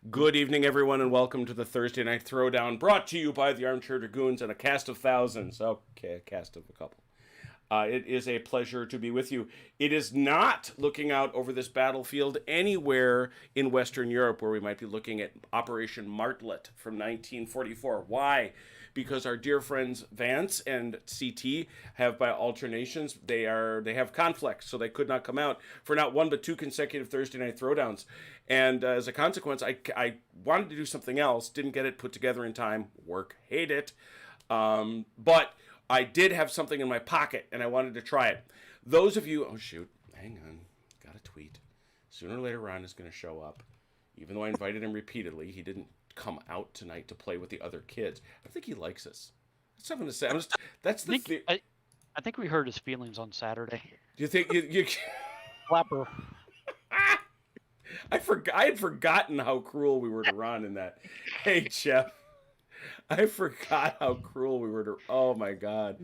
Good evening, everyone, and welcome to the Thursday Night Throwdown, brought to you by the Armchair Dragoons and a cast of thousands. Okay, a cast of a couple. It is a pleasure to be with you. It is not looking out over this battlefield anywhere in Western Europe where we might be looking at Operation Martlet from 1944. Why? Because our dear friends Vance and CT have, by alternations, they have conflicts, so they could not come out for not one but two consecutive Thursday Night Throwdowns. And as a consequence, I wanted to do something else, didn't get it put together in time. Work, hate it. But I did have something in my pocket, and I wanted to try it. Those of you, oh shoot, hang on, got a tweet. Sooner or later, Ron is going to show up. Even though I invited him repeatedly, he didn't come out tonight to play with the other kids. I think he likes us. That's something to say. I think we hurt his feelings on Saturday. Do you think you Flapper. I had forgotten how cruel we were to Ron in that. Hey, Jeff. I forgot how cruel we were to. Oh my God!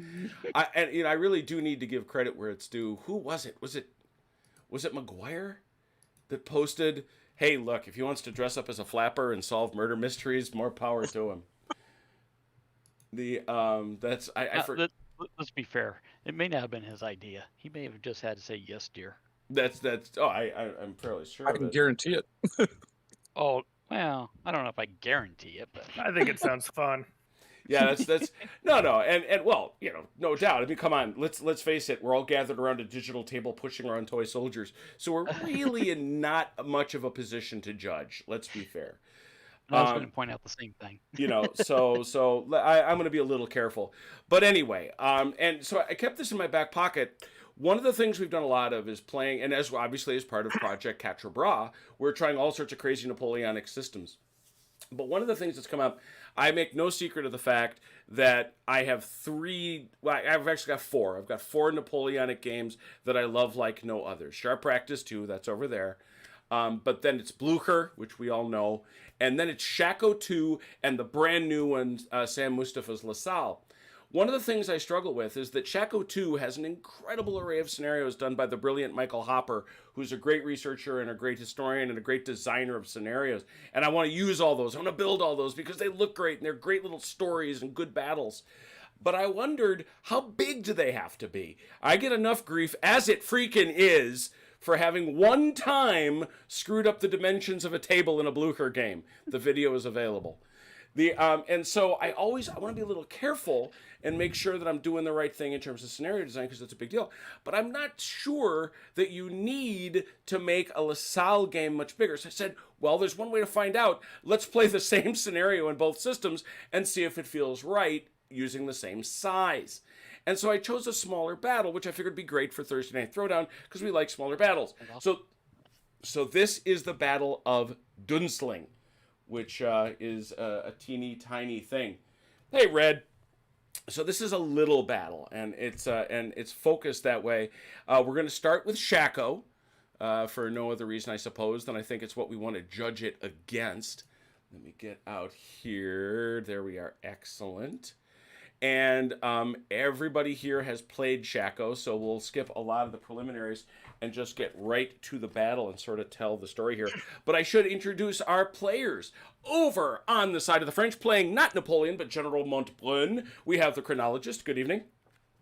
I really do need to give credit where it's due. Who was it? Was it McGuire that posted, "Hey, look, if he wants to dress up as a flapper and solve murder mysteries, more power to him." Let's be fair. It may not have been his idea. He may have just had to say yes, dear. I'm fairly sure. I can guarantee it. Oh. Well, I don't know if I guarantee it, but I think it sounds fun. Yeah, that's no, and well, no doubt. I mean, come on, let's face it. We're all gathered around a digital table, pushing around toy soldiers, so we're really in not much of a position to judge. Let's be fair. I was going to point out the same thing. So I'm going to be a little careful. But anyway, and so I kept this in my back pocket. One of the things we've done a lot of is playing, and as obviously as part of Project Quatre Bras, we're trying all sorts of crazy Napoleonic systems. But one of the things that's come up, I make no secret of the fact that I have I've actually got four. I've got four Napoleonic games that I love like no other. Sharp Practice 2, that's over there. But then it's Blucher, which we all know. And then it's Shako 2 and the brand new one, Sam Mustafa's La Salle. One of the things I struggle with is that Shako 2 has an incredible array of scenarios done by the brilliant Michael Hopper, who's a great researcher and a great historian and a great designer of scenarios. And I want to use all those. I want to build all those because they look great and they're great little stories and good battles. But I wondered, how big do they have to be? I get enough grief, as it freaking is, for having one time screwed up the dimensions of a table in a Blucher game. The video is available. And so I want to be a little careful and make sure that I'm doing the right thing in terms of scenario design because it's a big deal. But I'm not sure that you need to make a La Salle game much bigger. So I said, well, there's one way to find out. Let's play the same scenario in both systems and see if it feels right using the same size. And so I chose a smaller battle, which I figured would be great for Thursday Night Throwdown because we like smaller battles. So this is the Battle of Dunzling, which is a teeny tiny thing. Hey, Red. So this is a little battle, and it's focused that way. We're going to start with Shako, for no other reason, I suppose, than I think it's what we want to judge it against. Let me get out here. There we are. Excellent. And everybody here has played Shako, so we'll skip a lot of the preliminaries and just get right to the battle and sort of tell the story here. But I should introduce our players. Over on the side of the French, playing not Napoleon, but General Montbrun, we have the chronologist. Good evening.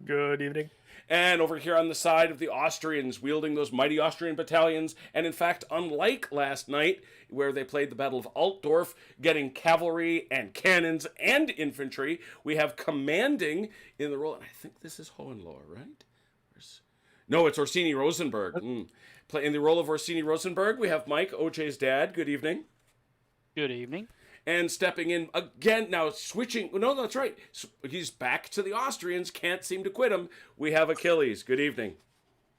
Good evening. And over here on the side of the Austrians, wielding those mighty Austrian battalions, and in fact, unlike last night, where they played the Battle of Altdorf, getting cavalry and cannons and infantry, we have commanding in the role, and I think this is Hohenlohe, right? No, it's Orsini Rosenberg. In the role of Orsini Rosenberg, we have Mike, OJ's dad. Good evening. Good evening. And stepping in again, now switching. No, that's right. He's back to the Austrians. Can't seem to quit him. We have Achilles. Good evening.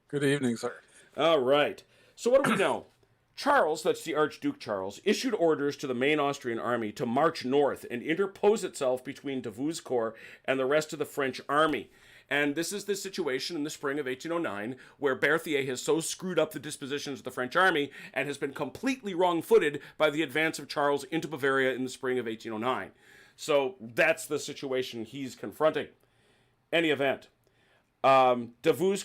Good evening, sir. All right. So what do we know? Charles, that's the Archduke Charles, issued orders to the main Austrian army to march north and interpose itself between Davout's corps and the rest of the French army. And this is the situation in the spring of 1809 where Berthier has so screwed up the dispositions of the French army and has been completely wrong-footed by the advance of Charles into Bavaria in the spring of 1809. So that's the situation he's confronting. Any event. Davout's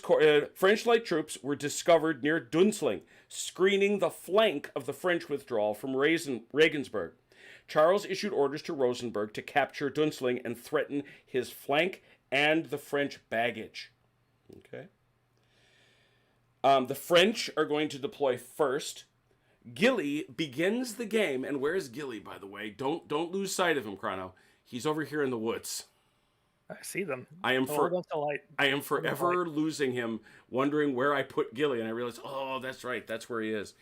French light troops were discovered near Dunzling, screening the flank of the French withdrawal from Regensburg. Charles issued orders to Rosenberg to capture Dunzling and threaten his flank and the French baggage. Okay. The French are going to deploy first. Gilly begins the game, and where's Gilly, by the way? Don't lose sight of him, Chrono. He's over here in the woods. I see them. I am I forever losing him, wondering where I put Gilly, and I realize, oh, that's right, that's where he is.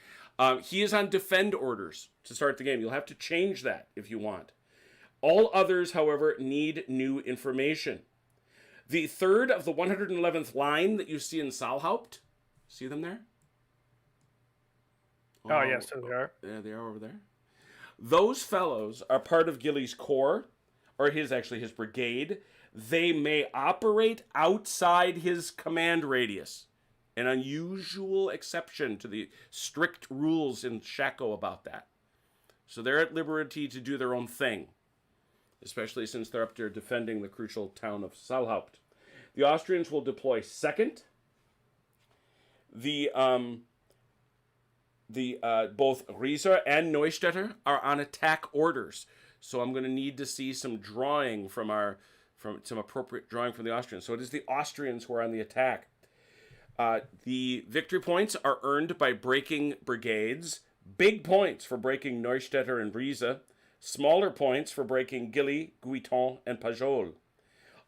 He is on defend orders to start the game. You'll have to change that if you want. All others, however, need new information. The third of the 111th line that you see in Saalhaupt, see them there? Oh, yes, so they are. Yeah, they are over there. Those fellows are part of Gilly's corps, or his brigade. They may operate outside his command radius. An unusual exception to the strict rules in Shako about that. So they're at liberty to do their own thing, especially since they're up there defending the crucial town of Saalhaupt. The Austrians will deploy second. Both Riesa and Neustädter are on attack orders. So I'm going to need to see some drawing from some appropriate drawing from the Austrians. So it is the Austrians who are on the attack. The victory points are earned by breaking brigades. Big points for breaking Neustädter and Riesa. Smaller points for breaking Gilly, Guiton, and Pajol.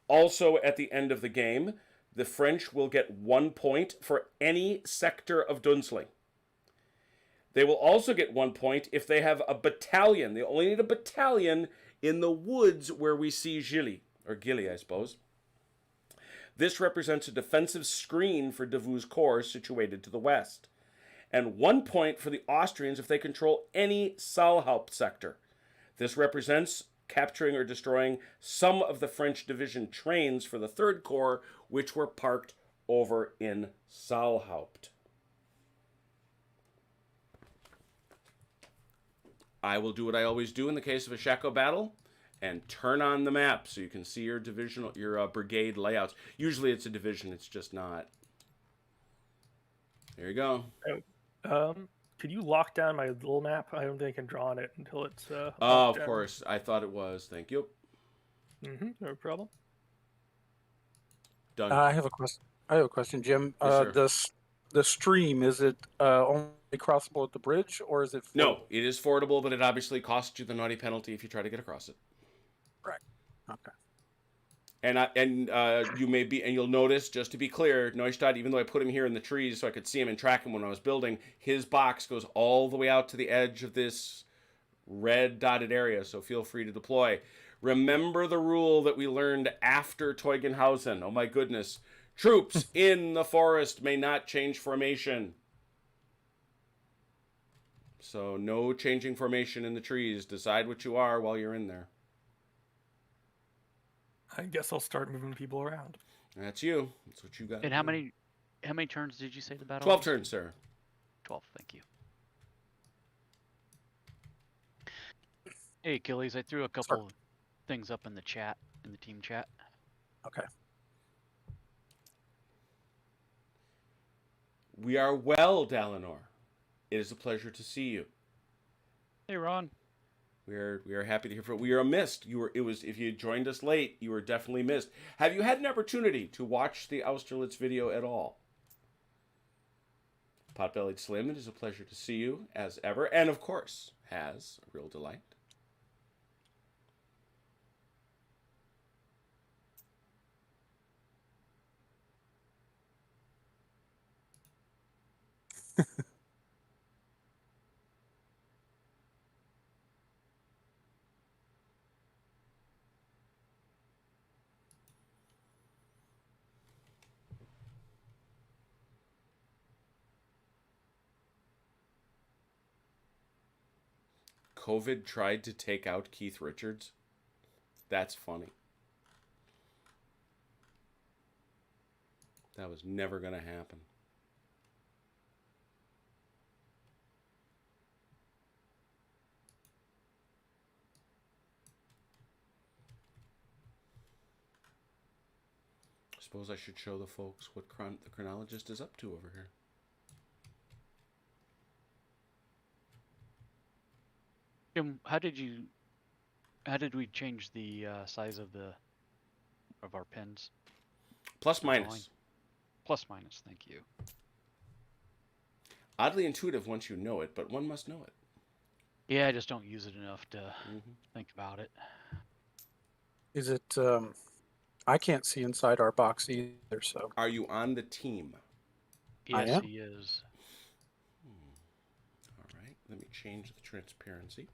Also, at the end of the game, the French will get 1 point for any sector of Dunzling. They will also get 1 point if they have a battalion. They only need a battalion in the woods where we see Gilly, I suppose. This represents a defensive screen for Davout's corps situated to the west. And 1 point for the Austrians if they control any Saalhaupt sector. This represents capturing or destroying some of the French division trains for the 3rd Corps, which were parked over in Saalhaupt. I will do what I always do in the case of a Shako battle and turn on the map so you can see your brigade layouts. Usually it's a division, it's just not. There you go. Could you lock down my little map? I don't think I can draw on it until it's. Oh, of course. I thought it was. Thank you. No problem. Done. I have a question, Jim. Yes, the stream, is it only crossable at the bridge, or is it? No, it is fordable, but it obviously costs you the naughty penalty if you try to get across it. Right. Okay. And you'll notice, just to be clear, Neustadt, even though I put him here in the trees so I could see him and track him when I was building, his box goes all the way out to the edge of this red dotted area, so feel free to deploy. Remember the rule that we learned after Teugenhausen. Oh my goodness. Troops in the forest may not change formation. So no changing formation in the trees. Decide what you are while you're in there. I guess I'll start moving people around. That's you. That's what you got. And how many turns did you say the battle? 12 turns, sir. 12. Thank you. Hey, Achilles, I threw a couple things up in the chat, in the team chat. Okay. We are well, Dalinor. It is a pleasure to see you. Hey, Ron. We are happy to hear from you. We are missed. If you joined us late, you were definitely missed. Have you had an opportunity to watch the Austerlitz video at all? Potbellied Slim, it is a pleasure to see you as ever, and of course, has a real delight. COVID tried to take out Keith Richards. That's funny. That was never going to happen. suppose I should show the folks what the chronologist is up to over here. Jim, how did we change the size of our pins? Plus Drawing. minus. Plus minus, thank you. Oddly intuitive once you know it, but one must know it. Yeah, I just don't use it enough to Mm-hmm. think about it. Is it? I can't see inside our box either. So Are you on the team? I Yes, am. he is. All right. Let me change the transparency.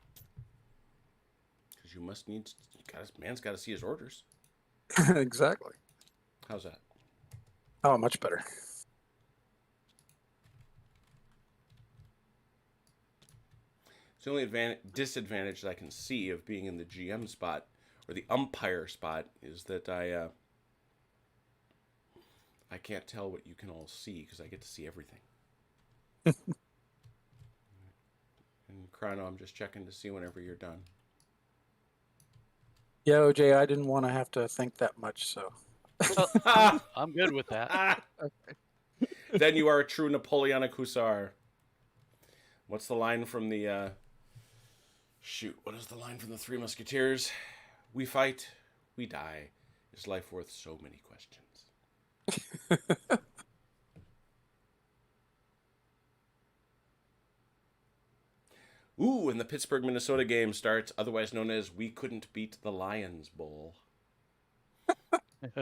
Because you must need. Man's got to see his orders. Exactly. How's that? Oh, much better. It's the only disadvantage that I can see of being in the GM spot or the umpire spot is that I can't tell what you can all see because I get to see everything. And Chrono, I'm just checking to see whenever you're done. Yeah, OJ, I didn't want to have to think that much, so. I'm good with that. Then you are a true Napoleonic hussar. What's the line from the shoot? What is the line from the Three Musketeers? We fight, we die. Is life worth so many questions? Ooh, and the Pittsburgh, Minnesota game starts, otherwise known as We Couldn't Beat the Lions Bowl. It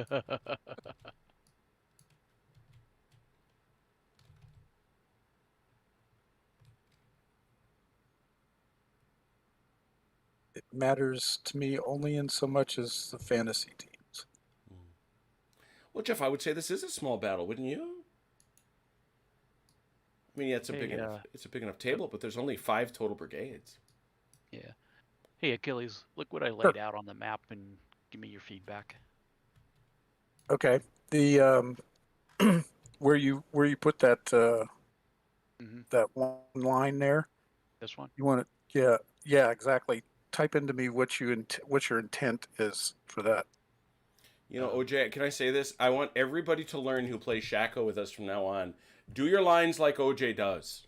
matters to me only in so much as the fantasy teams. Well, Jeff, I would say this is a small battle, wouldn't you? I mean, yeah, it's a big enough table, but there's only 5 total brigades. Yeah. Hey, Achilles, look what I laid out on the map and give me your feedback. Okay. The where you put that that one line there. This one? You want it? Yeah, exactly. Type into me what your intent is for that. You know, OJ, can I say this? I want everybody to learn who plays Shako with us from now on. Do your lines like OJ does.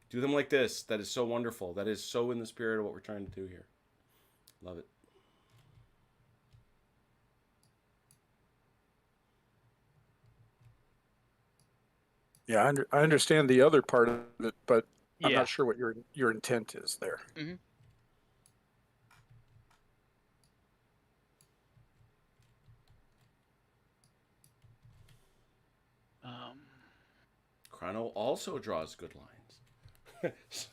Do them like this. That is so wonderful. That is so in the spirit of what we're trying to do here. Love it. Yeah, I understand the other part of it, but I'm Yeah. not sure what your intent is there. Mm-hmm. Chrono also draws good lines.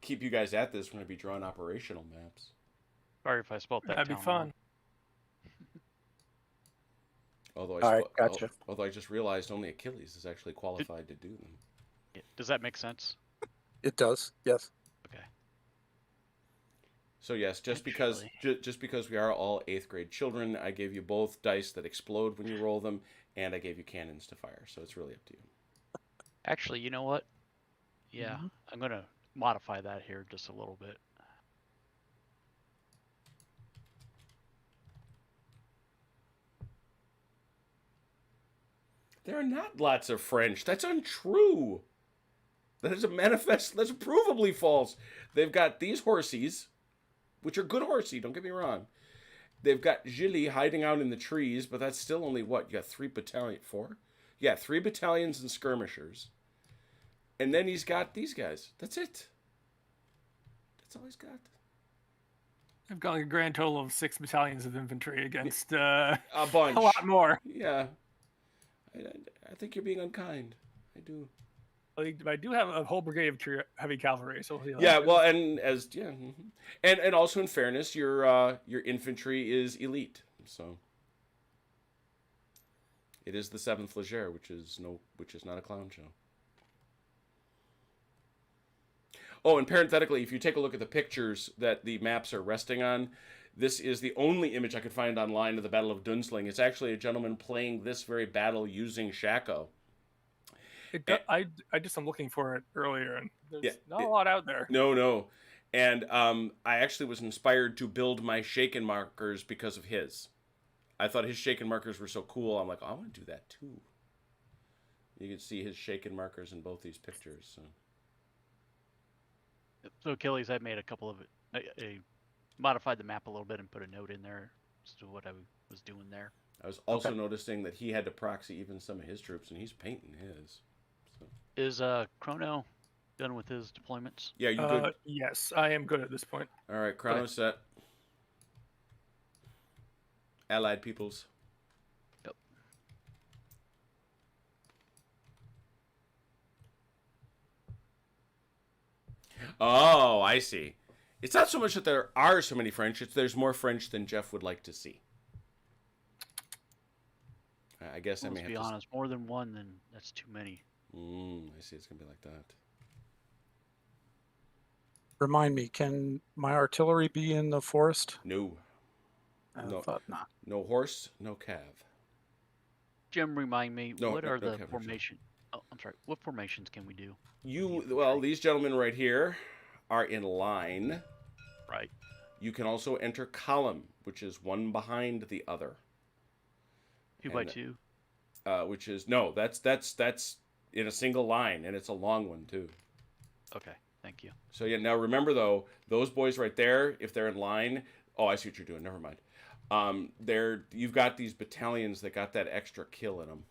Keep you guys at this when I be drawing operational maps. Sorry if I spelled that That'd be town fun. Although All right, gotcha. Although I just realized only Achilles is actually qualified to do them. Yeah. Does that make sense? It does. Yes. Okay. So yes, just because we are all 8th grade children, I gave you both dice that explode when you roll them, and I gave you cannons to fire. So it's really up to you. Actually, you know what? Yeah, I'm going to modify that here just a little bit. There are not lots of French. That's untrue. That is a manifest. That's provably false. They've got these horsies, which are good horsey, don't get me wrong. They've got Gilly hiding out in the trees, but that's still only what? You got 3 battalions and skirmishers. And then he's got these guys. That's it. That's all he's got. I've got like a grand total of 6 battalions of infantry against A bunch. a lot more. Yeah. I think you're being unkind. I do. I do have a whole brigade of heavy cavalry. So yeah, well, and and also in fairness, your infantry is elite, so it is the 7th Leger, which is not a clown show. Oh, and parenthetically, if you take a look at the pictures that the maps are resting on, this is the only image I could find online of the Battle of Dunzling. It's actually a gentleman playing this very battle using Shako. I'm looking for it earlier, and there's not a lot out there. No. And I actually was inspired to build my Shaken markers because of his. I thought his shaken markers were so cool. I'm like, I want to do that too. You can see his shaken markers in both these pictures. So Achilles, I made a couple of I modified the map a little bit and put a note in there as to what I was doing there. I was also noticing that he had to proxy even some of his troops, and he's painting his. So. Is Chrono done with his deployments? Yeah, you good? Yes, I am good at this point. All right, Chrono set. Allied peoples. Yep. Oh, I see. It's not so much that there are so many French, it's there's more French than Jeff would like to see. I guess I may Let's have be to... honest, more than one, then that's too many. I see, it's going to be like that. Remind me, can my artillery be in the forest? No. I No. thought not. No horse, no cav. Jim, remind me, No, what no, are no the coverage. formation? Oh, I'm sorry. What formations can we do? Well, these gentlemen right here are in line. Right. You can also enter column, which is one behind the other. 2 by 2. Which is no, that's in a single line, and it's a long one too. Okay, thank you. So yeah, now remember though, those boys right there, if they're in line, oh, I see what you're doing. Never mind. You've got these battalions that got that extra kill in them.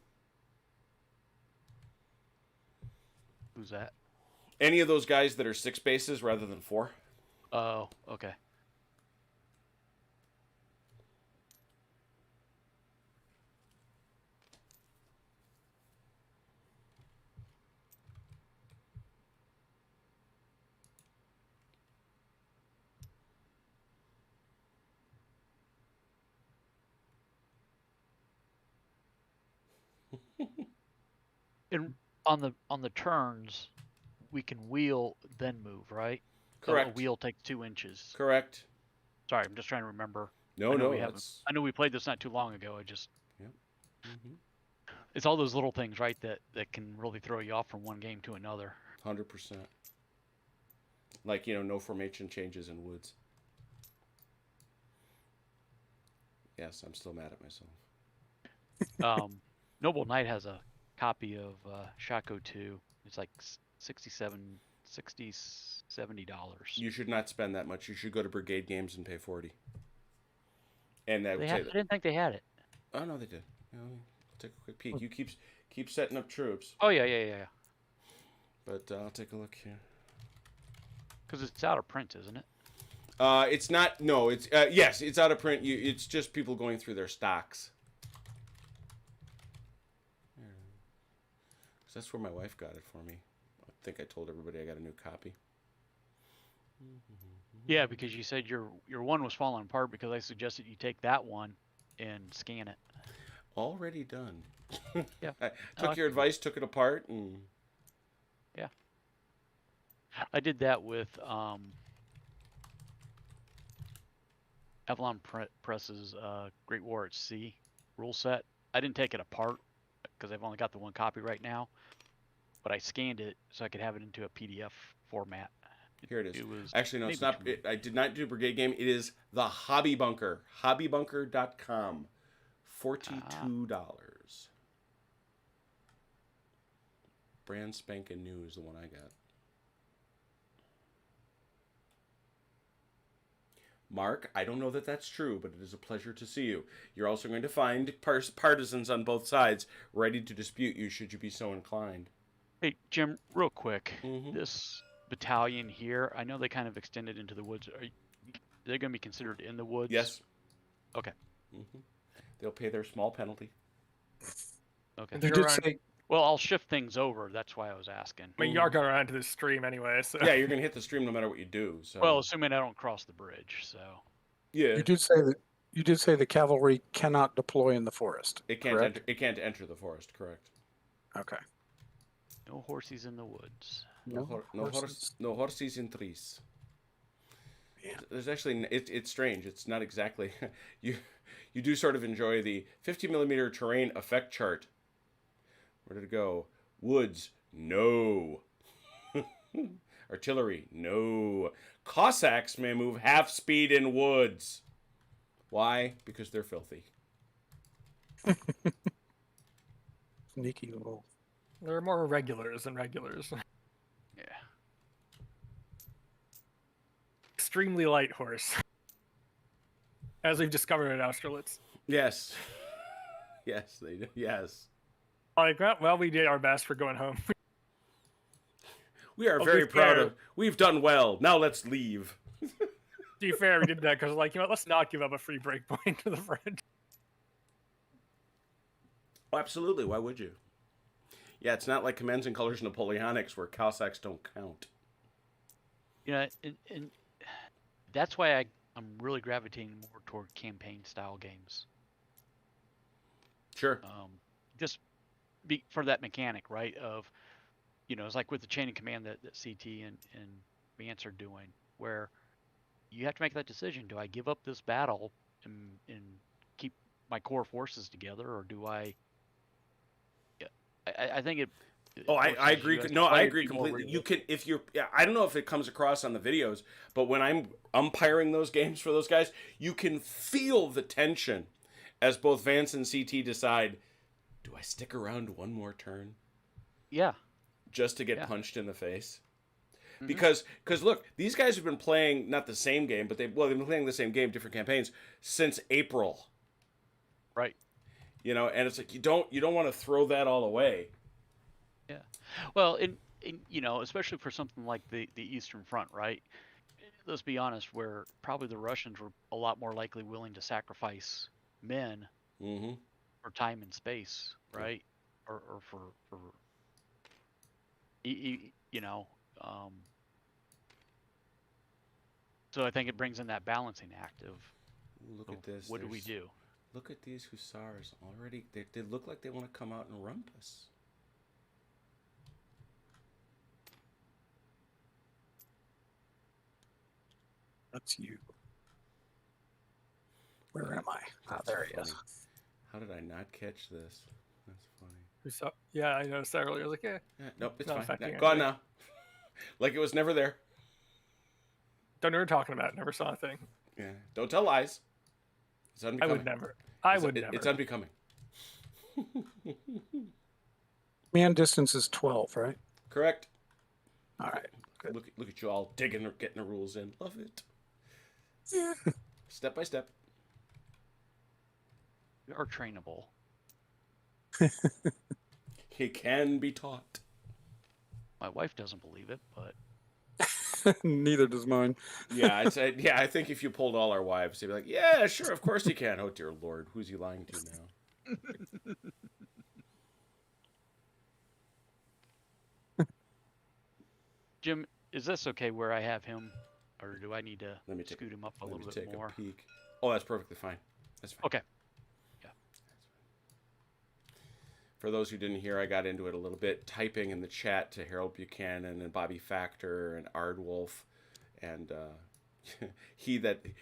Who's that? Any of those guys that are 6 bases rather than 4. Oh, okay. And on the turns, we can wheel then move, right? Correct. A wheel takes 2 inches. Correct. Sorry, I'm just trying to remember. No, I know we played this not too long ago. I just. Yep. Mm-hmm. It's all those little things, right, that can really throw you off from one game to another. 100%. Like, no formation changes in woods. Yes, I'm still mad at myself. Noble Knight has a copy of Shako 2. It's like $70. You should not spend that much. You should go to Brigade Games and pay $40. And I would say I didn't think they had it. Oh no, they did. Take a quick peek. You keep setting up troops. Oh yeah. But I'll take a look here. Because it's out of print, isn't it? It's not. No, it's yes, it's out of print. It's just people going through their stocks. So that's where my wife got it for me. I think I told everybody I got a new copy. Yeah, because you said your one was falling apart because I suggested you take that one and scan it. Already done. Yeah. I took your advice, took it apart, and yeah. I did that with Avalon Press's Great War at Sea rule set. I didn't take it apart because I've only got the one copy right now, but I scanned it so I could have it into a PDF format. Here it is. It was actually, no, it's not. I did not do Brigade Game. It is the Hobby Bunker. Hobbybunker.com. $42. Brand spanking new is the one I got. Mark, I don't know that that's true, but it is a pleasure to see you. You're also going to find partisans on both sides ready to dispute you should you be so inclined. Hey, Jim, real quick. This battalion here, I know they kind of extended into the woods. They're going to be considered in the woods? Yes. Okay. They'll pay their small penalty. Okay. You did say, well, I'll shift things over. That's why I was asking. I mean, you are going around to this stream anyway, so. Yeah, you're going to hit the stream no matter what you do. So. Well, assuming I don't cross the bridge, so. Yeah. you did say the cavalry cannot deploy in the forest. It can't correct? enter. It can't enter the forest. Correct. Okay. No horsies in the woods. No horses in trees. Yeah. There's actually it's strange. It's not exactly you do sort of enjoy the 50mm terrain effect chart. Where did it go? Woods, no. Artillery, no. Cossacks may move half speed in woods. Why? Because they're filthy. Sneaky little. There are more regulars than regulars. Yeah. Extremely light horse. As we've discovered at Austerlitz. Yes. Yes, they do. Yes. Like, well, we did our best for going home. We are To very be proud fair- of. We've done well. Now let's leave. To be fair, we did that because, like, you know what, let's not give up a free break point to the French. Oh, absolutely. Why would you? Yeah, it's not like Commands and Colors Napoleonics where Cossacks don't count. You know, and that's why I'm really gravitating more toward campaign style games. Sure. Just for that mechanic, right? Of, you know, it's like with the chain of command that CT and Vance are doing, where you have to make that decision. Do I give up this battle and keep my core forces together, or do I? I think it. Oh, I agree. No, I agree be more completely. You real. can, if you're, yeah, I don't know if it comes across on the videos, but when I'm umpiring those games for those guys, you can feel the tension as both Vance and CT decide, do I stick around one more turn Yeah. just to get Yeah. punched in the face? Mhm. Because look, these guys have been playing not the same game, but they've been playing the same game, different campaigns since April. Right. You know, and it's like you don't want to throw that all away. Yeah. Well, in you know, especially for something like the Eastern Front, right? Let's be honest, where probably the Russians were a lot more likely willing to sacrifice men Mm-hmm. for time and space, right? Or for you know, so I think it brings in that balancing act of Look at this. what do we There's- do? Look at these hussars already. They look like they want to come out and rump us. That's you. Where am I? Ah, there he is. Funny. How did I not catch this? That's funny. We saw, yeah, I noticed that earlier. I was like, yeah, Yeah, nope, it's Not fine. affecting Gone anything. now. Like it was never there. don't know what you're talking about. Never saw a thing. Yeah. Don't tell lies. It's I unbecoming. would never. I would It's never. unbecoming. Man distance is 12, right? Correct. All right. Good. Look at you all digging or getting the rules in. Love it. Yeah. Step by step. We are trainable. He can be taught. My wife doesn't believe it, but Neither does mine. Yeah, I think if you pulled all our wives, they'd be like, "Yeah, sure, of course he can." Oh dear Lord, who's he lying to now? Jim, is this okay where I have him, or do I need to Let me take- scoot him up a Let little me bit take more? a peek. Oh, that's perfectly fine. That's fine. Okay. For those who didn't hear, I got into it a little bit, typing in the chat to Harold Buchanan and Bobby Factor and Ardwolf and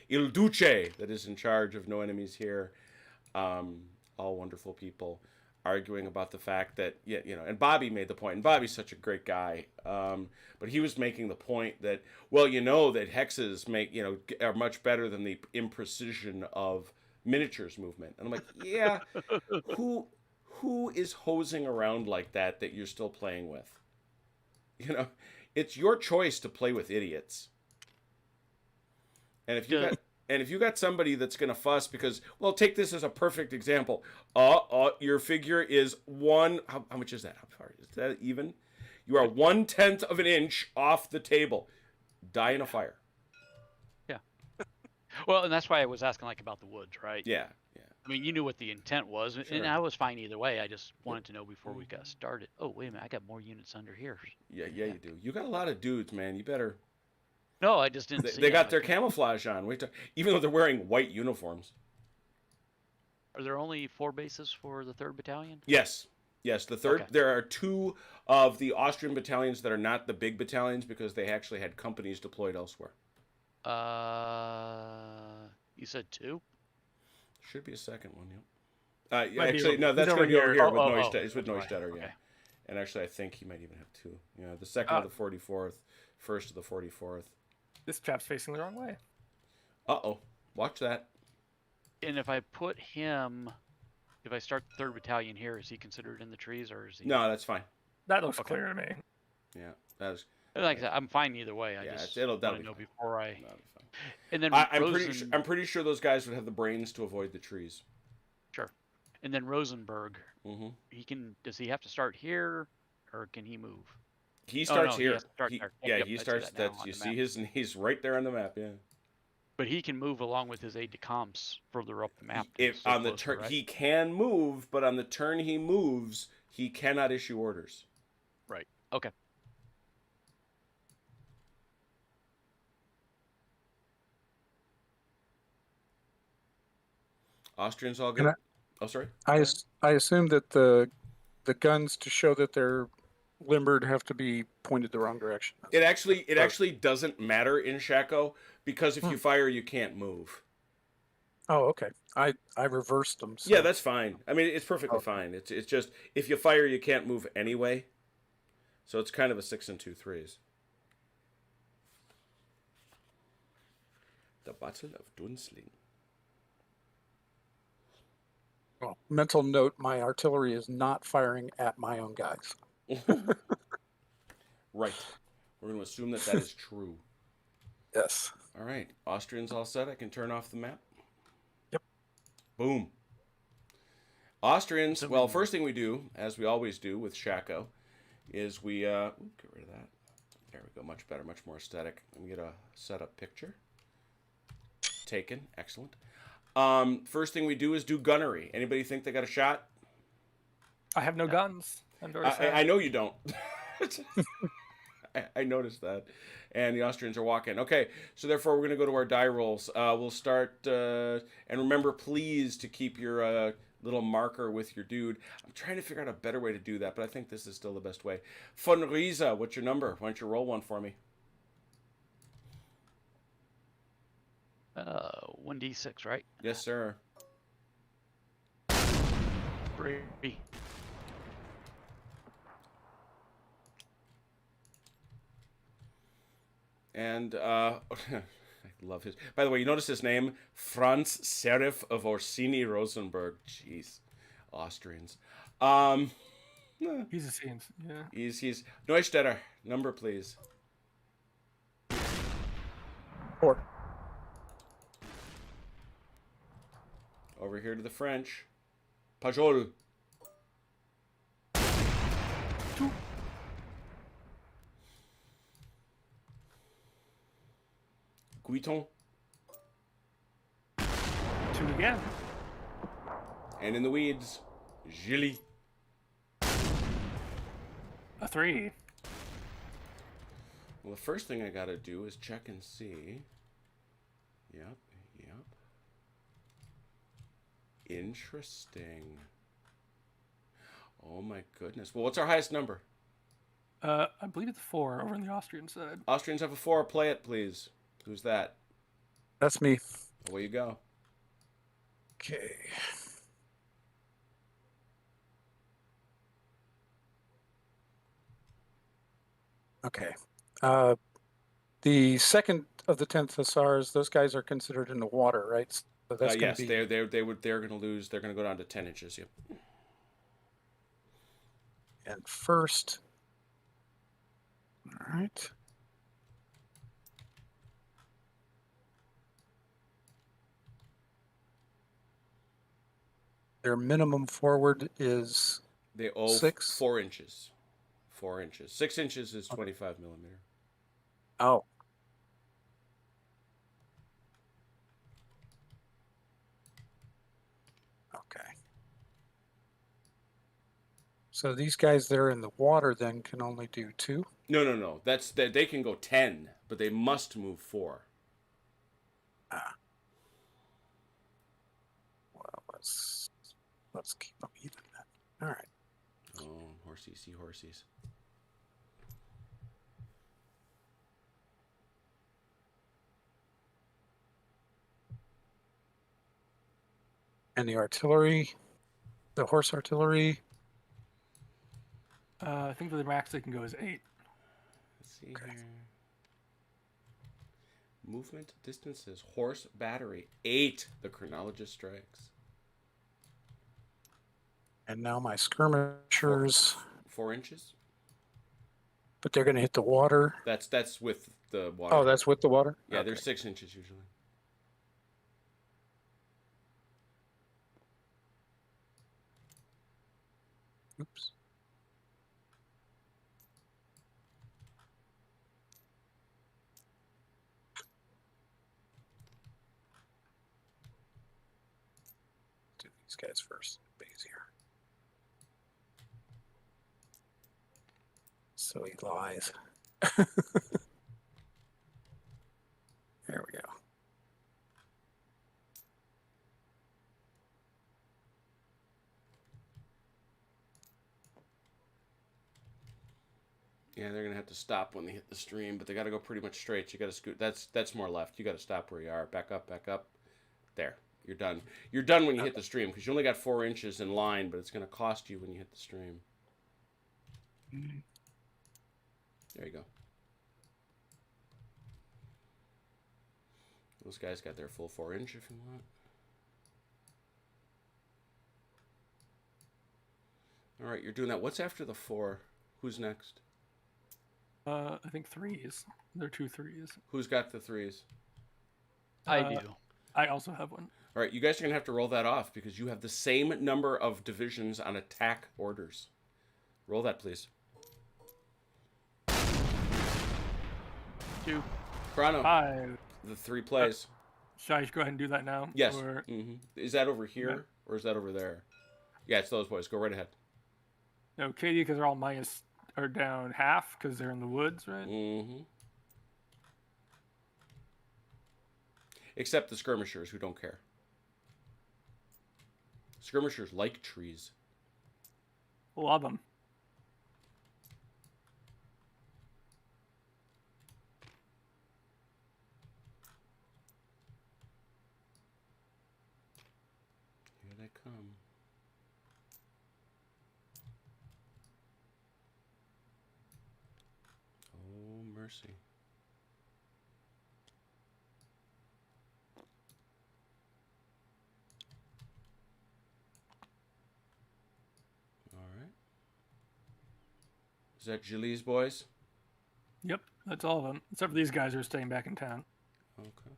Il Duce that is in charge of No Enemies Here. All wonderful people arguing about the fact that, and Bobby made the point, and Bobby's such a great guy, but he was making the point that, well, that hexes are much better than the imprecision of miniatures movement. And I'm like, yeah, who is hosing around like that you're still playing with? It's your choice to play with idiots. And if you got somebody that's going to fuss because, well, take this as a perfect example. Your figure is how much is that? How far is that even? You are 1/10 of an inch off the table. Die in a fire. Yeah. Well, and that's why I was asking about the woods, right? Yeah. I mean, you knew what the intent was, Sure. and I was fine either way. I just wanted to know before we got started. Oh, wait a minute, I got more units under here. Yeah, you do. You got a lot of dudes, man. You better. No, I just didn't see They got them. their camouflage on. Even though they're wearing white uniforms. Are there only 4 bases for the 3rd Battalion? Yes. The third. Okay. There are 2 of the Austrian battalions that are not the big battalions because they actually had companies deployed elsewhere. You said 2? Should be a second one, yeah. Might be Actually, no, that's he's going to be over here with Oh, Neustadt. It's with that's right. Neustädter, yeah. Okay. And actually, I think he might even have 2. The second of the 44th, first of the 44th. This chap's facing the wrong way. Uh-oh. Watch that. And if I put him, if I start the 3rd Battalion here, is he considered in the trees or is he? No, that's fine. That looks Okay. clear to me. Yeah, that is. Like I said, I'm fine either way. I Yeah, just that'll want be to know fine. before I. That'll be fine. And then I'm pretty sure those guys would have the brains to avoid the trees. Sure. And then Rosenberg, Mm-hmm. does he have to start here, or can he move? He starts He here. has to start there. Yep, He I see starts. that now That's on you the see map. his, and he's right there on the map. Yeah. But he can move along with his aide de camps further up the map. If so on the closer, turn right? he can move, but on the turn he moves, he cannot issue orders. Right. Okay. Austrians all good. Oh, sorry. I assume that the guns to show that they're limbered have to be pointed the wrong direction. It actually doesn't matter in Shako because if you fire, you can't move. Oh, okay. I reversed them. So. Yeah, that's fine. I mean, it's perfectly fine. It's just if you fire, you can't move anyway. So it's kind of a 6 and 2 3s. The Battle of Dunzling. Well, mental note: my artillery is not firing at my own guys. Right. We're going to assume that is true. Yes. All right. Austrians all set. I can turn off the map. Yep. Boom. Austrians, well, first thing we do, as we always do with Shako, is we, get rid of that. There we go. Much better, much more aesthetic. Let me get a setup picture. Taken. Excellent. First thing we do is do gunnery. Anybody think they got a shot? I have no guns. I'm very sad. I know you don't. I noticed that. And the Austrians are walking. Okay, so therefore we're going to go to our die rolls. We'll start, and remember, please, to keep your little marker with your dude. I'm trying to figure out a better way to do that, but I think this is still the best way. Von Riesa, what's your number? Why don't you roll one for me? 1d6, right? Yes, sir. 3. And I love his. By the way, you notice his name, Franz Serif of Orsini Rosenberg. Jeez, Austrians. He's a scene. Yeah. He's Neustädter. Number, please. 4. Over here to the French. Pajol. 2. Guiton. 2 again. And in the weeds, Gilly. A 3. Well, the first thing I gotta do is check and see. Yep. Interesting. Oh my goodness. Well, what's our highest number? I believe it's 4 over on the Austrian side. Austrians have a 4. Play it, please. Who's that? That's me. Away you go. Okay. Okay. The second of the 10th Hussars, those guys are considered in the water, right? So that's Yes, be... they're going to lose. They're going to go down to 10 inches. Yep. And first, all right. Their minimum forward is they owe 6? 4 inches. 4 inches. 6 inches is 25 millimeter. Oh. Okay. So these guys that are in the water then can only do 2? No. That's they can go 10, but they must move 4. Well, let's keep them even then. All right. Oh, horsies, see horsies. And the artillery, the horse artillery. I think the max they can go is 8. Let's see here. Movement distances. Horse battery. 8. The chronologist strikes. And now my skirmishers, 4 inches. but they're going to hit the water. That's with the water. Oh, that's with the water? Yeah, Okay. they're 6 inches usually. Oops. Do these guys first. Easier. So he lies. There we go. Yeah, they're gonna have to stop when they hit the stream, but they got to go pretty much straight. You got to scoot. That's more left. You got to stop where you are. Back up, back up. There, you're done. You're done when you hit the stream because you only got 4 inches in line, but it's gonna cost you when you hit the stream. There you go. Those guys got their full 4 inch if you want. All right, you're doing that. What's after the 4? Who's next? I think 3s. They're 2 3s. Who's got the 3s? I do. I also have one. All right, you guys are going to have to roll that off because you have the same number of divisions on attack orders. Roll that, please. 2. Chrono. 5. The 3 plays. Should I go ahead and do that now? Yes. Or... Is that over here or is that over there? Yeah, it's those boys. Go right ahead. Okay, because they're all minus are down half because they're in the woods, right? Except the skirmishers who don't care. Skirmishers like trees. Love them. Here they come. Oh, mercy. All right. Is that Julie's boys? Yep, that's all of them. Except for these guys who are staying back in town. Okay.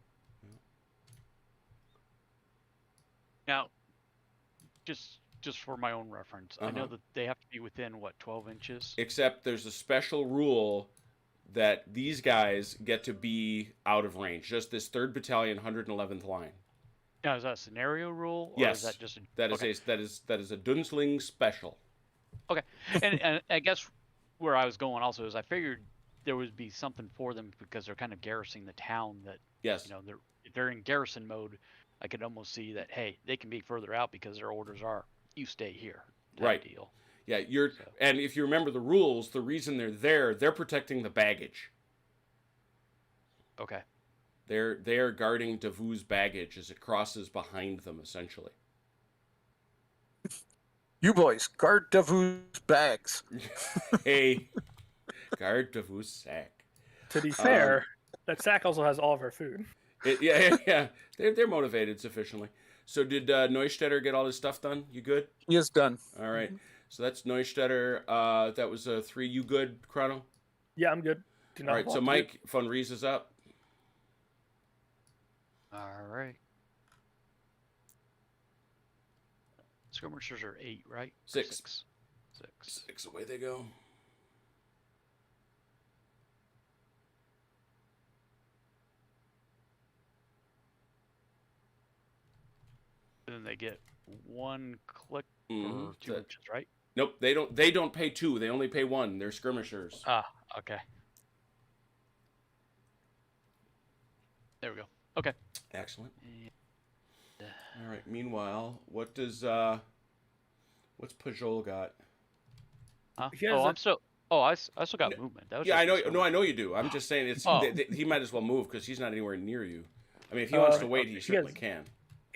Now, just for my own reference, I know that they have to be within, what, 12 inches? Except there's a special rule that these guys get to be out of range. Just this 3rd Battalion, 111th line. Now, is that a scenario rule? Or Yes. Is that just a... That okay. is a Dunzling special. Okay. And I guess where I was going also is I figured there would be something for them because they're kind of garrisoning the town that, Yes. you know, if they're in garrison mode, I could almost see that, hey, they can be further out because their orders are, you stay here. Right. Deal. Yeah, and if you remember the rules, the reason they're there, they're protecting the baggage. Okay. They are guarding Davu's baggage as it crosses behind them, essentially. You boys, guard Davu's bags. Hey, guard Davu's sack. To be fair, that sack also has all of our food. Yeah. They're motivated sufficiently. So did Neustetter get all his stuff done? You good? He is done. All right. So that's Neustetter. That was a 3. You good, Chrono? Yeah, I'm good. All right. So Mike, Von Rees is up. All right. Skirmishers are 8, right? 6. 6. 6 away they go. And then they get 1 click for 2 inches, right? Nope, they don't pay 2. They only pay 1. They're skirmishers. Ah, okay. There we go. Okay. Excellent. And, All right. Meanwhile, what's Pajol got? huh? He has Oh, a- I'm still. Oh, I still got movement. That was Yeah, I just know. a No, I skirmish. know you do. I'm just saying it's Oh. he might as well move because he's not anywhere near you. I mean, if he wants to wait, he he certainly has- can.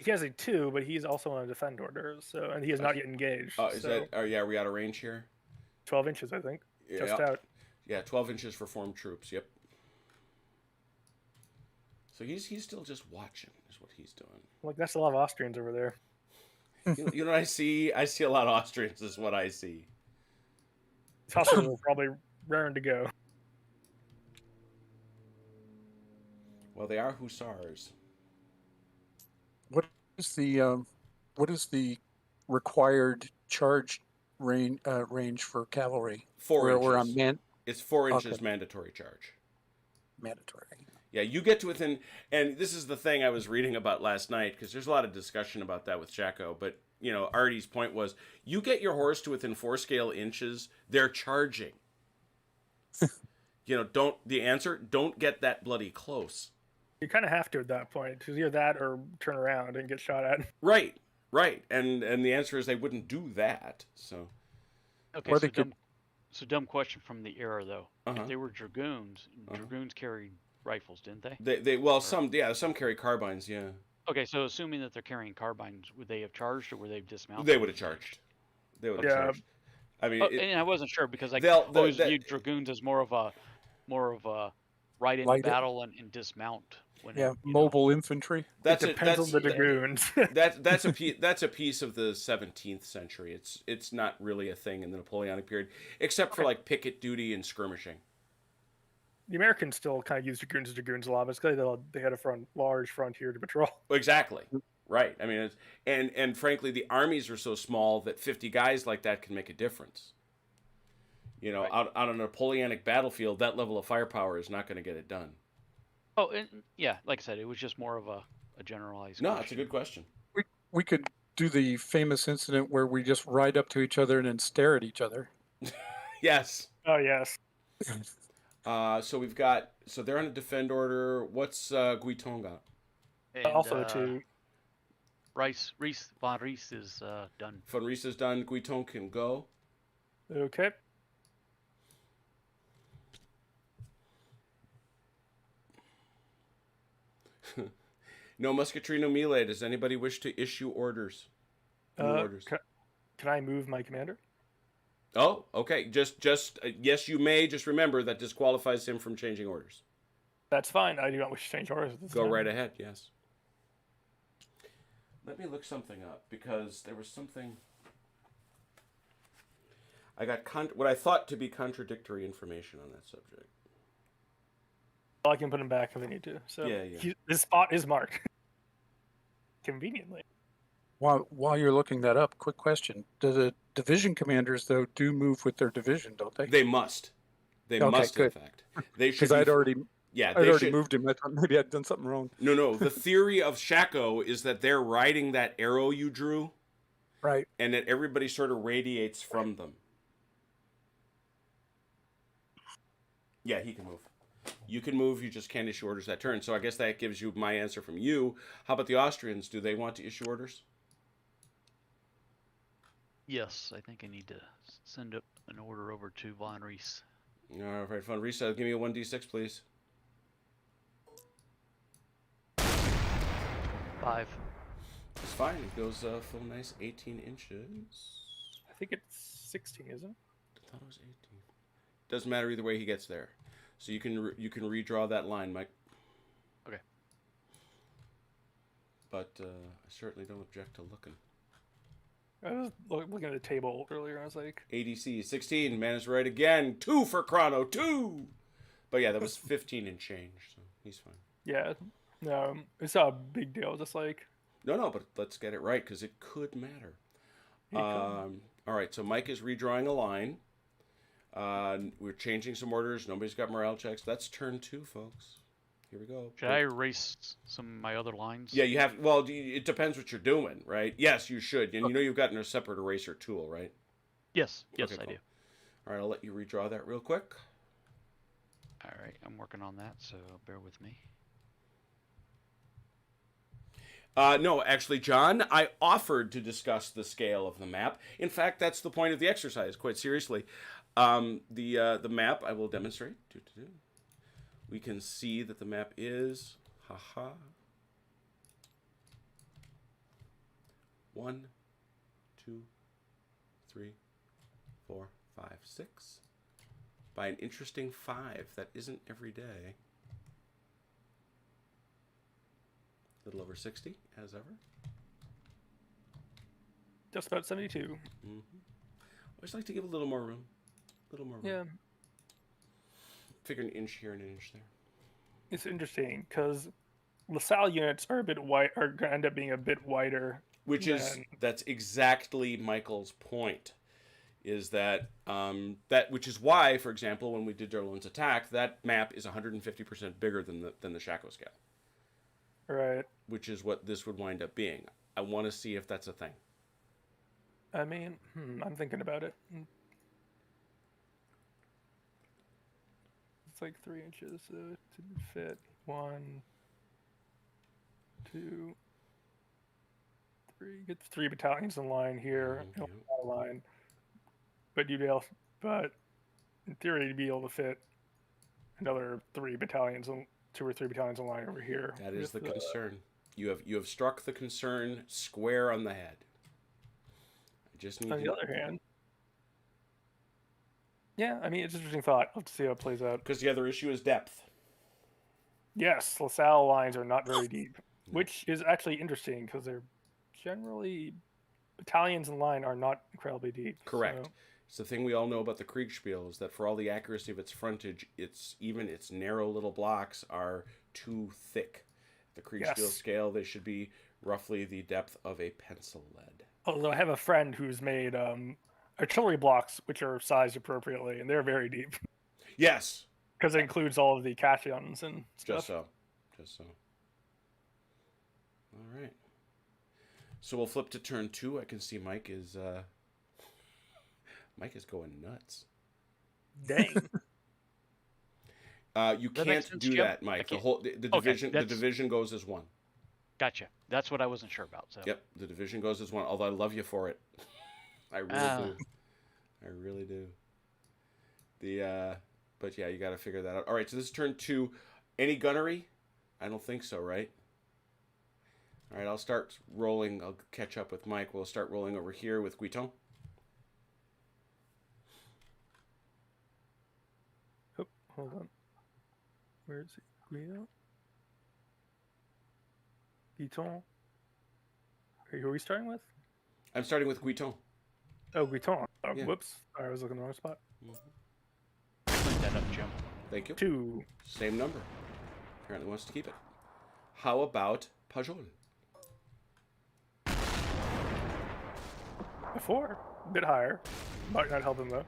He has a 2, but he's also on a defend order, so and he is not yet engaged. Oh, is so that? Oh, yeah. Are we out of range here? 12 inches, I think. Yeah. Just out. Yeah, 12 inches for formed troops. Yep. So he's still just watching. Is what he's doing. Like that's a lot of Austrians over there. You know what I see? I see a lot of Austrians is what I see. These hospitals are probably raring to go. Well, they are hussars. What is the required charge range for cavalry? 4 inches. Where I'm It's 4 inches mandatory charge. Mandatory. Yeah, you get to within, and this is the thing I was reading about last night, because there's a lot of discussion about that with Shako, but, Artie's point was, you get your horse to within 4 scale inches, they're charging. Don't get that bloody close. You kind of have to at that point, because either that or turn around and get shot at. Right. And the answer is they wouldn't do that, so. Okay, dumb question from the era, though. Uh-huh. If they were dragoons, dragoons carried rifles, didn't they? Some carry carbines, yeah. Okay, so assuming that they're carrying carbines, would they have charged or would they have dismounted? They would have charged. Charged. I mean, and I wasn't sure because I always viewed dragoons as more of a ride into battle and dismount. Mobile infantry. It depends on the dragoons. That's a piece of the 17th century. It's not really a thing in the Napoleonic period, except for like picket duty and skirmishing. The Americans still kind of use dragoons a lot, but because they had a large frontier to patrol. Exactly. Right. I mean, and frankly, the armies are so small that 50 guys like that can make a difference. Right. out on a Napoleonic battlefield, that level of firepower is not going to get it done. Oh, and yeah, like I said, it was just more of a generalized question. It's a good question. We could do the famous incident where we just ride up to each other and then stare at each other. Yes. Oh, yes. So they're on a defend order. What's Guiton got? And, also to Von Rees is done. Von Rees is done. Guiton can go. Okay. No musketry, no melee. Does anybody wish to issue orders? Orders. Can I move my commander? Oh, okay. Just yes, you may. Just remember that disqualifies him from changing orders. That's fine. I do not wish to change orders. Go right ahead. Yes. Let me look something up because there was something. I got what I thought to be contradictory information on that subject. Well, I can put him back if I need to. So his spot is marked conveniently. While you're looking that up, quick question: do the division commanders though do move with their division? Don't they? They must. They must. Good. In fact, they should. Because I'd already moved him. I thought maybe I'd done something wrong. No. The theory of Shako is that they're riding that arrow you drew, right, and that everybody sort of radiates from them. Yeah, he can move. You can move, you just can't issue orders that turn. So I guess that gives you my answer from you. How about the Austrians? Do they want to issue orders? Yes, I think I need to send up an order over to Von Rees. All right, Von Rees, give me a 1d6, please. 5. It's fine. It goes full nice 18 inches. I think it's 16, isn't it? I thought it was 18. Doesn't matter either way he gets there. So you can redraw that line, Mike. Okay. But I certainly don't object to looking. I was looking at the table earlier. I was like, ADC 16. Man is right again. 2 for Chrono. 2. But yeah, that was 15 and change. So he's fine. Yeah. No, it's not a big deal. Just like. No, but let's get it right because it could matter. All right. So Mike is redrawing a line. We're changing some orders. Nobody's got morale checks. That's turn 2, folks. Here we go. Should I erase some of my other lines? Yeah, you have. Well, it depends what you're doing, right? Yes, you should. And you've got a separate eraser tool, right? Yes, okay, I do. All right, I'll let you redraw that real quick. All right, I'm working on that, so bear with me. No, actually, John, I offered to discuss the scale of the map. In fact, that's the point of the exercise, quite seriously. The map I will demonstrate. We can see that the map is 1, 2, 3, 4, 5, 6 by an interesting 5. That isn't every day. A little over 60, as ever. Just about 72. I always like to give a little more room. A little more room. Yeah. Figure an inch here and an inch there. It's interesting because LaSalle units are going to end up being a bit wider. That's exactly Michael's point. Is that which is why, for example, when we did Darlin's attack, that map is 150% bigger than the Shako scale. Right. Which is what this would wind up being. I want to see if that's a thing. I mean, I'm thinking about it. It's like 3 inches to fit 1, 2, 3. Get 3 battalions in line here, line. But in theory, you'd be able to fit another 3 battalions, 2 or 3 battalions in line over here. That is the concern. You have struck the concern square on the head. I just need. On the other hand, yeah, I mean, it's an interesting thought. I'll have to see how it plays out. Because the other issue is depth. Yes, LaSalle lines are not very deep, which is actually interesting because they're generally battalions in line are not incredibly deep. Correct. So. It's the thing we all know about the Kriegspiel is that for all the accuracy of its frontage, its narrow little blocks are too thick. The Kriegspiel scale, they should be roughly the depth of a pencil lead. Although I have a friend who's made artillery blocks which are sized appropriately, and they're very deep. Yes. Because it includes all of the cations and stuff. Just so. All right. So we'll flip to turn 2. I can see Mike is going nuts. Dang. You can't do that, Mike. The division goes as 1. Gotcha. That's what I wasn't sure about. So. Yep, the division goes as 1. Although I love you for it, I really do. I really do. But yeah, you got to figure that out. All right, so this is turn 2. Any gunnery? I don't think so, right? All right, I'll start rolling. I'll catch up with Mike. We'll start rolling over here with Guiton. Oh, hold on. Where is it? Guiton? Guiton? Who are we starting with? I'm starting with Guiton. Oh, Guiton. Oh, Yeah. Whoops. I was looking in the wrong spot. Clean that up, Jim. Thank you. 2. Same number. Apparently wants to keep it. How about Pajol? 4. A bit higher. Might not help him though.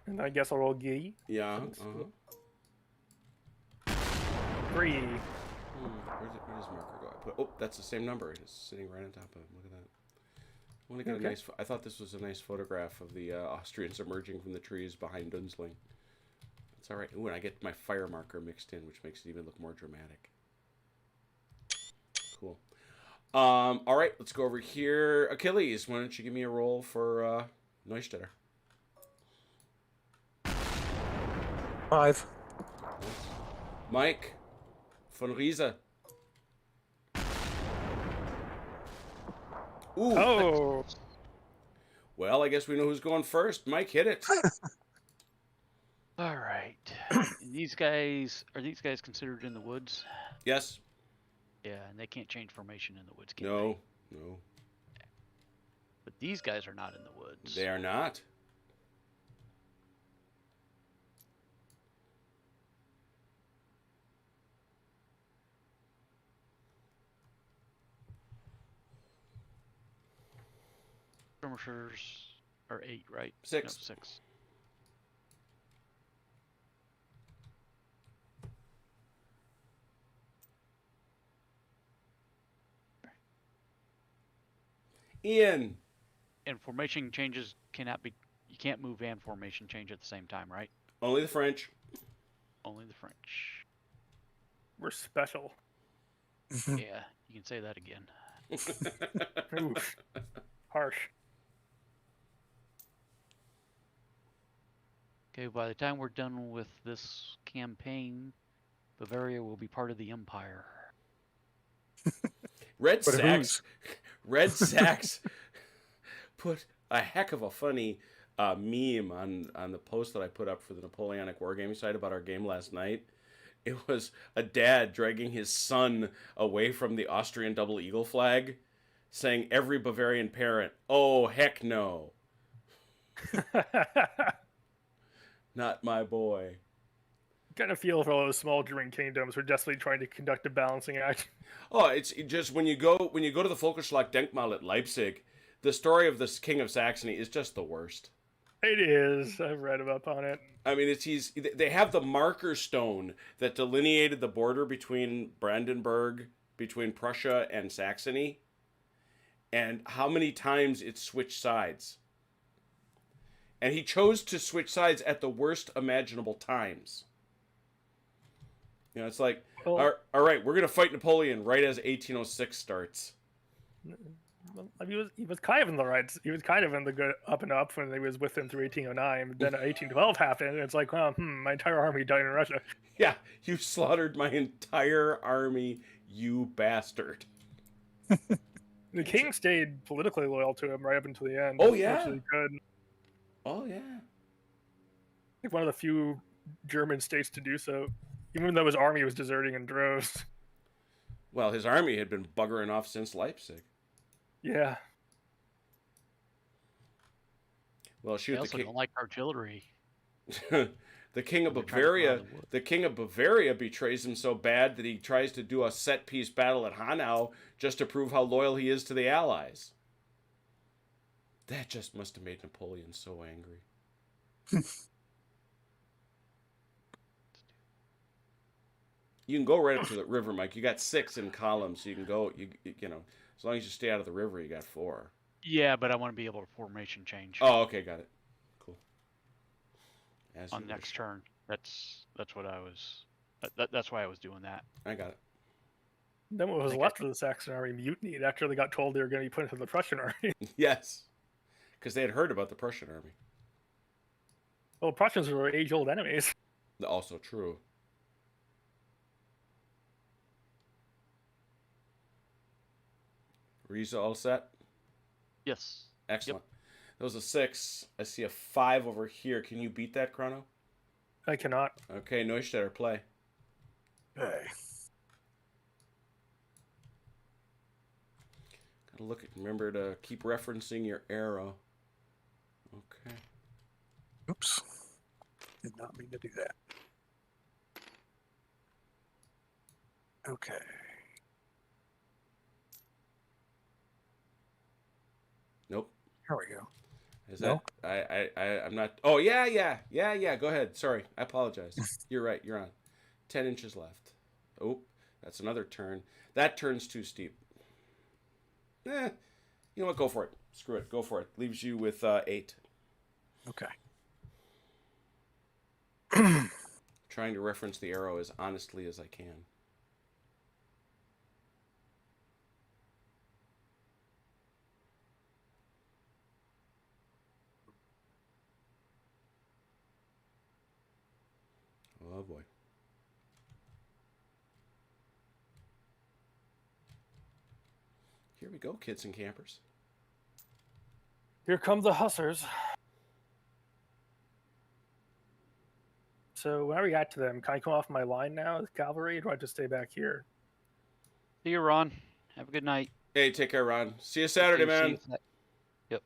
And I guess I'll roll Guy. Yeah. 3. Where does marker go? Oh, that's the same number. It's sitting right on top of him. Look at that. I want to get a nice. I thought this was a nice photograph of the Austrians emerging from the trees behind Dunzling. It's all right. Ooh, and I get my fire marker mixed in, which makes it even look more dramatic. Cool. All right, let's go over here. Achilles, why don't you give me a roll for Neustetter? 5. Mike, von Riese. Ooh. Oh. Well, I guess we know who's going first. Mike, hit it. All right. Are these guys considered in the woods? Yes. Yeah, and they can't change formation in the woods, can No. But these guys are not in the woods. They are not. Skirmishers are 8, right? 6. No, 6. Ian. And formation changes cannot be. You can't move and formation change at the same time, right? Only the French. Only the French. We're special. Yeah, you can say that again. Oof. Harsh. Okay, by the time we're done with this campaign, Bavaria will be part of the Empire. Red Sacks put a heck of a funny meme on the post that I put up for the Napoleonic Wargaming site about our game last night. It was a dad dragging his son away from the Austrian double eagle flag saying every Bavarian parent, "Oh heck no, not my boy." Kind of feel for all those small German kingdoms who are desperately trying to conduct a balancing act. Oh, it's just when you go to the Völkerschlag Denkmal at Leipzig, the story of this king of Saxony is just the worst. It is. I've read up on it. I mean, they have the marker stone that delineated the border between Brandenburg, between Prussia and Saxony, and how many times it switched sides. And he chose to switch sides at the worst imaginable times. You know, it's like, Well, all right, we're going to fight Napoleon right as 1806 starts. he was kind of in the right. He was kind of in the good up and up when he was with him through 1809. Then 1812 happened, and it's like, well, my entire army died in Russia. Yeah, you slaughtered my entire army, you bastard. The king stayed politically loyal to him right up until the end. Oh, yeah? Which is good. Oh, yeah. Like one of the few German states to do so, even though his army was deserting in droves. Well, his army had been buggering off since Leipzig. Yeah. Well, They shoot, also don't like artillery. the king of They're trying to run Bavaria, the wood. the king of Bavaria betrays him so bad that he tries to do a set piece battle at Hanau just to prove how loyal he is to the Allies. That just must have made Napoleon so angry. You can go right up to the river, Mike. You got 6 in columns, so you can go. You know, as long as you stay out of the river, you got 4. Yeah, but I want to be able to formation change Oh, okay, got it. Cool. As on you next wish. turn. That's what I was. That's why I was doing that. I got it. Then what was Think left of the Saxon army mutinied after they got told they were going to be put into the Prussian army. Yes, because they had heard about the Prussian army. Well, Prussians were age-old enemies. Also true. Riza all set? Yes. Excellent. That was a 6. I see a 5 over here. Can you beat that, Chrono? I cannot. Okay, Neustädter, play. Okay. Gotta look at. Remember to keep referencing your arrow. Okay. Oops. Did not mean to do that. Okay. Nope. Here we go. Is No? that? I'm not. Oh yeah. Go ahead. Sorry, I apologize. You're right. You're on. 10 inches left. Oh, that's another turn. That turn's too steep. You know what? Go for it. Screw it. Go for it. Leaves you with 8. Okay. Trying to reference the arrow as honestly as I can. Oh boy. Here we go, kids and campers. Here come the hussars. So when I react to them, can I come off my line now as cavalry, or do I have to stay back here? See you, Ron. Have a good night. Hey, take care, Ron. See you Saturday, man. Yep.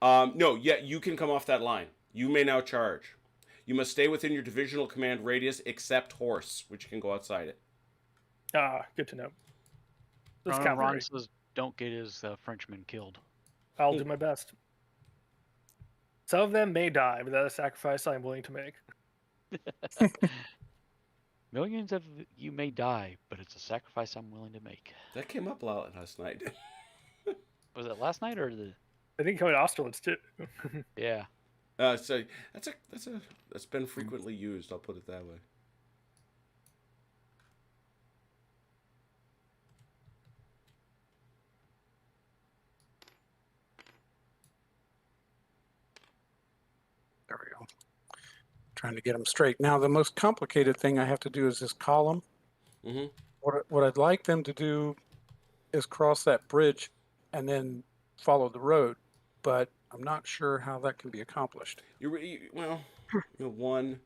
No, yeah, you can come off that line. You may now charge. You must stay within your divisional command radius, except horse, which can go outside it. Ah, good to know. This Ron cavalry. says don't get his Frenchman killed. I'll do my best. Some of them may die, but that's a sacrifice I'm willing to make. Millions of you may die, but it's a sacrifice I'm willing to make. That came up last night. Was it last night or the? I think coming to Austerlitz too. Yeah. So that's been frequently used. I'll put it that way. There we go. Trying to get them straight. Now, the most complicated thing I have to do is this column. Mm-hmm. What I'd like them to do is cross that bridge and then follow the road, but I'm not sure how that can be accomplished. Well, 1,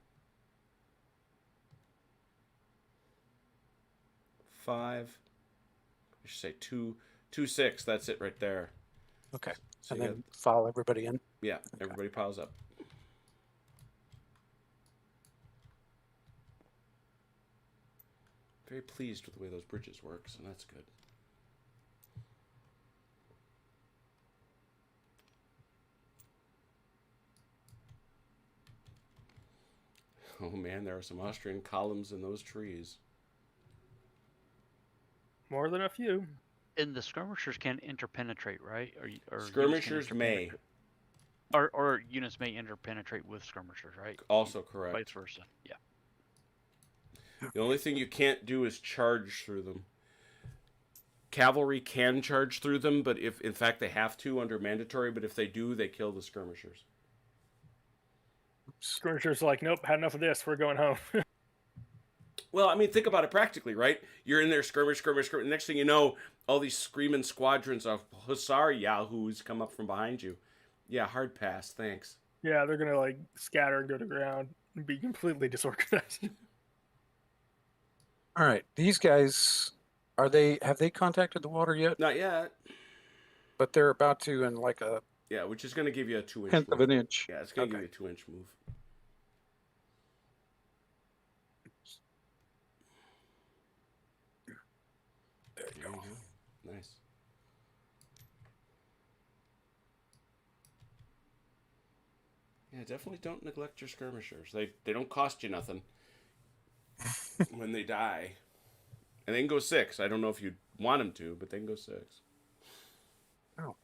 5. I should say 2, 2-6. That's it right there. Okay. So And you then file everybody in. yeah, everybody piles up. Very pleased with the way those bridges work, so that's good. Oh man, there are some Austrian columns in those trees. More than a few. And the skirmishers can interpenetrate, right? Or units can Skirmishers may. interpenetrate. Or units may interpenetrate with skirmishers, right? Also correct. Vice versa. Yeah. The only thing you can't do is charge through them. Cavalry can charge through them, but if in fact they have to under mandatory, but if they do, they kill the skirmishers. Skirmishers are like, nope, had enough of this. We're going home. Well, I mean, think about it practically, right? You're in there, skirmish. Next thing you know, all these screaming squadrons of hussar yahoos come up from behind you. Yeah, hard pass, thanks. Yeah, they're gonna like scatter and go to ground and be completely disorganized. All right. These guys, have they contacted the water yet? Not yet. But they're about to in like a Yeah, which is going to give you a 2-inch tenth move. of an inch. Yeah, it's going to Okay. give you a 2-inch move. There you go. Nice. Yeah, definitely don't neglect your skirmishers. They don't cost you nothing when they die. And they can go 6. I don't know if you want them to, but they can go 6. Oh.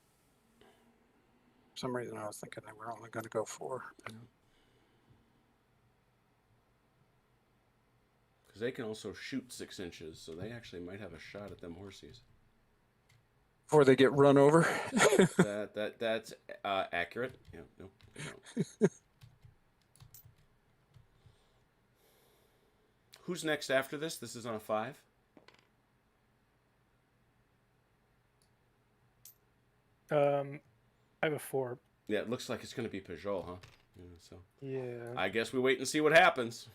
For some reason I was thinking they were only going to go 4. Because they can also shoot 6 inches, so they actually might have a shot at them horsies. Before they get run over. That's accurate. Yeah, no, they don't. Who's next after this? This is on a 5. I have a 4. Yeah, it looks like it's going to be Peugeot, huh? Yeah, so Yeah. I guess we wait and see what happens.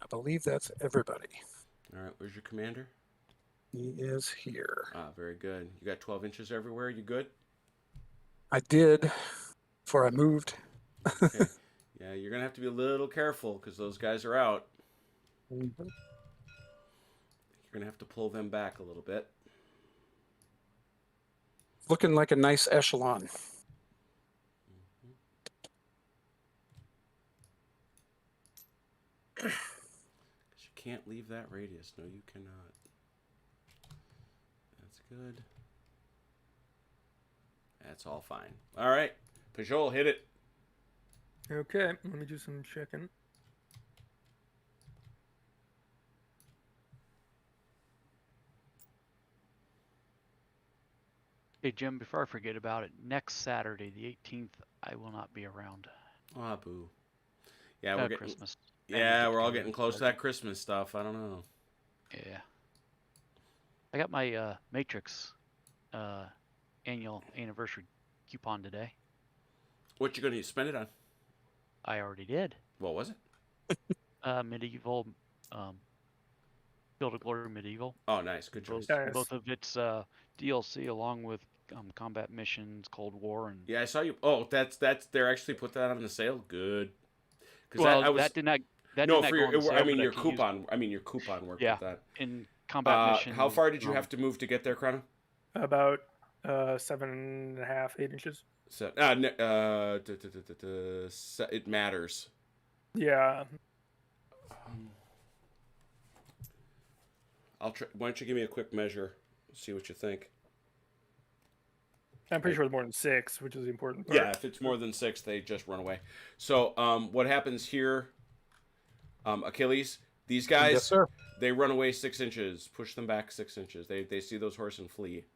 I believe that's everybody. All right, where's your commander? He is here. Ah, very good. You got 12 inches everywhere. You good? I did before I moved. Okay. Yeah, you're going to have to be a little careful because those guys are out. Mhm. You're going to have to pull them back a little bit. Looking like a nice echelon. Because you can't leave that radius. No, you cannot. That's good. That's all fine. All right. Peugeot, hit it. Okay, let me do some checking. Hey, Jim, before I forget about it, next Saturday, the 18th, I will not be around. Ah, boo. Yeah, we're getting Christmas. Yeah, we're all get-together getting close to that Christmas stuff. I don't know. Yeah. I got my Matrix annual anniversary coupon today. What you going to spend it on? I already did. What was it? Medieval, Field of Glory Medieval. Oh, nice. Good choice. Nice. Both of its DLC along with combat missions, Cold War, and Yeah, I saw you. Oh, that's they're actually put that on the sale. Good. Because well, I was that did not. That no did not for go on the your. sale, I mean but your can use coupon. I mean your coupon worked Yeah. with that. in combat mission. How far did you have to move to get there, Chrono? About 7.5, 8 inches. So, it matters. Yeah. I'll try. Why don't you give me a quick measure? See what you think. I'm pretty sure it's more than 6, which is the important part. Yeah, if it's more than 6, they just run away. So, what happens here, Achilles? These guys, Yes, sir. they run away 6 inches. Push them back 6 inches. They see those horse and flee.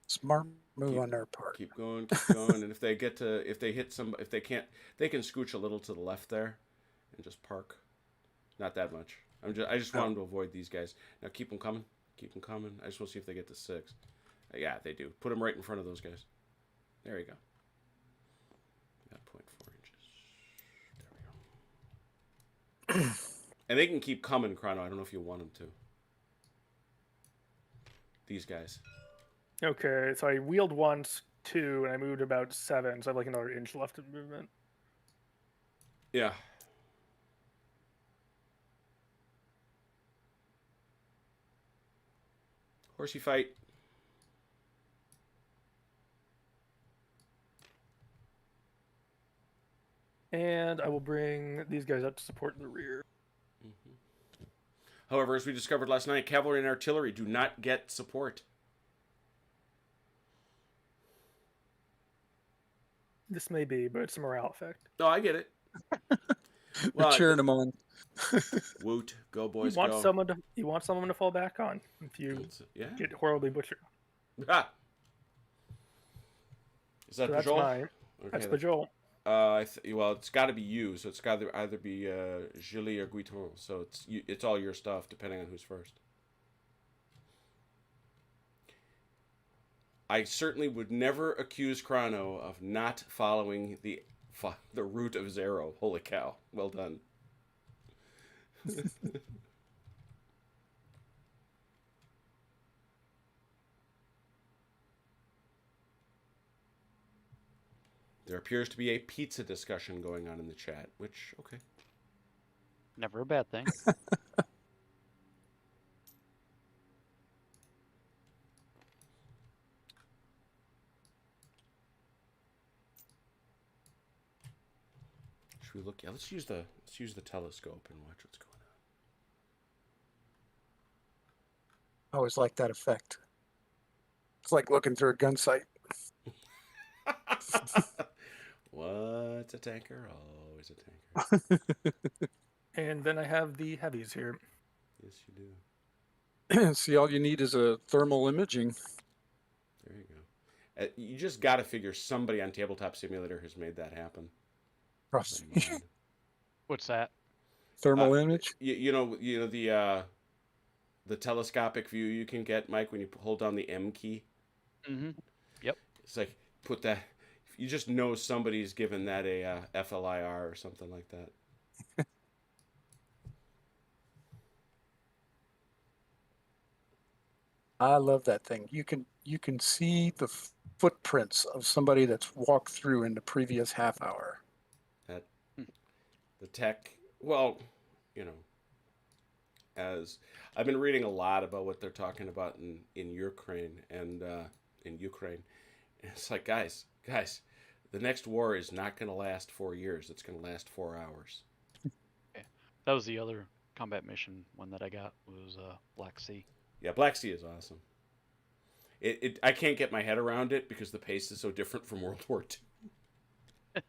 Smart move on their part. Keep going, and if they hit some, if they can't, they can scooch a little to the left there, and just park. Not that much. I just want them to avoid these guys. Now keep them coming. Keep them coming. I just want to see if they get to 6. Yeah, they do. Put them right in front of those guys. There you go. Got 0.4 inches. There we go. And they can keep coming, Chrono. I don't know if you want them to. These guys. Okay, so I wheeled once, 2, and I moved about 7, so I have like another inch left of movement. Yeah. Horsey fight. And I will bring these guys up to support in the rear. However, as we discovered last night, cavalry and artillery do not get support. This may be, but it's a morale effect. No, I get it. We're cheering them on. Woot, go boys, You want go. someone to fall back on if you Yeah. get horribly butchered. Ah. Is that So that's Pajol? mine. Okay, That's Pajol. well, it's got to be you, so it's got to either be Julie or Guiton. So it's all your stuff, depending on who's first. I certainly would never accuse Chrono of not following the route of Zero. Holy cow! Well done. There appears to be a pizza discussion going on in the chat, which, okay. Never a bad thing. Should we look? Yeah, let's use the telescope and watch what's going I always like that effect. It's like looking through a gun sight. on. What's a tanker? Always a tanker. And then I have the heavies here. Yes, you do. See, all you need is a thermal imaging. There you go. You just got to figure somebody on Tabletop Simulator has made that happen. Probably. What's that? Thermal image. You know the telescopic view you can get, Mike, when you hold down the M key. Mm-hmm. Yep. It's like put that. You just know somebody's given that a FLIR or something like that. I love that thing. You can see the footprints of somebody that's walked through in the previous half hour. That the tech. Well, you know, as I've been reading a lot about what they're talking about in Ukraine and in Ukraine. And it's like, guys, the next war is not going to last 4 years. It's going to last 4 hours. Okay. That was the other combat mission one that I got was Black Sea. Yeah, Black Sea is awesome. I can't get my head around it because the pace is so different from World War II.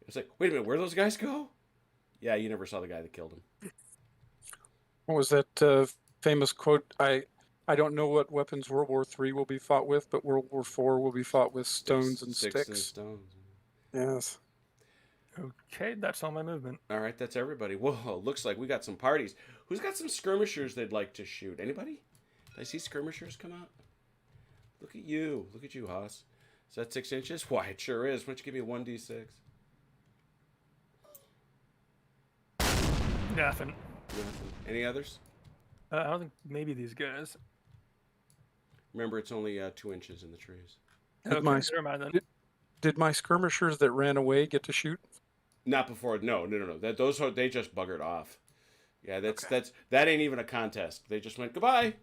It's like, wait a minute, where'd those guys go? Yeah, you never saw the guy that killed him. What was that famous quote? I don't know what weapons World War III will be fought with, but World War IV will be fought with stones and sticks. And stones. Yes. Okay, that's all my movement. All right, that's everybody. Whoa, looks like we got some parties. Who's got some skirmishers they'd like to shoot? Anybody? Did I see skirmishers come out? Look at you, Haas. Is that 6 inches? Why, it sure is. Why don't you give me a 1d6? Nothing. Any others? I don't think maybe these guys. Remember, it's only 2 inches in the trees. Okay, never mind then. Did my skirmishers that ran away get to shoot? Not before. No. They just buggered off. Yeah, that ain't even a contest. They just went goodbye.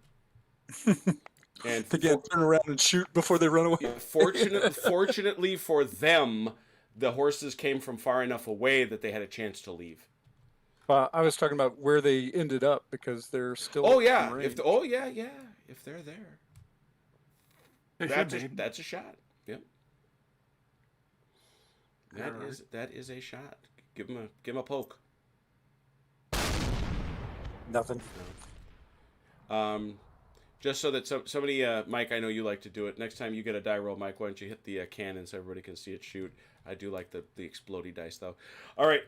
And They can't turn around and shoot before they run away. Fortunately for them, the horses came from far enough away that they had a chance to leave. I was talking about where they ended up because they're still. Oh yeah, in if range. if they're there, They that's should be. that's a shot. Yep. That is a shot. Give him a poke. Nothing. Just so that somebody, Mike, I know you like to do it. Next time you get a die roll, Mike, why don't you hit the cannon so everybody can see it shoot? I do like the explodey dice, though. All right,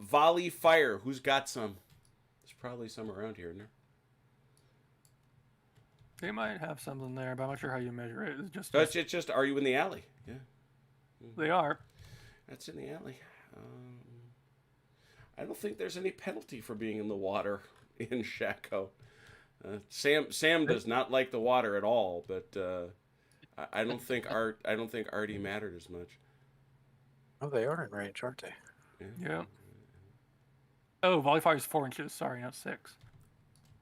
volley fire. Who's got some? There's probably some around here, isn't there? They might have something there, but I'm not sure how you measure it. It's just, are you in the alley? Yeah. They are. That's in the alley. I don't think there's any penalty for being in the water in Shako. Sam does not like the water at all, but I don't think Artie mattered as much. Oh, they are in range, aren't they? Yeah. Oh, volley fire is 4 inches. Sorry, not 6.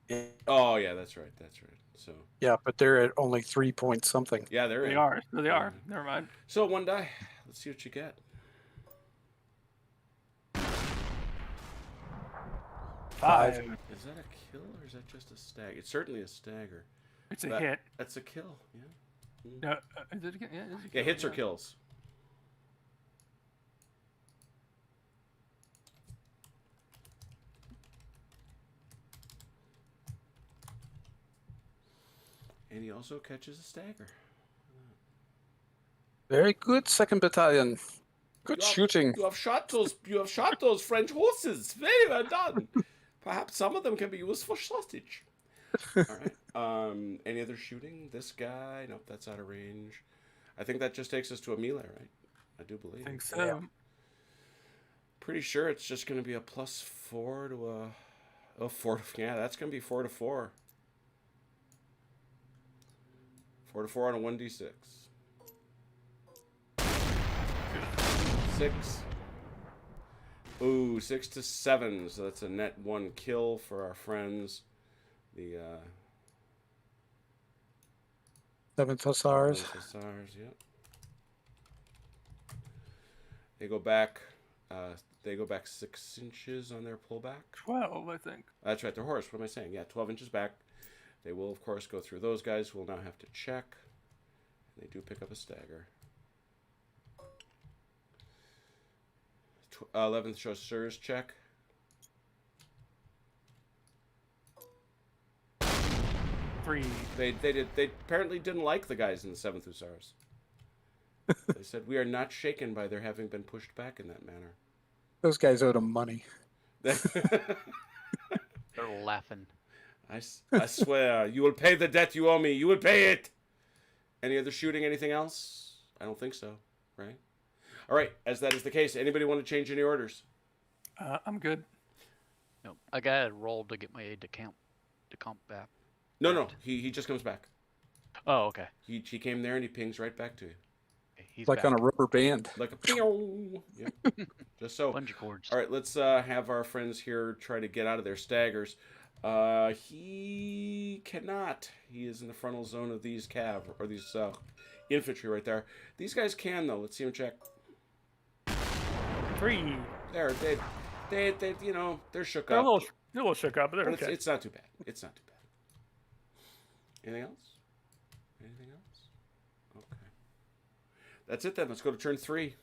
Yeah. Oh yeah, that's right. So Yeah, but they're at only 3 point something. yeah, they're They in. are. So they are. Never mind. So one die. Let's see what you get. 5. Is that a kill or is that just a stag? It's certainly a stagger. It's a hit. That's a kill. Yeah. No, is it again? Yeah, it is a Yeah, kill, hits or kills. And he also catches a stagger. Very good, 2nd Battalion. Good shooting. You have shot those. You have shot those French horses. Very well done. Perhaps some of them can be used for sausage. All right. Any other shooting? This guy? Nope, that's out of range. I think that just takes us to a melee, right? I do believe. I think so. Yeah. Pretty sure it's just going to be a +4 to a 4 to, yeah, that's going to be 4 to 4. 4 to 4 on a 1d6. 6. Ooh, 6 to 7. So that's a net 1 kill for our friends. The 7th Hussars. Hussars, yeah. They go back. They go back 6 inches on their pullback. 12, I think. That's right. Their horse. What am I saying? Yeah, 12 inches back. They will, of course, go through those guys who will now have to check. They do pick up a stagger. 11th Chasseurs check. 3. They apparently didn't like the guys in the 7th Hussars. They said, we are not shaken by their having been pushed back in that manner. Those guys owed him money. They're laughing. I swear, you will pay the debt you owe me. You will pay it. Any other shooting? Anything else? I don't think so. Right? All right. As that is the case, anybody want to change any orders? I'm good. No, I got to roll to get my aide to camp back. No. He just comes back. Oh, okay. He came there and he pings right back to you. Okay, he's Like back. on a rubber band. Like a pew. Yep. Just so. Bungee cords. All right, let's have our friends here try to get out of their staggers. He cannot. He is in the frontal zone of these cav, or these infantry right there. These guys can, though. Let's see him check. 3. There, they you know, they're shook They're a up. little shook up, but they're But okay. it's not too bad. It's not too bad. Anything else? Anything else? Okay. That's it then. Let's go to turn 3.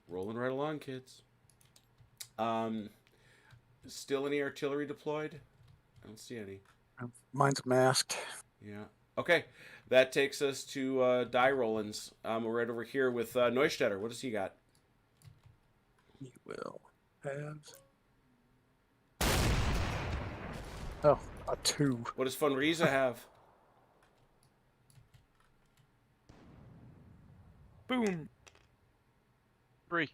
Rolling right along, kids. Still any artillery deployed? I don't see any. Mine's masked. Yeah. Okay. That takes us to die rollins. We're right over here with Neustetter. What does he got? He will have. Oh, a 2. What does Von Riese have? Boom. 3.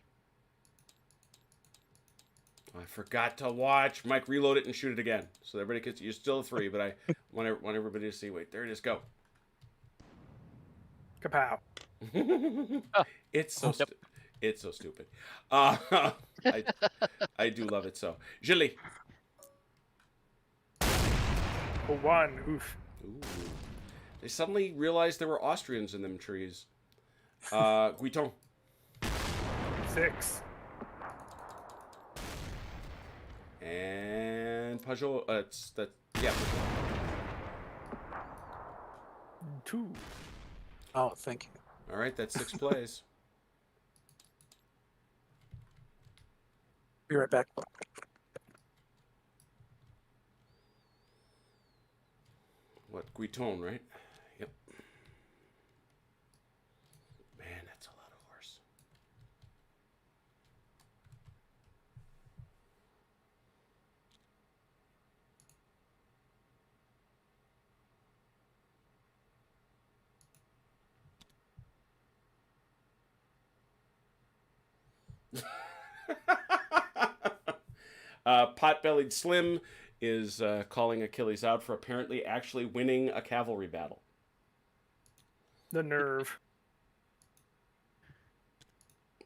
I forgot to watch. Mike, reload it and shoot it again. So everybody gets. You're still a 3, but I want everybody to see. Wait, there it is. Go. Kapow. It's so Yep. it's so stupid. I do love it so. Gilly. A 1. Oof. Ooh. They suddenly realized there were Austrians in them trees. Guiton. 6. And Pajot. Yeah. 2. Oh, thank you. All right, that's 6 plays. Be right back. What, Guiton, right? Yep. Man, that's a lot of horse. Pot-bellied Slim is calling Achilles out for apparently actually winning a cavalry battle. The nerve.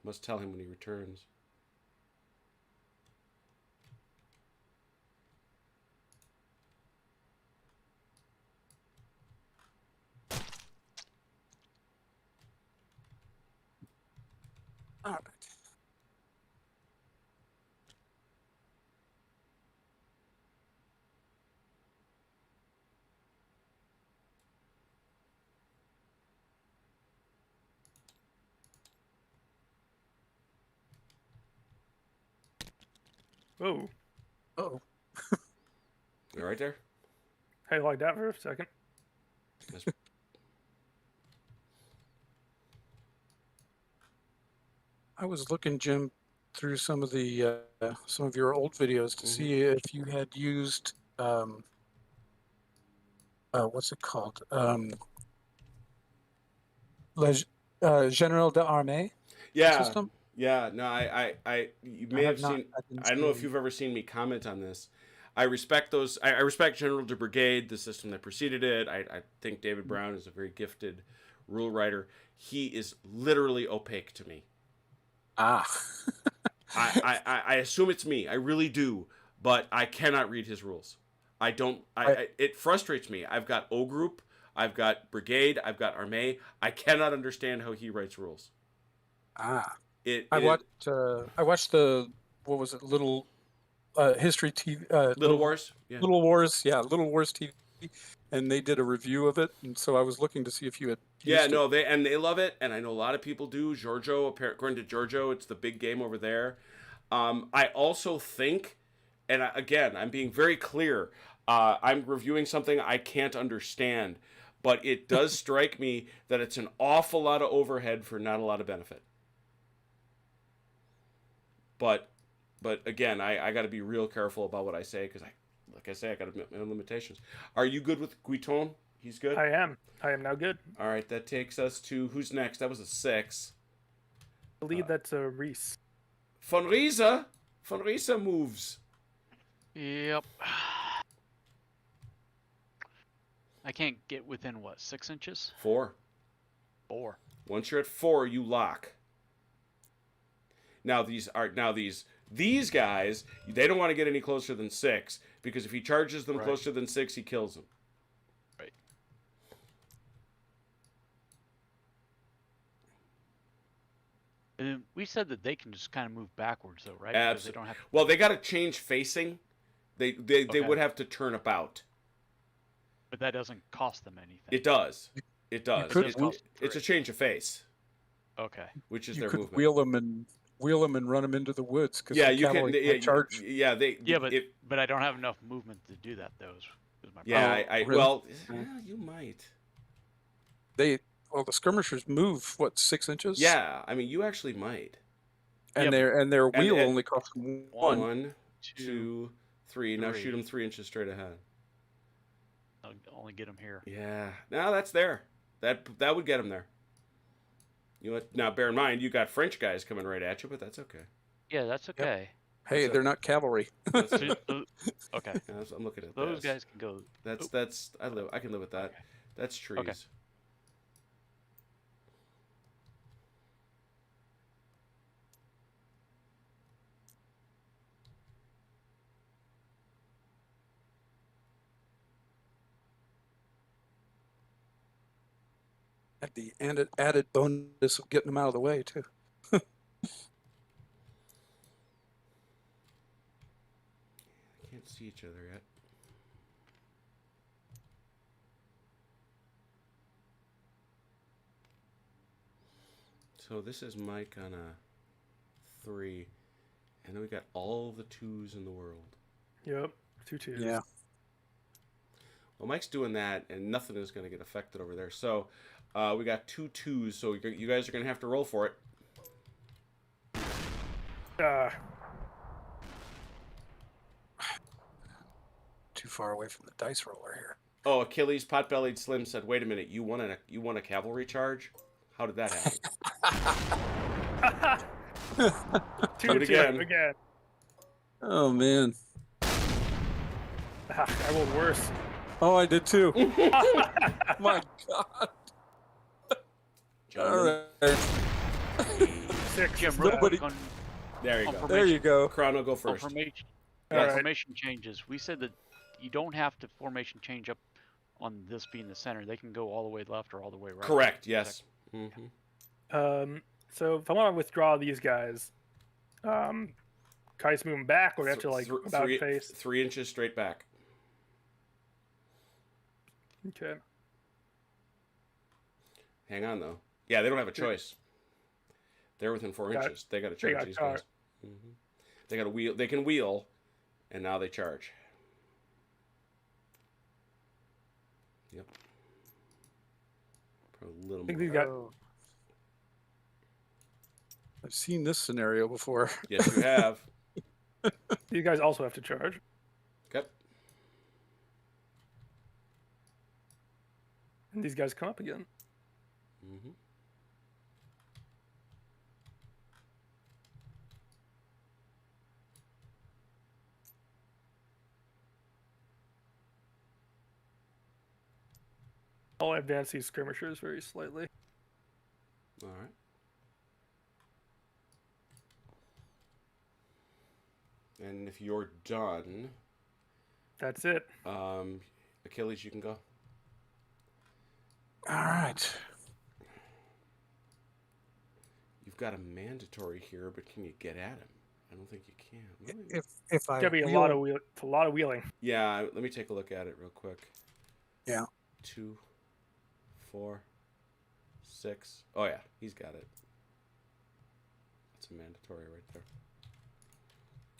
Must tell him when he returns. All right. Whoa. Oh, You right there? I like that for a second. That's- I was looking, Jim, through some of your old videos to see if you had used what's it called? General d'Armée Yeah. system. Yeah, no, you may have seen. I don't know if you've ever seen me comment on this. I respect those. I respect General de Brigade, the system that preceded it. I think David Brown is a very gifted rule writer. He is literally opaque to me. Ah. I assume it's me. I really do, but I cannot read his rules. I don't. It frustrates me. I've got O Group. I've got Brigade. I've got Armée. I cannot understand how he writes rules. Ah. I watched the, what was it, Little History TV. Little Wars. Yeah. Little Wars. Yeah, Little Wars TV, and they did a review of it, and so I was looking to see if you had. Yeah, no, they love it, and I know a lot of people do. Giorgio, according to Giorgio, it's the big game over there. I also think, and again, I'm being very clear. I'm reviewing something I can't understand, but it does strike me that it's an awful lot of overhead for not a lot of benefit. But again, I got to be real careful about what I say because like I say, I got limitations. Are you good with Guiton? He's good. I am now good. All right, that takes us to who's next? That was a 6. I believe that's a Reese. Von Riese moves. Yep. I can't get within what, 6 inches? 4. 4. Once you're at 4, you lock. Now these guys, they don't want to get any closer than 6 because if he charges them closer than 6, he kills them. Right. And we said that they can just kind of move backwards, though, right? Absolutely. They don't have to... Well, they got to change facing. They would have to turn about. But that doesn't cost them anything. It does. It does. It's a change of face. Okay. Which is You their could movement. wheel them and run them into the woods because You can charge. But I don't have enough movement to do that. Though is my problem. Yeah, really? You might. The skirmishers move 6 inches. Yeah, I mean you actually might. And their wheel only costs 1. 1, 2, 3. Now shoot them 3 inches straight ahead. I'll only get them here. Yeah, now that's there. That would get them there. Now bear in mind you got French guys coming right at you, but that's okay. Yeah, that's okay. Yep. Hey, they're not cavalry. Okay. Yeah, I'm looking at those guys can go. I can live with that. Okay. That's trees. Okay. At the added bonus of getting them out of the way too. Can't see each other yet. So this is Mike on a 3, and then we got all the 2s in the world. Yep, 2 2s. Yeah. Well, Mike's doing that, and nothing is going to get affected over there. So we got 2 2s, so you guys are going to have to roll for it. Too far away from the dice roller here. Oh, Achilles Pot-bellied Slim said, "Wait a minute, you won a cavalry charge? How did that happen?" 2 2 again. Oh man. I rolled worse. Oh, I did too. My God. Gentlemen, All right. 6. Jim, real Nobody- quick on, there you on go. formation, There you go. Chrono, go on first. formation, All yeah, right. formation changes. We said that you don't have to formation change up on this being the center. They can go all the way left or all the way right. Correct. Yes. Mm-hmm. So if I want to withdraw these guys, can I just move them back, or do I have to like about face? 3 inches straight back. Okay. Hang on though. Yeah, they don't have a choice. They're within 4 inches. They got to charge these guys. Mm-hmm. They got to wheel. They can wheel, and now they charge. Yep. Probably a little I think more. these guys. I've seen this scenario before. Yes, you have. These guys also have to charge. Okay. And these guys come up again. Mm-hmm. I'll advance these skirmishers very slightly. All right. And if you're done, That's it. Achilles, you can go. All right. You've got a mandatory here, but can you get at him? I don't think you can. Really? If I Gotta be a wheel- lot of wheel. It's a lot of wheeling. Yeah, let me take a look at it real quick. Yeah. 2, 4, 6. Oh yeah, he's got it. That's a mandatory right there.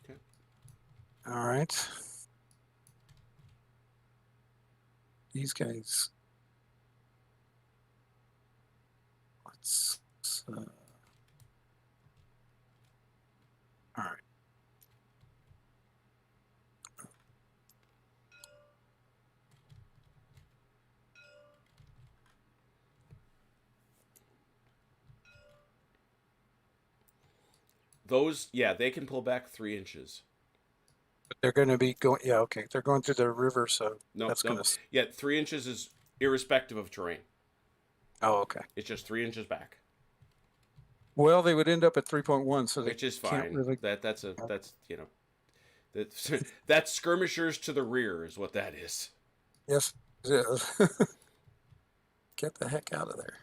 Okay. All right. These guys. Let's. All right. Those, yeah, they can pull back 3 inches. But they're going to be going. Yeah. Okay. They're going through the river, so No, that's no. going to. Yeah, 3 inches is irrespective of terrain. Oh, okay. It's just 3 inches back, Well, they would end up at 3.1, so they which is can't fine. really. That's you know, that's skirmishers to the rear is what that is. Yes. It is. Get the heck out of there.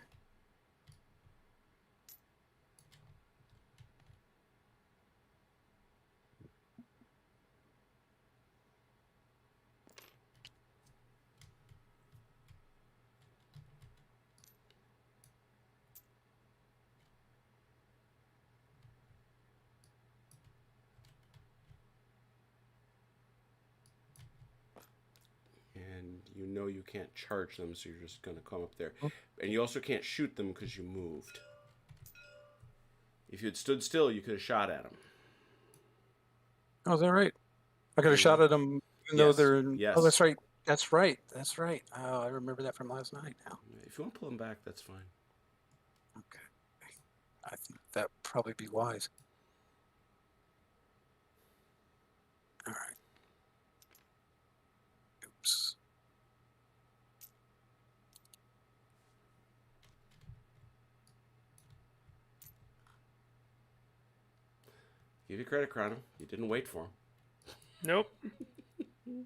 And you know you can't charge them, so you're just going to come up there. Oh. And you also can't shoot them because you moved. If you had stood still, you could have shot at them. Oh, is that right? I could have shot at them even though Yes, they're in. yes. Oh, that's right. That's right. That's right. Oh, I remember that from last night now. If you want to pull them back, that's fine. Okay. I think that'd probably be wise. All right. Oops. Give you credit, Chrono. You didn't wait for him. Nope. I'm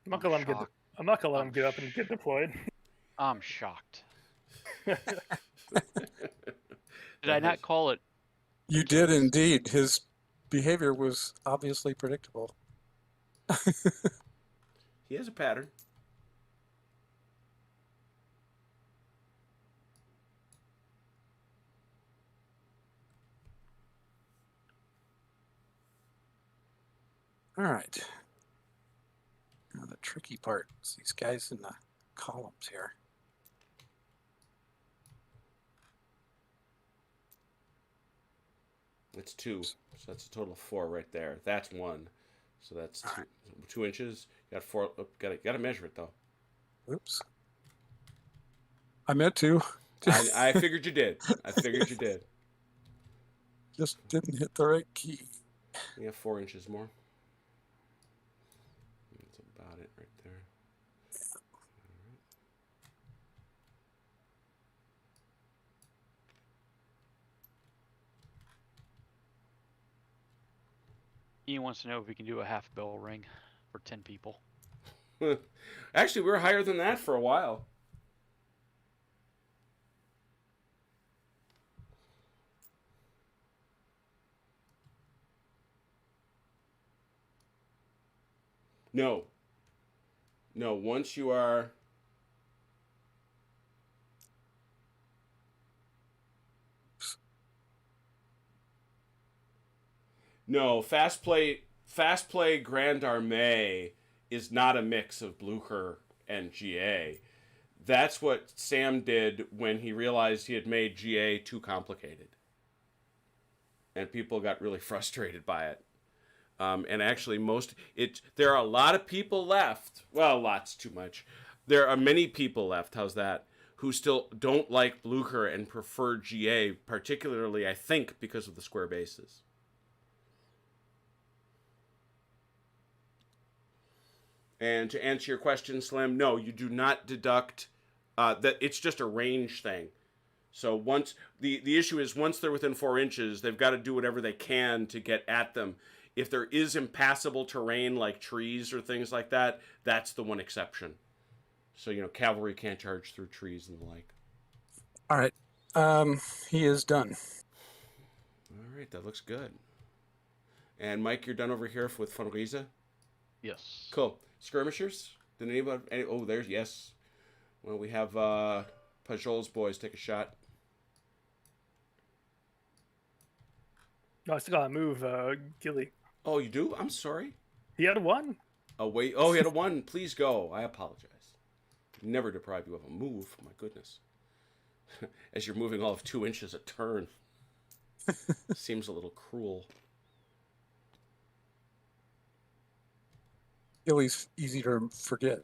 not gonna let him get. I'm not gonna let him get up and get deployed. I'm shocked. Did I not call it? You did indeed. His behavior was obviously predictable. He has a pattern. All right. Now the tricky part is these guys in the columns here. It's 2, so that's a total of 4 right there. That's 1, so that's 2 inches. You got 4. Got to measure it though. Oops. I meant to. I figured you did. I figured you did. Just didn't hit the right key. You have 4 inches more. That's about it right there. Ian wants to know if we can do a half bell ring for 10 people. Actually, we were higher than that for a while. No. No, once you are... No, Fast Play Grand Armée is not a mix of Blucher and GA. That's what Sam did when he realized he had made GA too complicated. And people got really frustrated by it. And actually, there are a lot of people left. Well, lots too much. There are many people left. How's that? Who still don't like Blucher and prefer GA, particularly, I think, because of the square bases. And to answer your question, Slim, no, you do not deduct that. It's just a range thing. So once the issue is once they're within 4 inches, they've got to do whatever they can to get at them. If there is impassable terrain like trees or things like that, that's the one exception. So, cavalry can't charge through trees and the like. All right. He is done. All right, that looks good. And Mike, you're done over here with von Riese? Yes. Cool. Skirmishers? Did anybody... Oh, there's... Yes. Well, we have Pajol's boys take a shot. No, I still gotta move Gilly. Oh, you do? I'm sorry. He had 1. Oh, wait. Oh, he had a 1. Please go. I apologize. Never deprive you of a move. My goodness. As you're moving all of 2 inches a turn. Seems a little cruel. Gilly's easy to forget.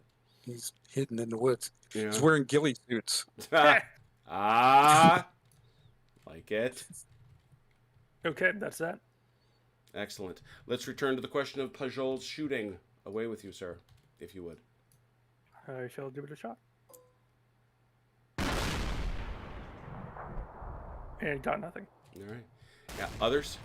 He's hidden in the woods. Yeah. He's wearing ghillie suits. Ah. Like it. Okay, that's that. Excellent. Let's return to the question of Pajol's shooting. Away with you, sir, if you would. I shall give it a shot. And got nothing. All right. Yeah. Others?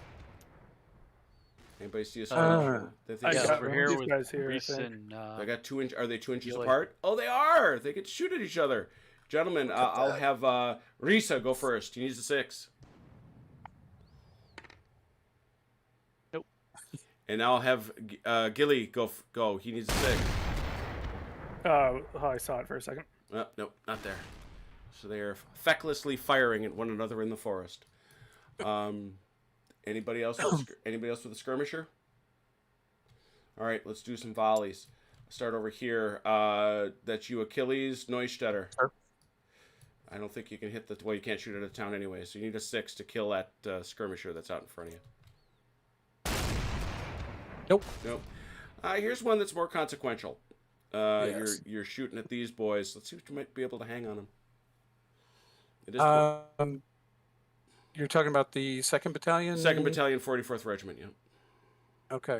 Anybody see a Uh, I Yeah, got over here these with guys here, I Reese think. and I got 2 inch. Are they 2 inches Gilly. apart? Oh, they are. They could shoot at each other. Gentlemen, Look at I'll that. have Risa go first. He needs a 6. Nope. And I'll have Gilly go. He needs a 6. I saw it for a second. Nope, not there. So they are fecklessly firing at one another in the forest. Anybody else with a skirmisher? All right, let's do some volleys. Start over here. That's you, Achilles, Neustetter. Sure. I don't think you can hit well, you can't shoot at a town anyway, so you need a 6 to kill that skirmisher that's out in front of you. Nope. Here's one that's more consequential. Yes. You're shooting at these boys. Let's see what you might be able to hang on them. It is You're talking about the 2nd Battalion? 2nd Battalion, 44th Regiment, yeah. Okay.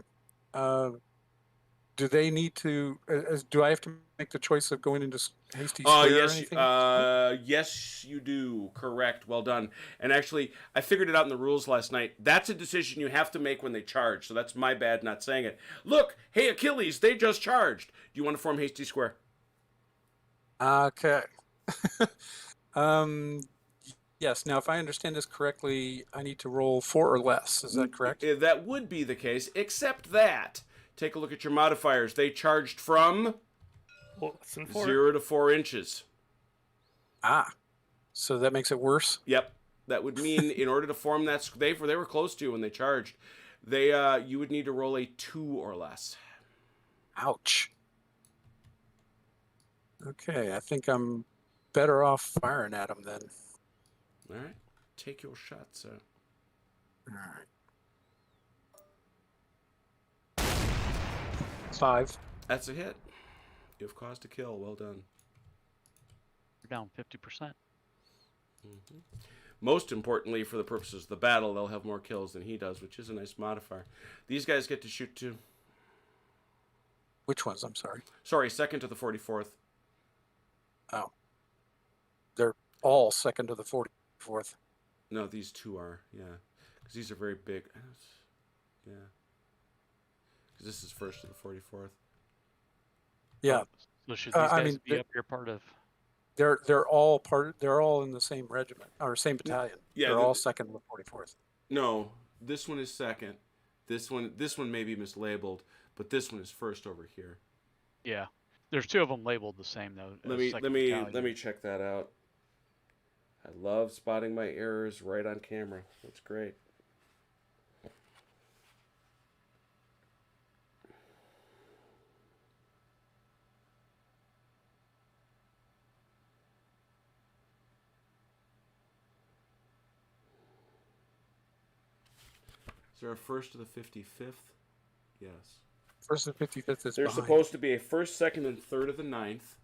Do they need to... do I have to make the choice of going into Hasty Square or Yes, anything? yes, you do. Correct. Well done. And actually, I figured it out in the rules last night. That's a decision you have to make when they charge, so that's my bad not saying it. Look, hey, Achilles, they just charged. Do you want to form Hasty Square? Okay. Yes. Now, if I understand this correctly, I need to roll 4 or less. Is that correct? That would be the case, except that. Take a look at your modifiers. They charged from Less than 4. 0 to 4 inches. So that makes it worse? Yep. That would mean in order to form that, they were close to you when they charged. You would need to roll a 2 or less. Ouch. Okay, I think I'm better off firing at them then. All right. Take your shot, sir. All right. 5. That's a hit. You've caused a kill. Well done. we're down 50%. most importantly, for the purposes of the battle, they'll have more kills than he does, which is a nice modifier. These guys get to shoot too. Which ones? I'm sorry. Sorry, 2nd to the 44th. Oh. They're all 2nd to the 44th. No, these two are, yeah. Because these are very big. Yeah. Because this is 1st to the 44th. Yeah. So should these guys be they- up here part of? They're all in the same regiment or same battalion. Yeah, they're all 2nd to the 44th. No, this one is 2nd. This one may be mislabeled, but this one is 1st over here. Yeah, there's 2 of them labeled the same though. Let me check that out. I love spotting my errors right on camera. That's great. Is there a 1st to the 55th? Yes. 1st and 55th is There's behind. supposed to be a 1st, 2nd, and 3rd of the 9th.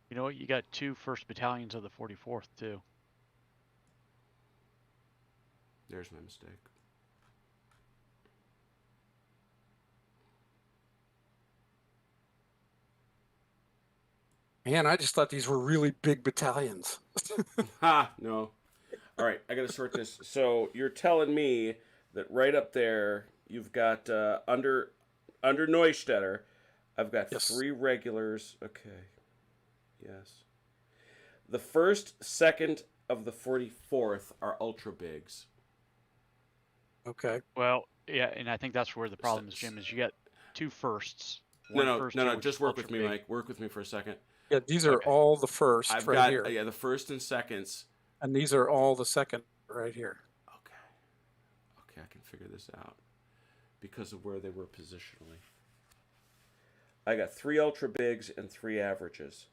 You know what? You got 2 1st battalions of the 44th too. There's my mistake. Man, I just thought these were really big battalions. Ha! No. All right, I got to sort this. So you're telling me that right up there you've got under Neustetter, I've got Yes. 3 regulars. Okay. Yes. The 1st, 2nd of the 44th are ultra bigs. Okay. Well, yeah, and I think that's where the problem is, Jim. Is you got 2 firsts. No. Two, which Just is work with ultra me, big. Mike. Work with me for a second. Yeah, these are Okay. all the first I've right got here. the 1st and 2nds. And these are all the 2nd right here. Okay, I can figure this out because of where they were positionally. I got 3 ultra bigs and 3 averages.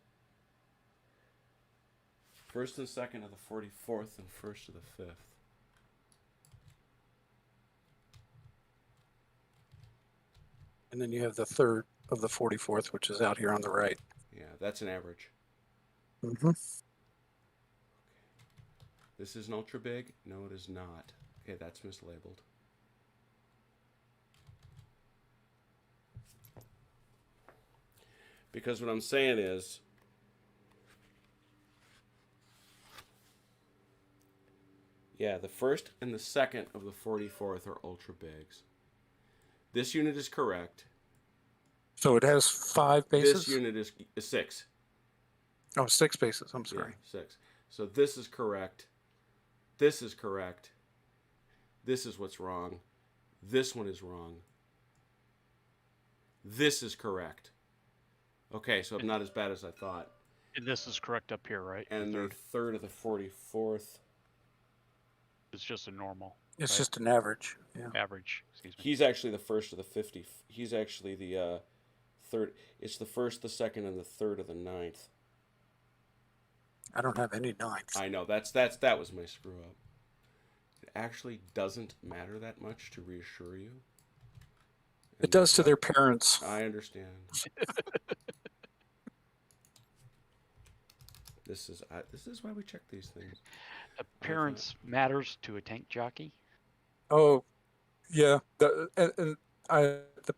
1st and 2nd of the 44th and 1st of the 5th. And then you have the 3rd of the 44th, which is out here on the right. Yeah, that's an average. Mm-hmm. This is an ultra big? No, it is not. Okay, that's mislabeled. Because what I'm saying is, yeah, the 1st and the 2nd of the 44th are ultra bigs. This unit is correct. So it has 5 bases? This unit is 6. Oh, 6 bases. I'm sorry. Yeah, 6. So this is correct. This is correct. This is what's wrong. This one is wrong. This is correct. Okay, so I'm not as bad as I thought. And this is correct up here, right? And the 3rd of the 44th. It's just a normal. It's right? just an average. Yeah. Average. Excuse me. He's actually the 1st of the 50. He's actually the 3rd. It's the 1st, the 2nd, and the 3rd of the 9th. I don't have any 9th. I know that was my screw up. It actually doesn't matter that much to reassure you. It does to their parents. I understand. This is why we check these things. Appearance matters to a tank jockey. Oh, yeah. The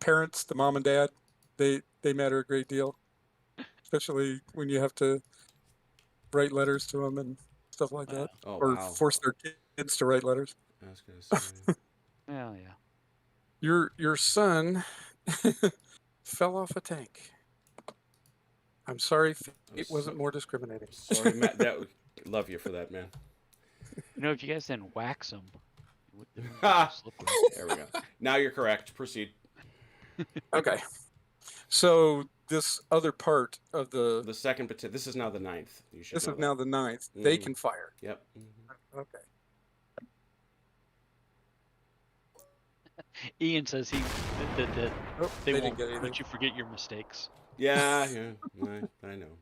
parents, the mom and dad, they matter a great deal, especially when you have to write letters to them and stuff like that, Oh, or wow. force their kids to write letters. I was gonna say. Well, yeah. Your son fell off a tank. I'm sorry, it wasn't more discriminating. Sorry, Matt. Love you for that, man. You know, if you guys didn't wax them, There we go. Now you're correct. Proceed. Okay. So this other part of The 2nd, but this is now the 9th. You should. this know is that. now the 9th. They Mhm. can fire. Yep. Okay. Ian says that Oh, they didn't won't get anything. let you forget your mistakes. Yeah. I know.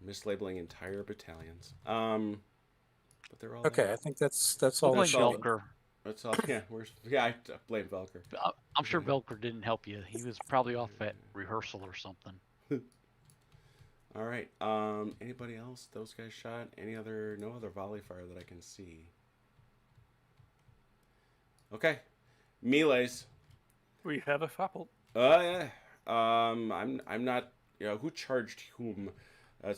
Mislabeling entire battalions. But they're all Okay, there. I think that's all. We'll blame that's all. Velker. That's all. Yeah. I blame Velker. I'm sure Velker didn't help you. He was probably off at rehearsal or something. All right. Anybody else? Those guys shot? No other volley fire that I can see. Okay. Melees. We have a couple. Yeah. I'm not. Who charged whom? I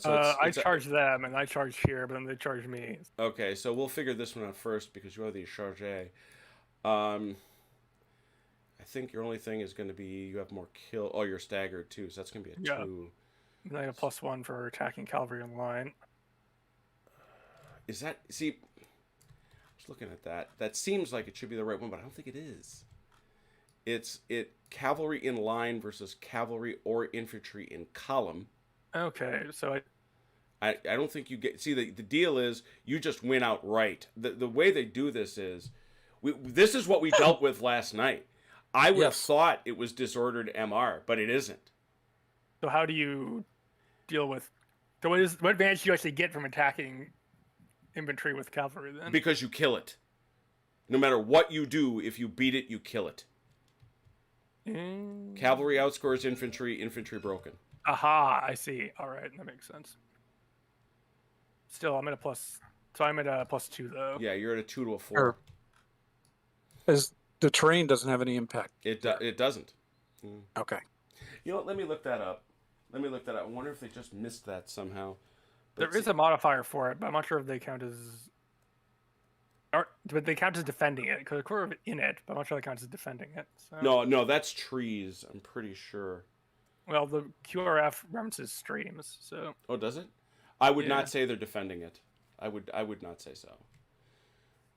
charged them, and I charged here, but then they charged me. Okay, so we'll figure this one out first because you are the charge. I think your only thing is going to be you have more kill. Oh, you're staggered too, so that's going to be a 2. And I have +1 for attacking cavalry in line. Is that see? I was looking at that. That seems like it should be the right one, but I don't think it is. It's cavalry in line versus cavalry or infantry in column. Okay, so I don't think you get. See, the deal is you just win outright. The way they do this is, this is what we dealt with last night. I would have thought it was disordered MR, but it isn't. So how do you deal with? So what advantage do you actually get from attacking infantry with cavalry then? Because you kill it. No matter what you do, if you beat it, you kill it. Cavalry outscores infantry. Infantry broken. Aha! I see. All right, that makes sense. Still, I'm at a plus. So I'm at a +2 though. Yeah, you're at a 2 to a 4. Sure. As the terrain doesn't have any impact. It doesn't. Okay. You know what? Let me look that up. I wonder if they just missed that somehow. There is a modifier for it, but I'm not sure if they count as. But they count as defending it because we're in it, but I'm not sure that counts as defending it. So. No, that's trees. I'm pretty sure. Well, the QRF references streams, so. Oh, does it? I would not say they're defending it. I would not say so.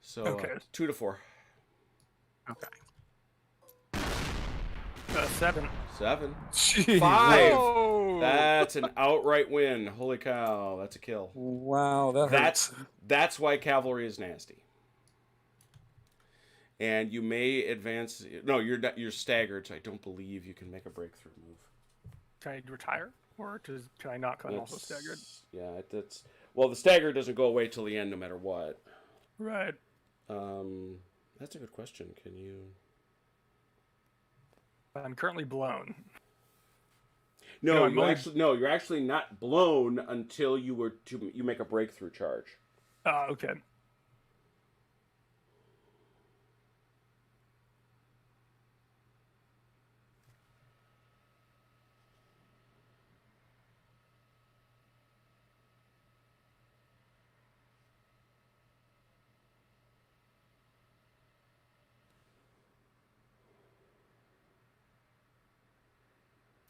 So okay. 2 to 4. Okay. 7. 7. Jeez. 5. Whoa! That's an outright win. Holy cow, that's a kill. Wow, hurts. That's why cavalry is nasty. And you may advance. No, you're staggered, so I don't believe you can make a breakthrough move. Can I retire, or can I not? Because I'm also staggered. Yeah, well, the stagger doesn't go away till the end, no matter what. Right. That's a good question. Can you? I'm currently blown. No, you're actually not blown until you make a breakthrough charge. Okay.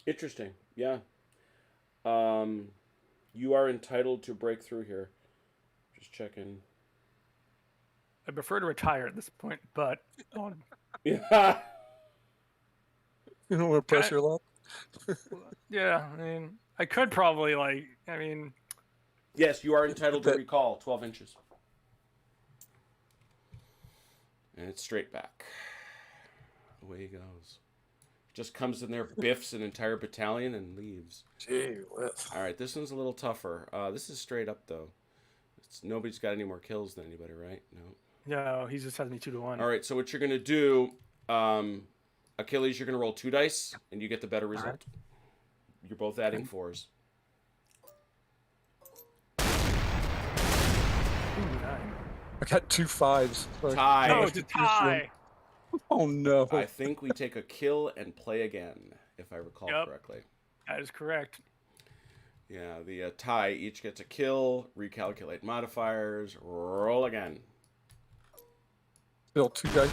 Interesting. Yeah. You are entitled to break through here. Just checking. I prefer to retire at this point, but Yeah. You don't want to press your luck? yeah, I mean, I could probably Yes, you are entitled to recall 12 inches. And it's straight back. Away he goes. Just comes in there, biffs an entire battalion, and leaves. Gee whiz. All right, this one's a little tougher. This is straight up, though. Nobody's got any more kills than anybody, right? No. No, he just has me 2 to 1. All right, so what you're going to do, Achilles, you're going to roll 2 dice, and you get the better result. Right. You're both adding 4s. Ooh, 9. I got 2 5s. Tie. Oh, it's a tie. Oh, no. I think we take a kill and play again, if I recall correctly. That is correct. Yeah, the tie each gets a kill, recalculate modifiers, roll again. Still 2 dice?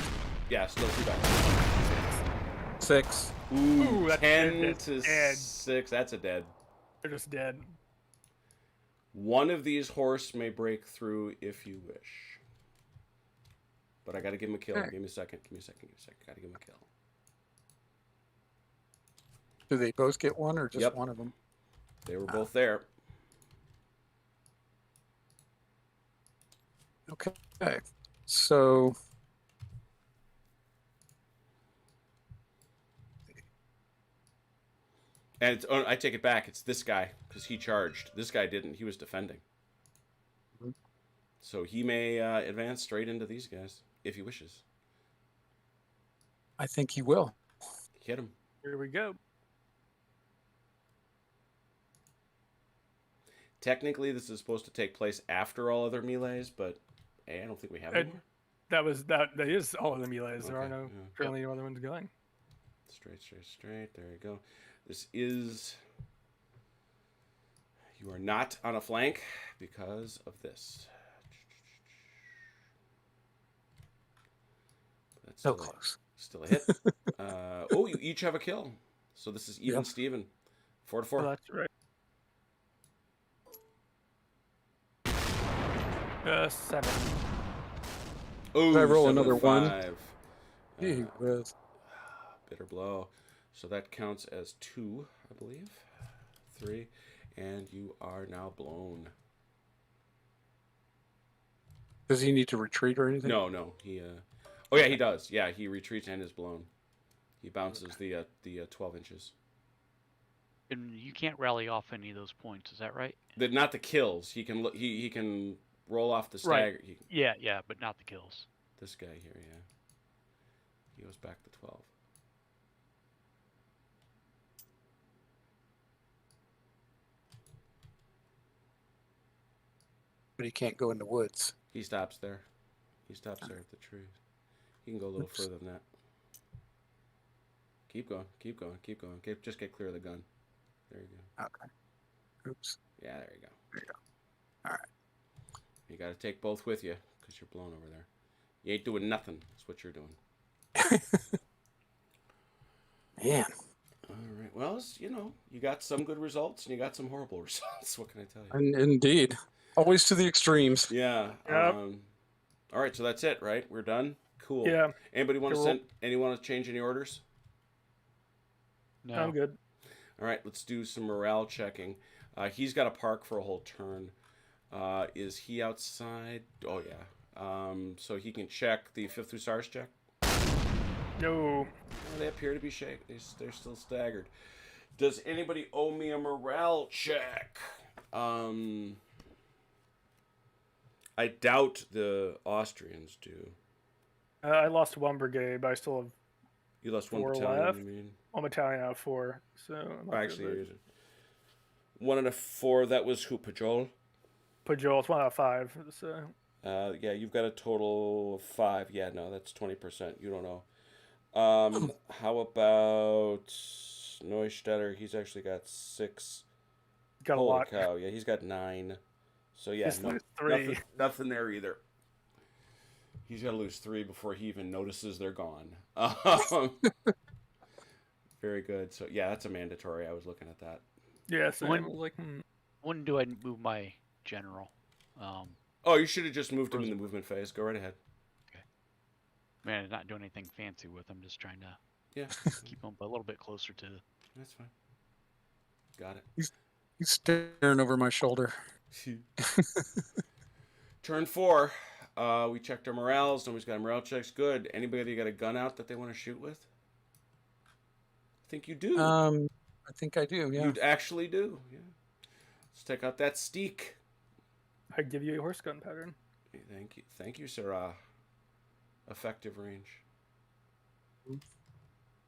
Yeah, still 2 dice. 6. Ooh, that's 10 to dead. 6. That's a dead. They're just dead. One of these horse may break through if you wish. But I gotta give him a kill. Give me a second. Gotta give him a kill. Do they both get one or just one of them? They were both there. Okay. So and I take it back. It's this guy because he charged. This guy didn't. He was defending. Mm-hmm. So he may advance straight into these guys if he wishes. I think he will. Hit him. Here we go. Technically, this is supposed to take place after all other melees, but I don't think we have And any more. that is all of the melees. There are Okay, no yeah. currently no other ones going. Straight. There you go. This is... You are not on a flank because of this. That's So still close. still a hit. Oh, you each have a kill. So this is even Yep. Steven. 4 to Oh, 4. that's right. 7. Oh, I roll 7 another to one? 5. Gee whiz. Bitter blow. So that counts as 2, I believe. 3. And you are now blown. Does he need to retreat or anything? No. He, oh, yeah, he does. Yeah, he retreats and is blown. He bounces the 12 inches. And you can't rally off any of those points. Is that right? Not the kills. He can he can roll off the Right. stagger. Yeah, but not the kills. This guy here, yeah. He goes back to 12. But he can't go in the woods. He stops there. He stops there at the trees. He can go a little further than that. Keep going. Just get clear of the gun. There you go. Okay. Oops. Yeah, there you go. There you go. All right. You got to take both with you because you're blown over there. You ain't doing nothing. That's what you're doing. Man. All right. Well, you got some good results and you got some horrible results. What can I tell you? Indeed. Always to the extremes. Yeah. Yep. All right. So that's it, right? We're done. Cool. Yeah, Anybody want to Cool. Anyone want to change any orders? No. I'm good. All right. Let's do some morale checking. He's got to park for a whole turn. Is he outside? Oh yeah. So he can check the 5th Hussars check. No. Oh, they appear to be shaken. They're still staggered. Does anybody owe me a morale check? I doubt the Austrians do. I lost 1 brigade, but I still have You lost 1 4 battalion, left. you mean? 1 battalion out of 4. So I'm not Actually, good, you're using 1 out of 4. That was who? Pajol? but Joel, it's 1 out of 5. So Yeah, you've got a total of 5. Yeah, no, that's 20%. You don't know. How about Neustetter? He's actually got 6. got a Holy lot. cow! Yeah, he's got 9. So yeah, He's lose 3. nothing there either. He's got to lose 3 before he even notices they're gone. Very good. So yeah, that's a mandatory. I was looking at that. Yeah, so When- I was like, When do I move my general? Oh, you should have just moved him in the movement phase. Go right ahead. Man, I'm not doing anything fancy with. I'm just trying to Yeah, keep him a little bit closer to. that's fine. Got it. He's staring over my shoulder. Turn 4. We checked our morales. Nobody's got morale checks. Good. Anybody got a gun out that they want to shoot with? I think you do. I think I do. Yeah. You actually do. Yeah. Let's take out that steak. I give you a horse gun pattern. Thank you, Sarah. Effective range.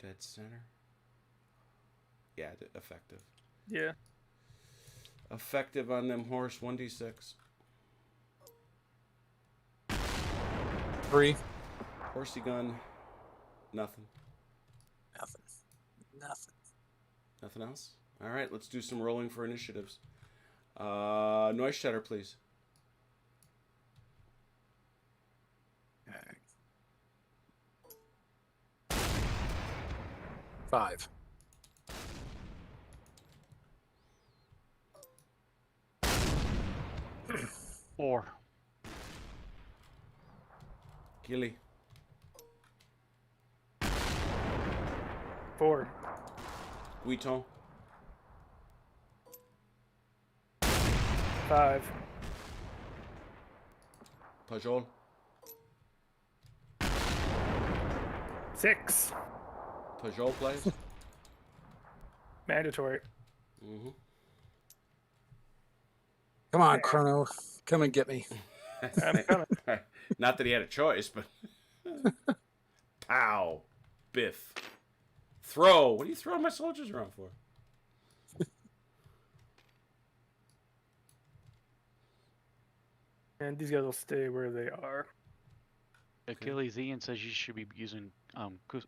Dead center. Yeah, effective. Yeah. Effective on them horse. 1d6. 3. Horsey gun. Nothing. Nothing. Nothing else? All right, let's do some rolling for initiatives. Neustetter, please. Okay. 5. Four. Gilly. 4. Guiton. 5. Pajol. 6. Pajol plays. Mandatory. Mm-hmm. Come on, Chrono. Come and get me. I'm coming. Not that he had a choice, but pow, biff, throw. What are you throwing my soldiers around for? And these guys will stay where they are. Achilles Ian says you should be using Cuirassiers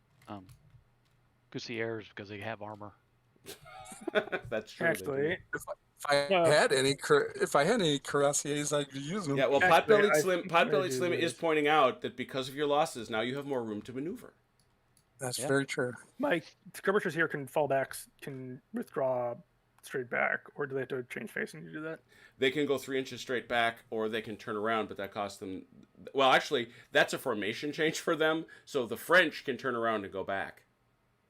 because they have armor. That's true. They do. Actually, If I had any cuirassiers, I'd use them. Yeah, well, Actually, Potbellied do Slim is this. pointing out that because of your losses, now you have more room to maneuver. That's Yeah. very true. my skirmishers here can fall back, can withdraw straight back, or do they have to change facing to do that? They can go 3 inches straight back, or they can turn around, but that costs them. Well, actually, that's a formation change for them. So the French can turn around and go back.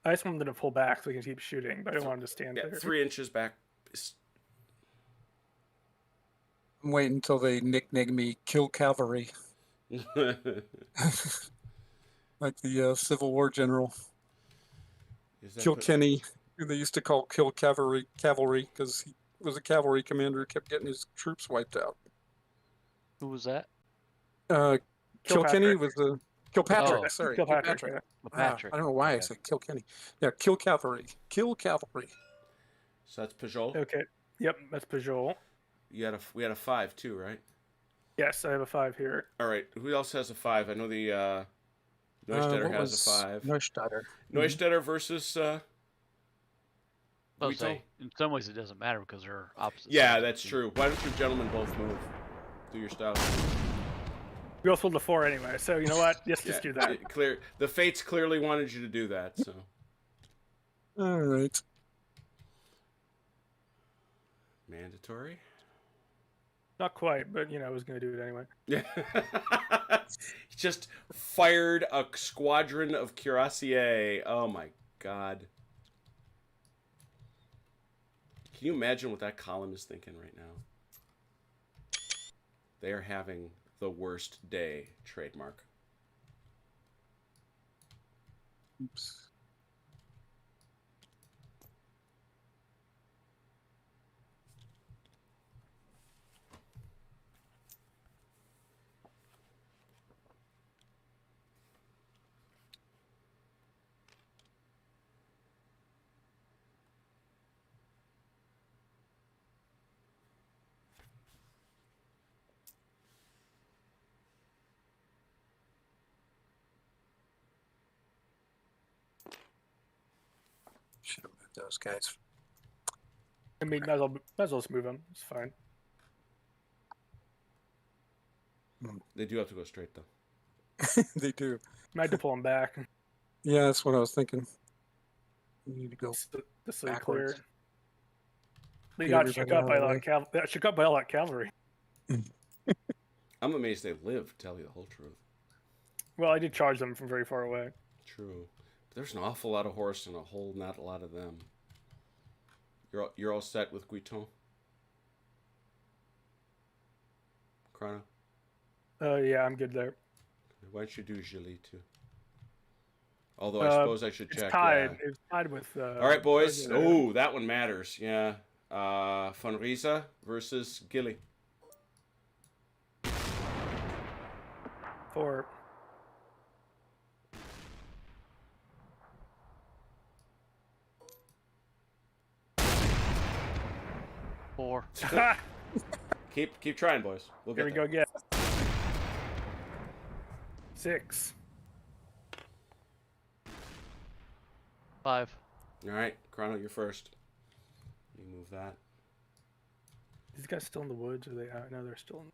I just want them to pull back so we can keep shooting, but I don't want them to stand Yeah, there. 3 inches back. I'm waiting until they nickname me Kill Cavalry, like the Civil War general Kilkenny, who they used to call Kill Cavalry because he was a cavalry commander who kept getting his troops wiped out. Who was that? Kilkenny was the Kilpatrick. Oh. Sorry, Kilpatrick. Kilpatrick. Patrick. I don't know why I Okay. said Kilkenny. Yeah, Kill Cavalry. Kill Cavalry. So that's Peugeot. Okay. Yep, that's Peugeot. We had a 5 too, right? Yes, I have a 5 here. All right. Who else has a 5? I know the Neustädter What has was a 5. Neustädter. Neustädter versus. I'll Guito? say, in some ways it doesn't matter because they're opposite. Yeah, sides of that's the true. Why don't you gentlemen both move? Do your stuff. We also rolled a 4 anyway, so you know what? Yes, Yeah, just do that. Clear. The fates clearly wanted you to do that. So. All right. Mandatory. Not quite, but I was going to do it anyway. Yeah. He just fired a squadron of cuirassiers. Oh my god. Can you imagine what that column is thinking right now? They are having the worst day, trademark. Oops. Should have moved those guys. I mean, might as well just move them. It's fine. They do have to go straight though. They do. Might have to pull them back. Yeah, that's what I was thinking. You need to go. Just so you backwards. clear. They Get got everybody shook up out by of a the lot way. of shook up by all that cavalry. I'm amazed they live, to tell you the whole truth. Well, I did charge them from very far away. True. But there's an awful lot of horse and a whole not a lot of them. You're all set with Guiton? Chrono? Yeah, I'm good there. Why don't you do Gilly too? Although I suppose I should It's check. tied. Yeah. It's tied with. All right, boys. Gilly. Oh, that one matters. Yeah. Von Riesa versus Gilly. 4. Four. Keep trying, boys. We'll Here get we go there. again. 6. 5. All right, Chrono, you're first. You move that. These guys still in the woods? Are they out? No, they're still in.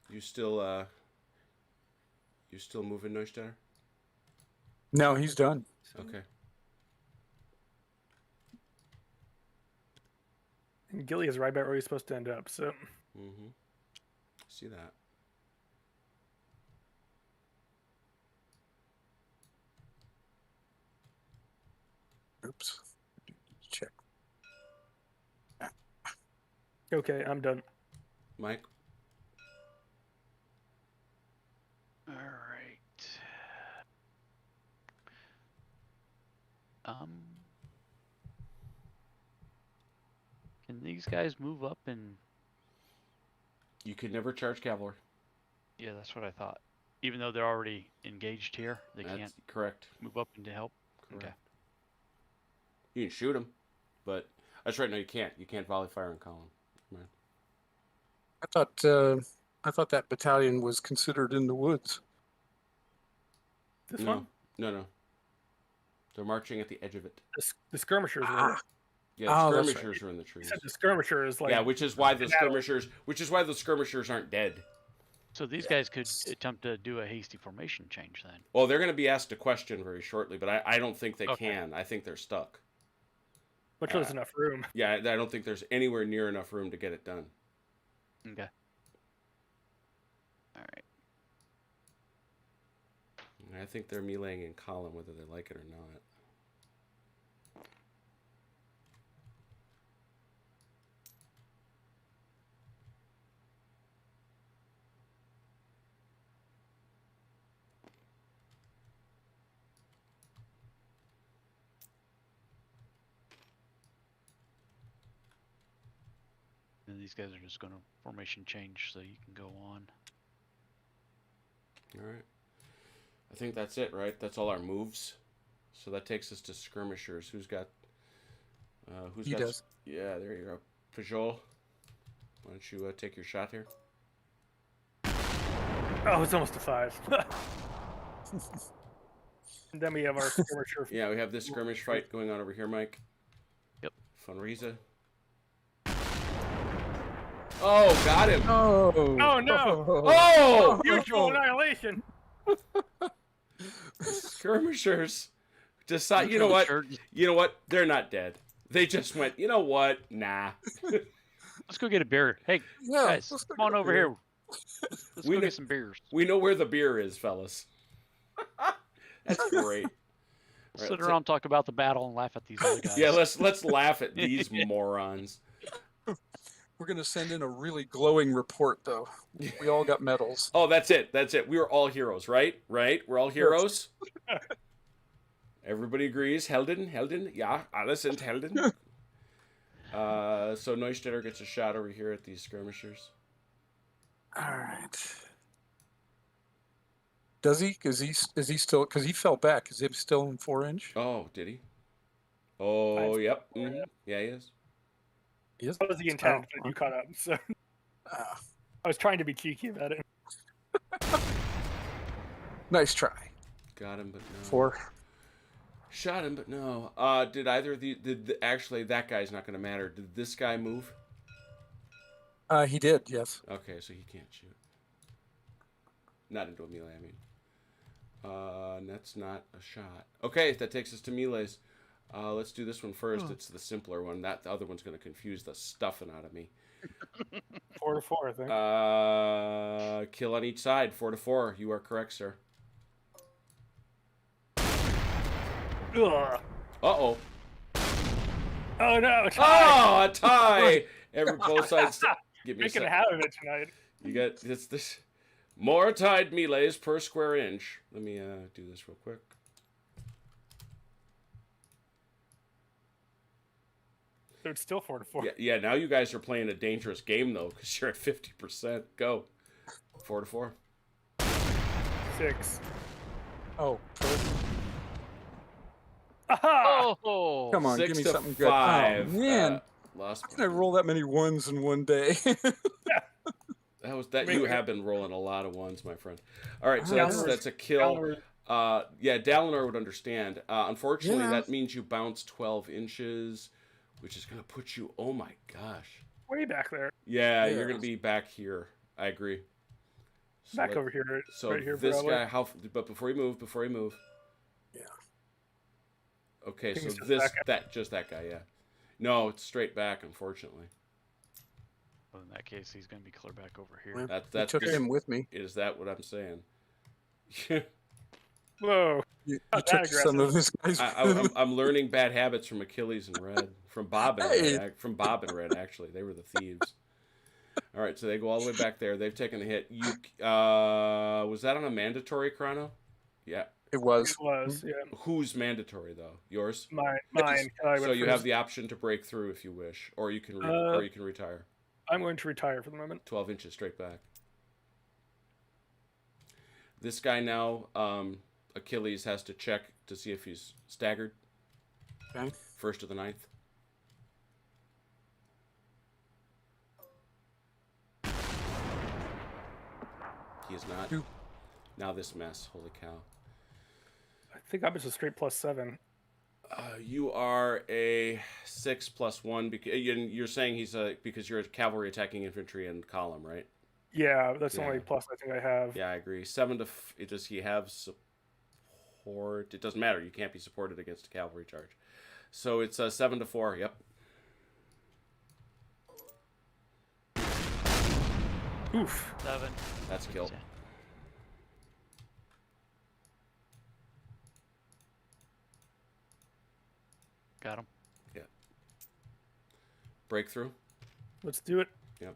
You still moving, Neustädter? No, he's done. Okay. And Gilly is right about where he's supposed to end up. So Mm-hmm. See that. Oops. Check. okay, I'm done. Mike? All right. Can these guys move up and You could never charge cavalry. Yeah, that's what I thought. Even though they're already engaged here, they That's can't correct. move up into help. Correct. Okay. You can shoot them, but that's right. No, you can't. You can't volley fire in column. Right. I thought that battalion was considered in the woods. This No, one? no. They're marching at the edge of it. The skirmishers were. Ah, Yeah, Oh, the that's skirmishers are in the You trees. said the skirmisher is like. Yeah, which is why the battle. skirmishers aren't dead. So these guys could attempt to do a hasty formation change then. Well, they're going to be asked a question very shortly, but I don't think they Okay. can. I think they're stuck. Which was enough room. Yeah, I don't think there's anywhere near enough room to get it done. Okay. All right. I think they're meleeing in column, whether they like it or not. And these guys are just going to formation change, so you can go on. All right. I think that's it, right? That's all our moves. So that takes us to skirmishers. Who's got? He does. Yeah, there you go. Pajol, why don't you take your shot here? Oh, it's almost a 5. And then we have our skirmisher. Yeah, we have this skirmish fight going on over here, Mike. Yep. Funriza. Oh, got him. Oh, Oh, no. Oh! Mutual annihilation. Skirmishers decide. You know what? Sure. You know what? They're not dead. They just went. You know what? Nah. Let's go get a beer. Hey, Yeah, guys, let's go come on get a over beer. here. Let's We go know- get some beers. We know where the beer is, fellas. That's great. Right, Sit so- around, talk about the battle, and laugh at these other guys. Yeah, let's laugh at these morons. We're gonna send in a really glowing report, though. We all got medals. Oh, that's it. That's it. We were all heroes, right? Right? We're all heroes. Everybody agrees. Helden. Yeah, alles sind Helden. So Neustädter gets a shot over here at these skirmishers. All right. Does he? Is he still? Because he fell back. Is he still in 4-inch? Oh, did he? Oh, Nice. yep. Mhm. Yeah, he is. He is. That was the intent, Oh, but you caught up. So Ah, I was trying to be cheeky about it. nice try. Got him, but no. 4. Shot him, but no. Did either of actually, that guy's not going to matter. Did this guy move? He did. Yes. Okay, so he can't shoot. Not into a melee, I mean. And that's not a shot. Okay, that takes us to melees. Let's do this one first. Oh. It's the simpler one. The other one's going to confuse the stuffing out of me. 4 to 4, I think. Kill on each side, 4 to 4. You are correct, sir. Ugh. Uh-oh. Oh no! Tie. Oh, a tie! Both sides. Give me a Making a sec. habit of it tonight. You got this. More tied melees per square inch. Let me do this real quick. So it's still 4 to 4. Yeah. Now you guys are playing a dangerous game though, because you're at 50%. Go. 4 to 4. 6. Oh, perfect. Aha! Oh, Come on, 6 give me to something good. 5. Oh, man, Lost. how can I roll that many ones in one day? You have been rolling a lot of ones, my friend. All right, so Yeah. that's a kill. Downward. Yeah, Dalinar would understand. Unfortunately, Yeah. that means you bounce 12 inches, which is going to put you. Oh my gosh. Way back there. Yeah, Yeah. you're going to be back here. I agree. So Back let- over here. So right here, this probably. guy, but before you move. Yeah. Okay, Think so it's just that guy, yeah. No, it's straight back, unfortunately. well, in that case, he's going to be clear back over here. Well, That's I took good. him with me. Is that what I'm saying? Whoa. You Not took that some of his guys. I'm learning bad habits from Achilles and Red, from Bob and Hey. Red, actually. They were the thieves. All right, so they go all the way back there. They've taken the hit. You was that on a mandatory chrono? Yeah. It was. It was, yeah. Who's mandatory though? Yours. Mine. So you have the option to break through if you wish, or you can retire. I'm going to retire for the moment. 12 inches straight back. This guy now, Achilles has to check to see if he's staggered. Okay. First of the 9th. He is not. Two. Now this mess. Holy cow. I think I'm just a straight +7. You are a 6 + 1 because you're saying he's because you're a cavalry attacking infantry and column, right? Yeah, that's the Yeah. only plus I think I have. Yeah, I agree. 7 to. Does he have support? It doesn't matter. You can't be supported against a cavalry charge. So it's 7 to 4. Yep. Oof. 7. That's a kill. Got him. Yeah. Breakthrough. Let's do it. Yep.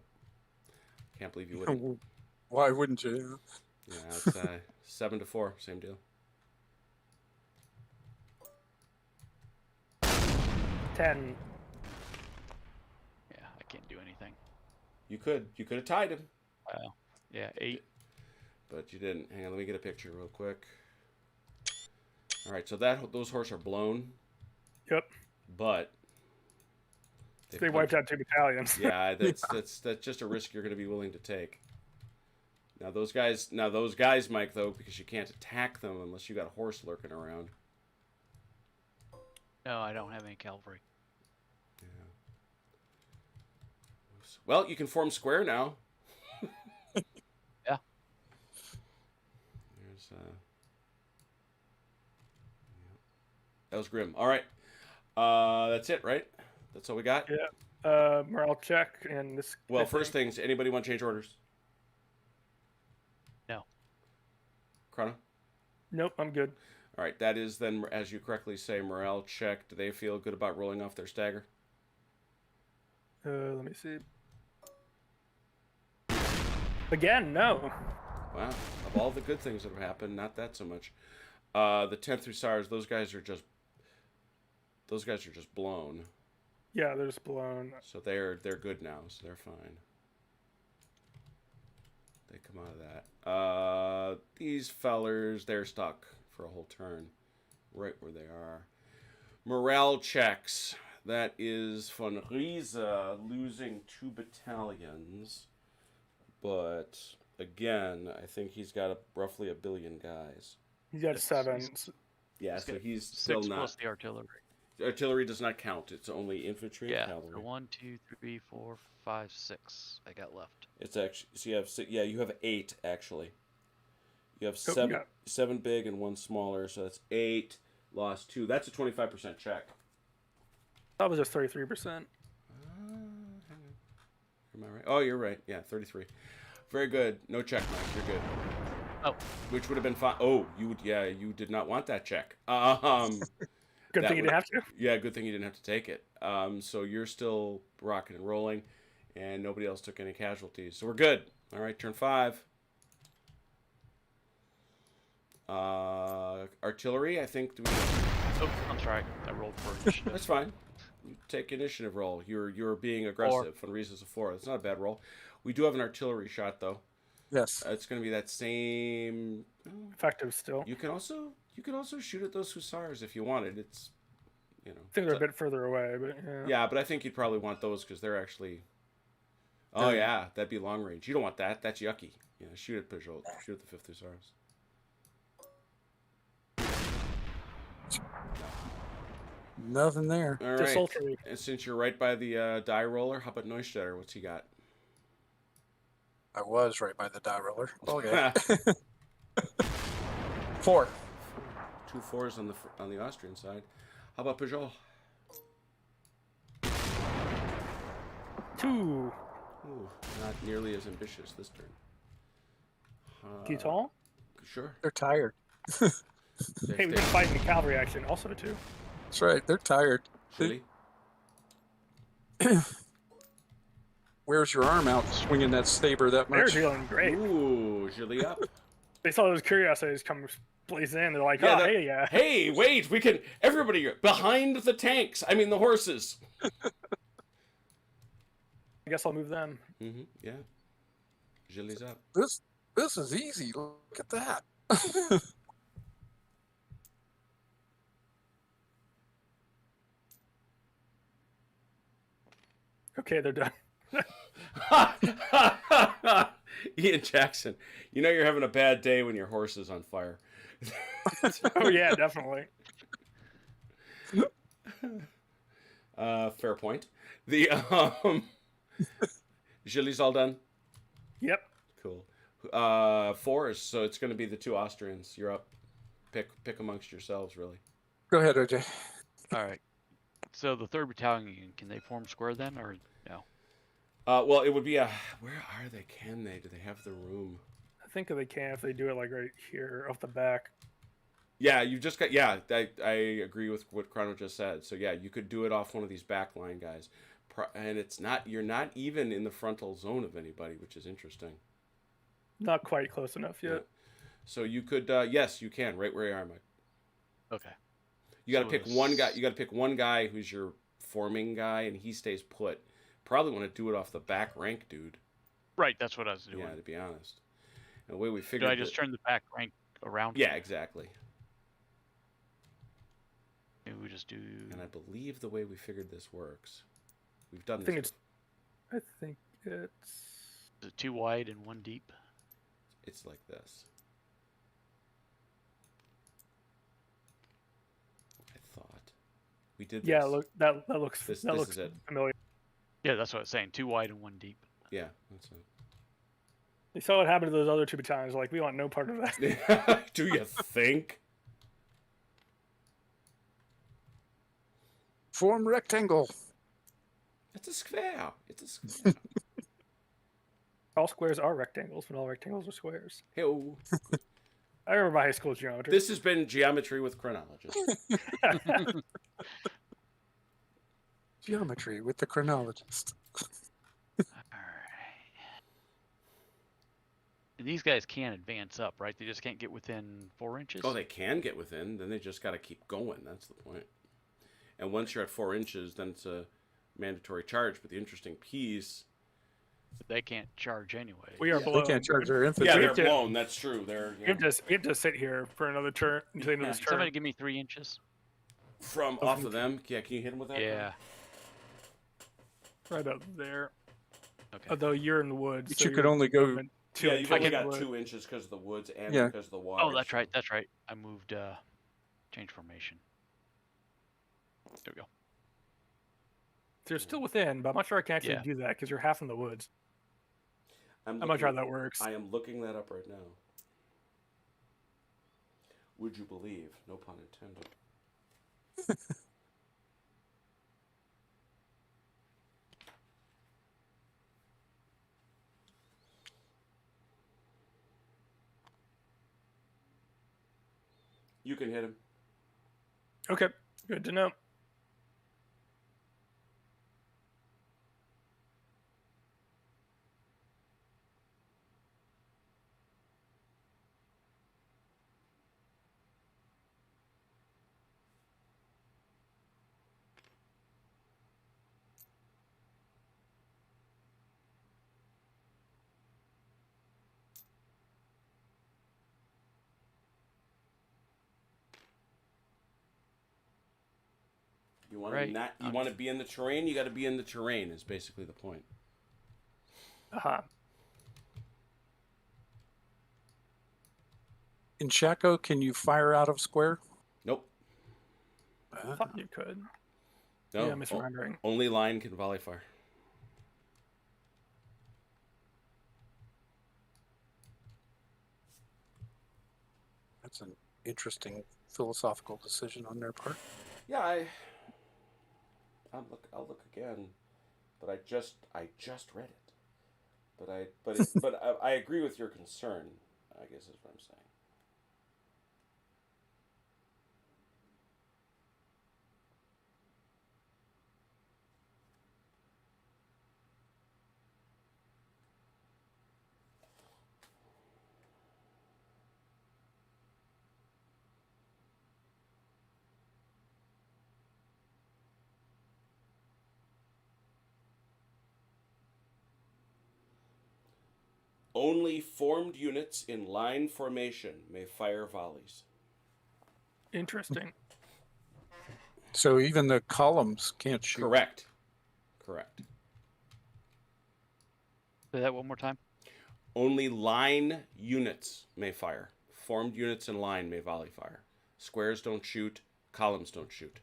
Can't believe you wouldn't. Why wouldn't you? Yeah, it's 7 to 4. Same deal. 10. Yeah, I can't do anything. You could have tied him, Wow. Yeah, 8. but you didn't. Hang on, let me get a picture real quick. All right, so those horses are blown, Yep. but They wiped out 2 battalions. Yeah, that's just a risk you're going to be willing to take. Now those guys, Mike, though, because you can't attack them unless you got a horse lurking around. No, I don't have any cavalry. Yeah. Well, you can form square now. Yeah. There's that was grim. All right, that's it, right? That's all we got. Yeah. Morale check and this. Well, first things, anybody want to change orders? No. Chrono? Nope, I'm good. All right, that is then, as you correctly say, morale check. Do they feel good about rolling off their stagger? Let me see. Again, no. Wow. Of all the good things that have happened, not that so much. The 10th Hussars, those guys are just blown. Yeah, they're just blown. So they're good now, so they're fine. They come out of that. These fellers, they're stuck for a whole turn. Right where they are. Morale checks. That is von Riese losing 2 battalions. But, again, I think he's got roughly 1 billion guys. He's got 7. Yeah, so he's still 6 not. plus the artillery. Artillery does not count. It's only infantry and Yeah. cavalry. So 1, 2, 3, 4, 5, 6. I got left. It's actually so you have you have 8 actually. You have Oh, 7 yeah. 7 big and 1 smaller, so that's 8. Lost 2. That's a 25% check. That was just 33%. Am I right? Oh, you're right. Yeah, 33. Very good. No check, Mike. You're good. Oh. Which would have been fine. Oh, you did not want that check. Good thing you didn't have to. Yeah, good thing you didn't have to take it. So you're still rocking and rolling, and nobody else took any casualties. So we're good. All right, turn 5. Artillery, I think. Oh, I'm sorry. I rolled for initiative. That's fine. You take initiative roll. You're being aggressive. For reasons of 4. That's not a bad roll. We do have an artillery shot though. Yes. It's going to be that same. Effective still. You can also shoot at those hussars if you wanted. It's I think they're a bit further away, but yeah. Yeah, but I think you'd probably want those because they're actually. Oh yeah, that'd be long range. You don't want that. That's yucky. Yeah, shoot at Peugeot. Shoot at the 5th Hussars. Nothing there. All Just right. sultry. And since you're right by the die roller, how about Neustetter? What's he got? I was right by the die roller. Okay. 4. 2 4s on the Austrian side. How about Peugeot? 2. Ooh, not nearly as ambitious this turn. Guiton? Sure. They're tired. Hey, we've been fighting the cavalry action. Also 2. That's right. They're tired. Chili? Wears your arm out swinging that saber that They're much. doing great. Ooh, Chili up. They saw those curiosities come blaze in. They're like, Yeah, oh, hey, yeah. Hey, wait, we can. Everybody behind the tanks. I mean, the horses. guess I'll move them. Mm-hmm. Yeah. Julie's up. This is easy. Look at that. Okay, they're done. Ian Jackson, you know you're having a bad day when your horse is on fire. Oh yeah, definitely. Fair point. The Julie's all done. Yep. Cool. Fours. So it's going to be the two Austrians. You're up. Pick amongst yourselves, really. Go ahead, OJ. All right. So the 3rd Battalion, can they form square then, or no? Well, it would be a. Where are they? Can they? Do they have the room? I think they can if they do it like right here off the back. Yeah, you've just got. Yeah, I agree with what Chrono just said. So yeah, you could do it off one of these backline guys, and it's not. You're not even in the frontal zone of anybody, which is interesting. Not quite close enough yet. Yeah. So you could. Yes, you can. Right where you are, Mike. Okay. You got to So pick one guy. You got to pick one guy who's your forming guy, and he stays put. Probably want to do it off the back rank, dude. Right, that's what I was doing. Yeah, to be honest. And the way we figured. Do I just turn the back rank around? Yeah, exactly. Maybe we just do. And I believe the way we figured this works. We've done I think this. I think it's. Is it 2 wide and 1 deep? It's like this. I thought we did. Yeah, this. look that looks This looks is it. familiar. Yeah, that's what I was saying. 2 wide and 1 deep. Yeah, that's it. You saw what happened to those other 2 battalions. Like, we want no part of that. Do you think? Form rectangle. It's a square. It's a square. All squares are rectangles, but all rectangles are squares. Hey-o. I remember my high school geometry. This has been Geometry with Chronologist. Geometry with the chronologist. All right. And these guys can advance up, right? They just can't get within 4 inches? Oh, they can get within. Then they just got to keep going. That's the point. And once you're at 4 inches, then it's a mandatory charge. But the interesting piece... But they can't charge anyway. We are They blown. can't charge their Yeah, infantry. they're have to- blown. That's true. They're We have to sit here for another turn until the end of this turn. Somebody give me 3 inches. from off of them. Yeah, can you hit them with that? Yeah. Right about there. Okay. Although you're in the woods. But so you could your only go- movement to Yeah, it you've to only the got wood. 2 inches because of the woods and Yeah. because of the water. Oh, that's right. That's right. I moved, change formation. There we go. So you're still within, but I'm not sure I can actually Yeah. do that because you're half in the woods. I'm not sure how looking- that works. I am looking that up right now. Would you believe? No pun intended. You can hit him. Okay, good to know. You want Right. to not? You want to be in the terrain. You got to be in the terrain. Is basically the point. Uh-huh. In Shako, can you fire out of square? Nope. I thought you could. No. Yeah, misremembering. Only line can volley fire. That's an interesting philosophical decision on their part. Yeah, I'll look again, but I just read it. But I agree with your concern. I guess is what I'm saying. Only formed units in line formation may fire volleys. Interesting. So even the columns can't shoot. Correct. Correct. Say that one more time. Only line units may fire. Formed units in line may volley fire. Squares don't shoot. Columns don't shoot.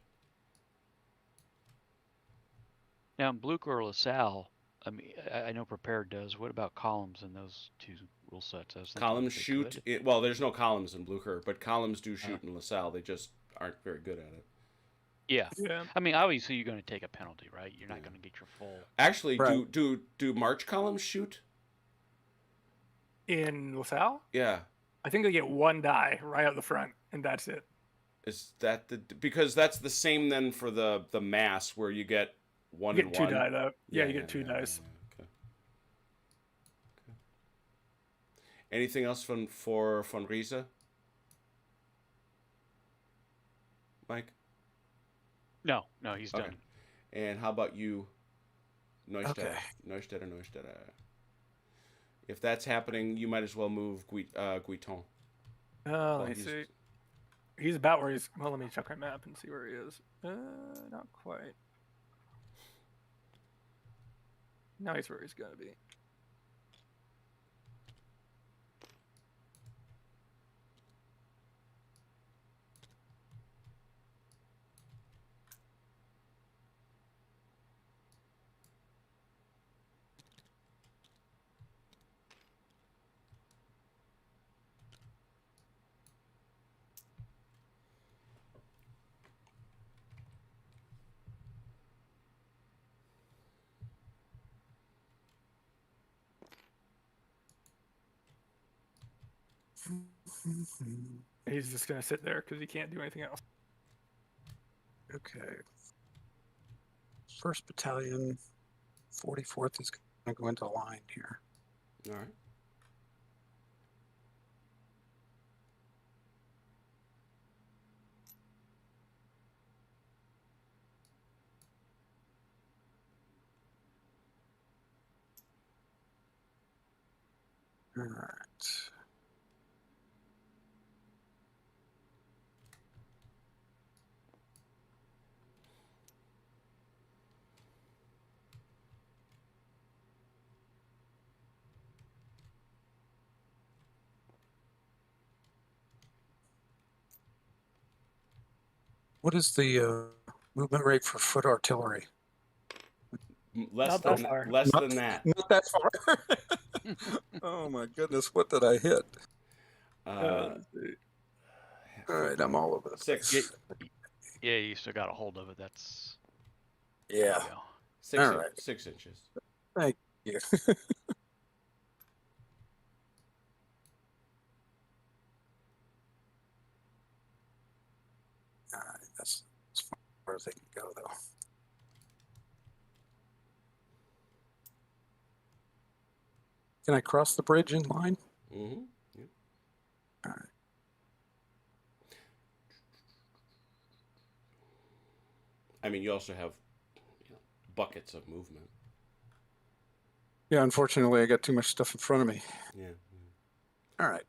Now, in Blucher or LaSalle, I mean, I know Prepared does. What about columns in those two rule sets? I was thinking Columns they shoot. could. Well, there's no columns in Blucher, but columns do shoot in LaSalle. They just aren't very good at it. Yeah. Yeah. I mean, obviously you're going to take a penalty, right? You're not Yeah. going to get your full. Actually, Right. do march columns shoot? In LaSalle, Yeah. I think they get one die right out the front, and that's it. Is that the because that's the same then for the mass where you get one You and get two one. die though. Yeah, you get two dice. Yeah. Okay. Anything else for von Riese? Mike? No, he's Okay. done. And how about you, Neustadt? Okay. Neustadt. If that's happening, you might as well move Guiton. Let me see. He's about where he's. Well, let me check my map and see where he is. Not quite. Now he's where he's gonna be. He's just gonna sit there because he can't do anything else. Okay. 1st Battalion, 44th is going to go into line here. All right. All right. What is the movement rate for foot artillery? Less Not that than far. less Not- than that. Not that far. Oh my goodness, what did I hit? Uh, All right, I'm all over the 6. place. Yeah, you still got a hold of it. That's. Yeah, There you go. 6, All right. 6 inches. thank you. All right, that's as far as they can go, though. Can I cross the bridge in line? Mm-hmm. Yep. All right. I mean, you also have buckets of movement. Yeah, unfortunately, I got too much stuff in front of me. Yeah. All right.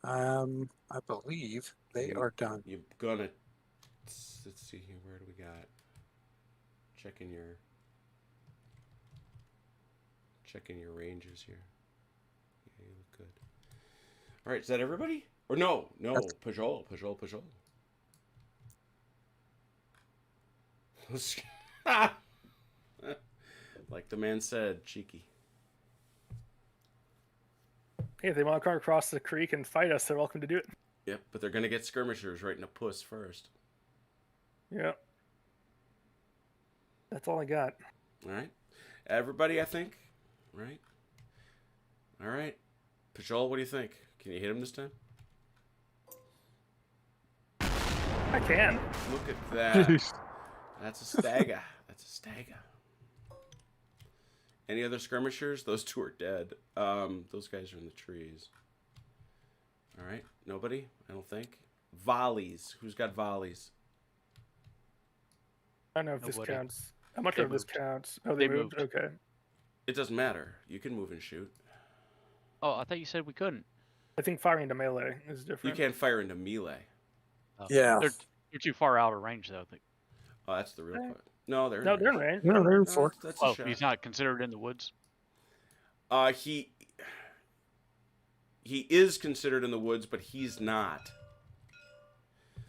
I believe they are done. You're gonna. Let's see here. Where do we got? Checking your ranges here. Yeah, you look good. All right, is that everybody? Or no, Pajol. Like the man said, cheeky. Hey, if they want to come across the creek and fight us, they're welcome to do it. Yep, but they're gonna get skirmishers right in the puss first. Yeah. That's all I got. All right, everybody, I think. Right. All right, Pajol, what do you think? Can you hit him this time? I can. Look at that. That's a stagger. Any other skirmishers? Those two are dead. Those guys are in the trees. All right. Nobody? I don't think. Volleys. Who's got volleys? I don't know if this Nobody. counts. I'm not They sure if this moved. counts. Oh, they They moved? moved. Okay. It doesn't matter. You can move and shoot. Oh, I thought you said we couldn't. I think firing into melee is You different. can't fire into melee. Oh, Yeah. They're too far out of range, though. Oh, that's the real part. No, they're in No, they're in range. range. No, they're in No, four. that's a Oh, shot. he's not considered in the woods. He is considered in the woods, but he's not.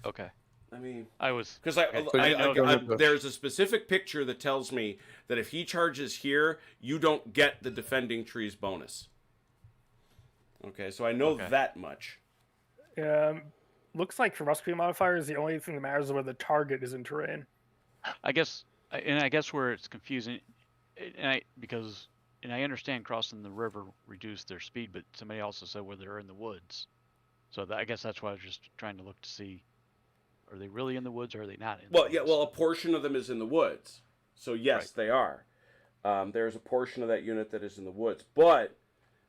Okay. I mean, I was because okay. So you don't have the- there's a specific picture that tells me that if he charges here, you don't get the defending trees bonus. Okay, so I know Okay. that much. Looks like for muscle speed modifiers, the only thing that matters is whether the target is in terrain. I guess where it's confusing, because I understand crossing the river reduced their speed, but somebody also said where they're in the woods. So I guess that's why I was just trying to look to see, are they really in the woods or are they not in the Well, woods? yeah, well, a portion of them is in the woods. So, yes, Right. they are. There's a portion of that unit that is in the woods. But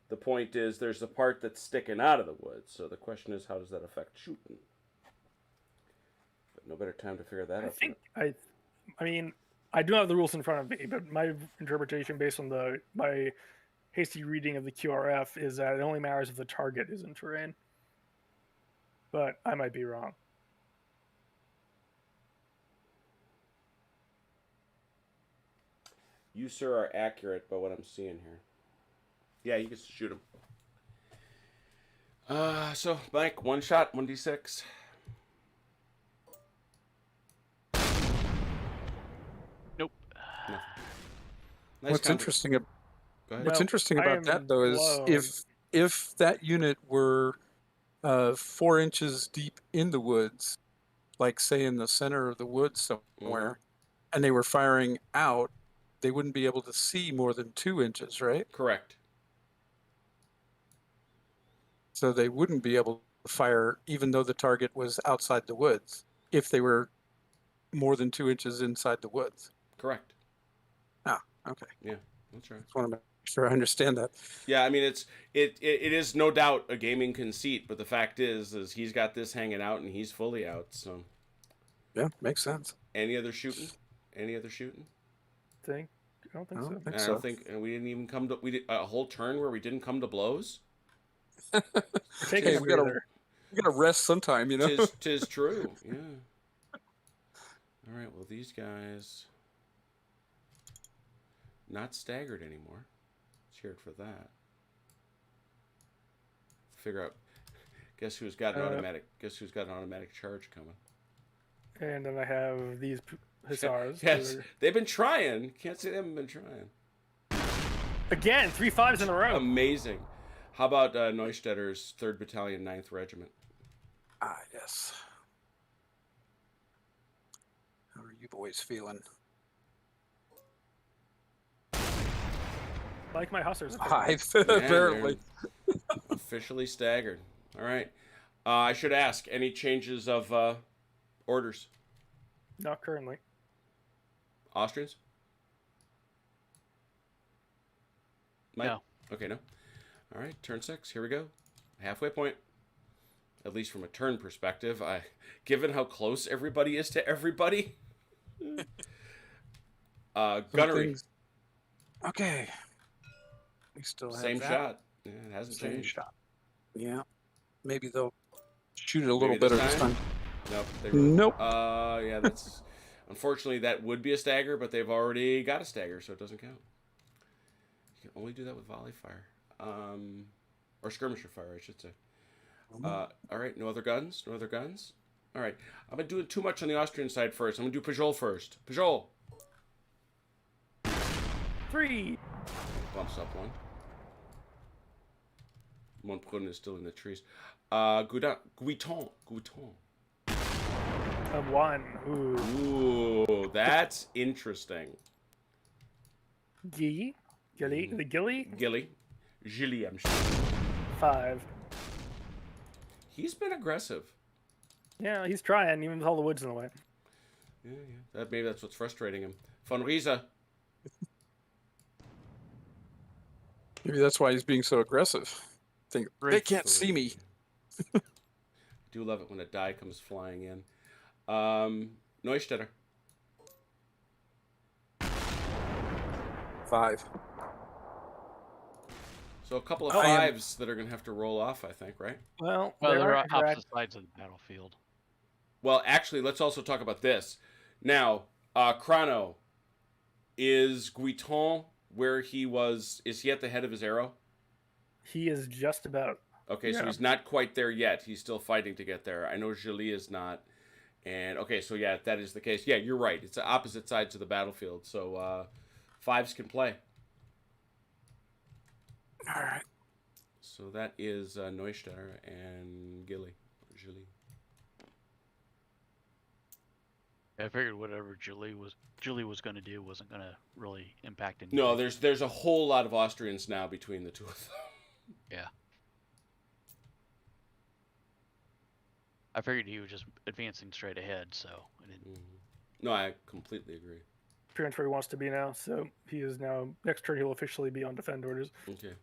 the point is there's a part that's sticking out of the woods. So the question is, how does that affect shooting? But no better time to figure that out. I mean, I do have the rules in front of me, but my interpretation based on my hasty reading of the QRF is that it only matters if the target is in terrain. But I might be wrong. You, sir, are accurate by what I'm seeing here. Yeah, you can shoot him. So, Mike, one shot, 1d6. Nope. Nothing. Nice What's combo. interesting? Go ahead. What's No, interesting I about am that though is blown. if that unit were 4 inches deep in the woods, like say in the center of the woods somewhere, and they were firing out, they wouldn't be able to see more than 2 inches, right? Correct. So they wouldn't be able to fire even though the target was outside the woods if they were more than 2 inches inside the woods. Correct. Ah, okay. Yeah, that's right. Just want to make sure I understand that. Yeah, I mean it is no doubt a gaming conceit, but the fact is he's got this hanging out and he's fully out. So, Yeah, makes sense. any other shooting? Any other shooting? I don't think I so. don't think I so. don't think, and we didn't even come to. We did a whole turn where we didn't come to blows. We're taking Hey, a we gotta breather. rest sometime, you know. Tis true. Yeah. All right. Well, these guys not staggered anymore. Cheered for that. Figure out. Guess who's got an automatic? Guess who's got an automatic charge coming? And then I have these hussars. Yes, who are- they've been trying. Can't say they haven't been trying. Again, 3 5s in a row. Amazing. How about Neustadter's 3rd Battalion, 9th Regiment? Ah, yes. How are you boys feeling? Like my hussars. 5, Yeah, apparently. they're officially staggered. All right. I should ask, any changes of orders? Not currently. Austrians? Mike? No. Okay, no. All right, turn 6. Here we go. Halfway point. At least from a turn perspective. Given how close everybody is to everybody. Gunnery. Okay. We still have Same that. shot. Yeah, it hasn't Same changed. shot. Yeah. Maybe they'll shoot it a little Maybe better this this time? time. Nope. Nope. Yeah, that's... Unfortunately, that would be a stagger, but they've already got a stagger, so it doesn't count. You can only do that with volley fire. Or skirmisher fire, I should say. All right, no other guns? No other guns? All right. I've been doing too much on the Austrian side first. I'm going to do Pajol first. Pajol! 3. Bumps up one. One Prune is still in the trees. Guiton. A 1. Ooh. Ooh, that's interesting. Gilly. The Gilly. Gilly, I'm sure. 5. He's been aggressive. Yeah, he's trying, even with all the woods in the way. Yeah. Maybe that's what's frustrating him. Von Riese. Maybe that's why he's being so aggressive. Think they can't see me. I do love it when a die comes flying in. Neustädter. 5. So a couple of Oh, I am- fives that are going to have to roll off, I think, right? Well, Well, there they're are on opposite sides of the battlefield. Well, actually, let's also talk about this. Now, Chrono, is Guiton where he was? Is he at the head of his arrow? He is just about. Okay, so Yeah. he's not quite there yet. He's still fighting to get there. I know Jolie is not. And okay, so yeah, if that is the case, yeah, you're right. It's the opposite sides of the battlefield. So fives can play. All right. So that is Neustadt and Jolie. I figured whatever Julie was going to do wasn't going to really impact anything. No, there's a whole lot of Austrians now between the two of them. Yeah. I figured he was just advancing straight ahead, so I didn't. No, I completely agree. Appearance where he wants to be now, so he is now. Next turn, he'll officially be on defend orders. Okay,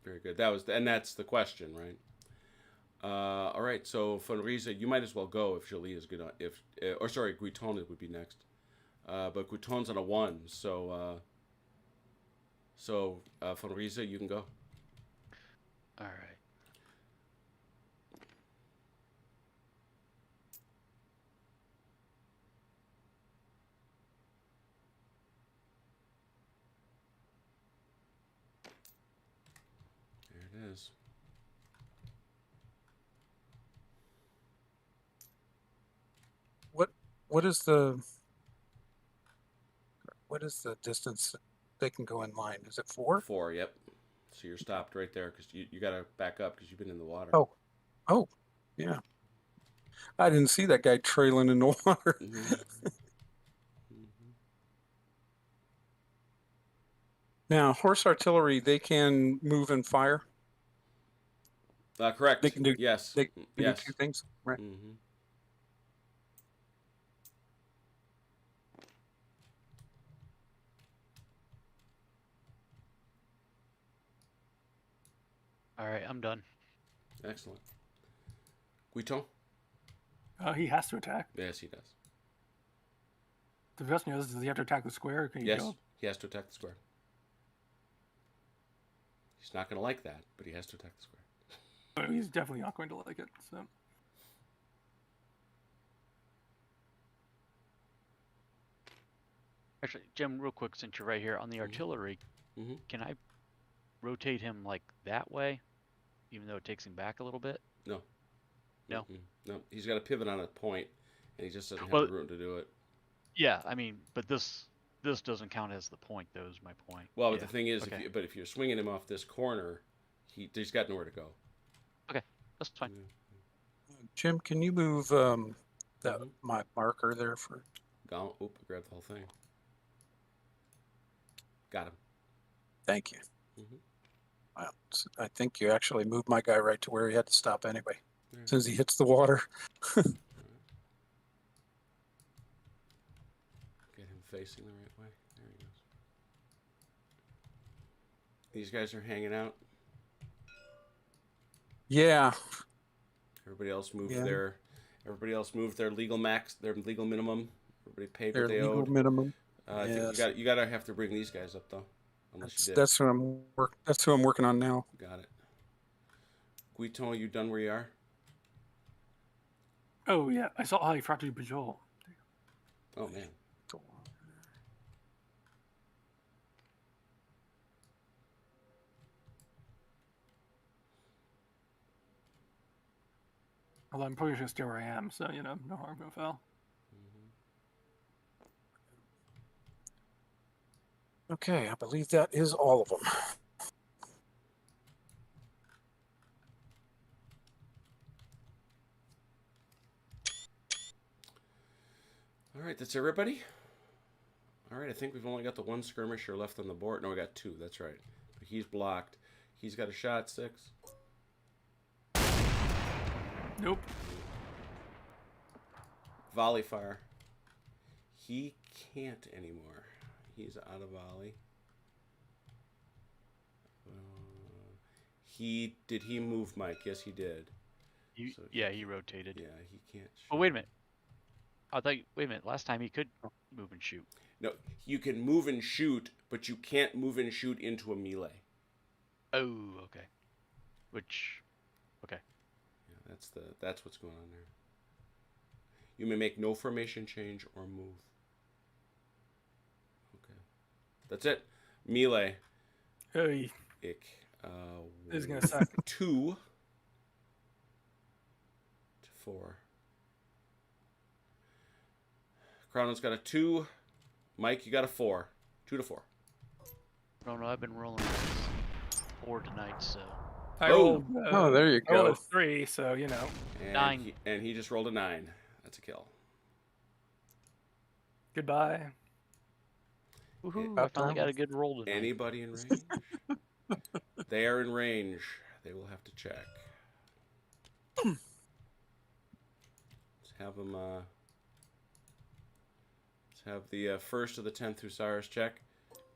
very good. That's the question, right? All right. So von Riese, you might as well go if Jolie is good. Guiton would be next. But Guiton's on a 1, so von Riese, you can go. All right. There it is. What is the distance they can go in line? Is it 4? 4, yep. So you're stopped right there because you got to back up because you've been in the water. Oh, yeah. I didn't see that guy trailing in the water. Now, horse artillery, they can move and fire. Correct. They can do. Yes. They can yes. do 2 things, right? Mm-hmm. All right, I'm done. Excellent. Guiton? He has to attack. Yes, he does. The question is, does he have to attack the square? Or can he Yes, go? he has to attack the square. He's not going to like that, but he has to attack the square. But he's definitely not going to like it. So. Actually, Jim, real quick, since you're right here on the artillery, can I rotate him like that way, even though it takes him back a little bit? No. No? No, he's got to pivot on a point, and he just doesn't have Well, the room to do it. Yeah, I mean, but this doesn't count as the point, though, is my point. Well, Yeah. but the thing is, Okay. if you're swinging him off this corner, he's got nowhere to go. Okay, that's fine. Jim, can you move my marker there for? Go. Oop! Grab the whole thing. Got him. Thank you. Mhm. Wow, I think you actually moved my guy right to where he had to stop anyway. There. As soon as he hits the water. Get him facing the right way. There he goes. These guys are hanging out. Yeah. Everybody else moved Yeah. their legal max, their legal minimum. Everybody paid Their what they legal owed. minimum. I think you gotta have to bring these guys up though, unless you did. That's who I'm working on now. Got it. Guiton, you done where you are? Oh yeah, I saw how he forgot to do Bajol. Oh man. Although I'm probably just gonna stay where I am, so no harm, no foul. Okay, I believe that is all of them. All right, that's everybody. All right, I think we've only got the one skirmisher left on the board. No, we got 2. That's right. But he's blocked. He's got a shot. 6. Nope. Volley fire. He can't anymore. He's out of volley. Did he move, Mike? Yes, he did. He rotated. Yeah, he can't. Oh, wait a minute. Wait a minute. Last time he could move and shoot. No, you can move and shoot, but you can't move and shoot into a melee. Oh, okay. Which, okay. Yeah, that's what's going on there. You may make no formation change or move. Okay, that's it. Melee. Hey, Ick. this is gonna suck. 2 to 4. Chrono's got a 2. Mike, you got a 4. 2 to 4. I don't know. I've been rolling 4 tonight, so I Oh. rolled. Oh, there you I rolled go. a 3, so you know. And 9. He just rolled a 9. That's a kill. Goodbye. woohoo! I About finally time. got a good roll tonight. Anybody in range? They are in range. They will have to check. Let's have them. Let's have the 1st of the 10th Hussars check.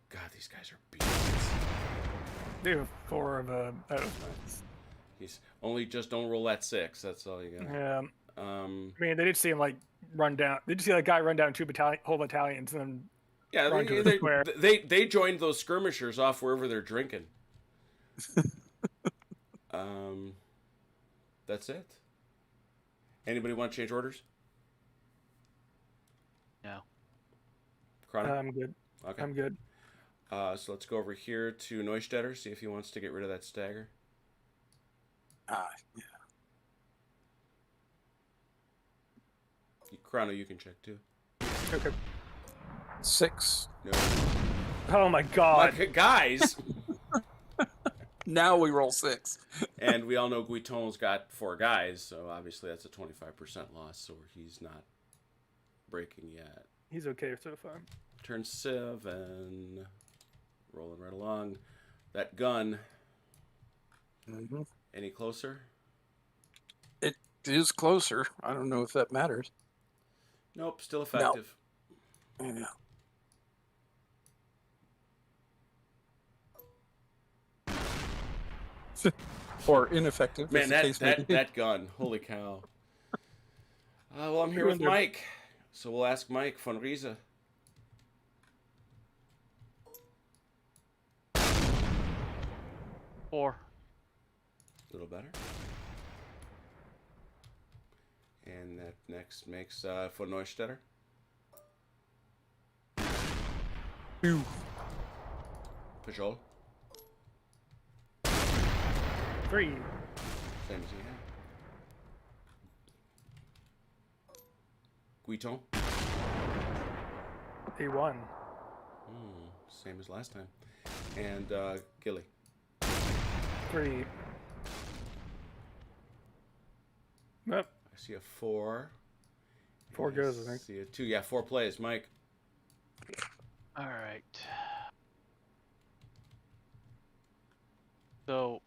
God, these guys are beasts. They have 4 of a. That was nice. He's only just don't roll that 6. That's all you got. Yeah. Um, I mean, they did see him like run down. They did see that guy run down 2 whole battalions and then yeah, run to the square. they joined those skirmishers off wherever they're drinking. That's it. Anybody want to change orders? No. Chrono? I'm good. Okay. I'm good. So let's go over here to Neustetter, see if he wants to get rid of that stagger. Yeah. Chrono, you can check too. Okay. 6. No. Oh my god. Guys! Now we roll 6. And we all know Guiton's got 4 guys, so obviously that's a 25% loss, so he's not breaking yet. He's okay so far. Turn 7. Rolling right along. That gun. Mm-hmm. Any closer? It is closer. I don't know if that matters. Nope, still effective. Yeah. Or ineffective. Man, as the case may be. that gun. Holy cow. Well, I'm here Who with in there? Mike. So we'll ask Mike von Riese. Four. A little better. And that next makes von Neustetter. 2. Pajol. 3. Same as he had. Guiton. He won. Same as last time. And Gilly. 3. Yep. I see a 4. 4 And goes, I think. See a 2. Yeah, 4 plays. Mike. All right. So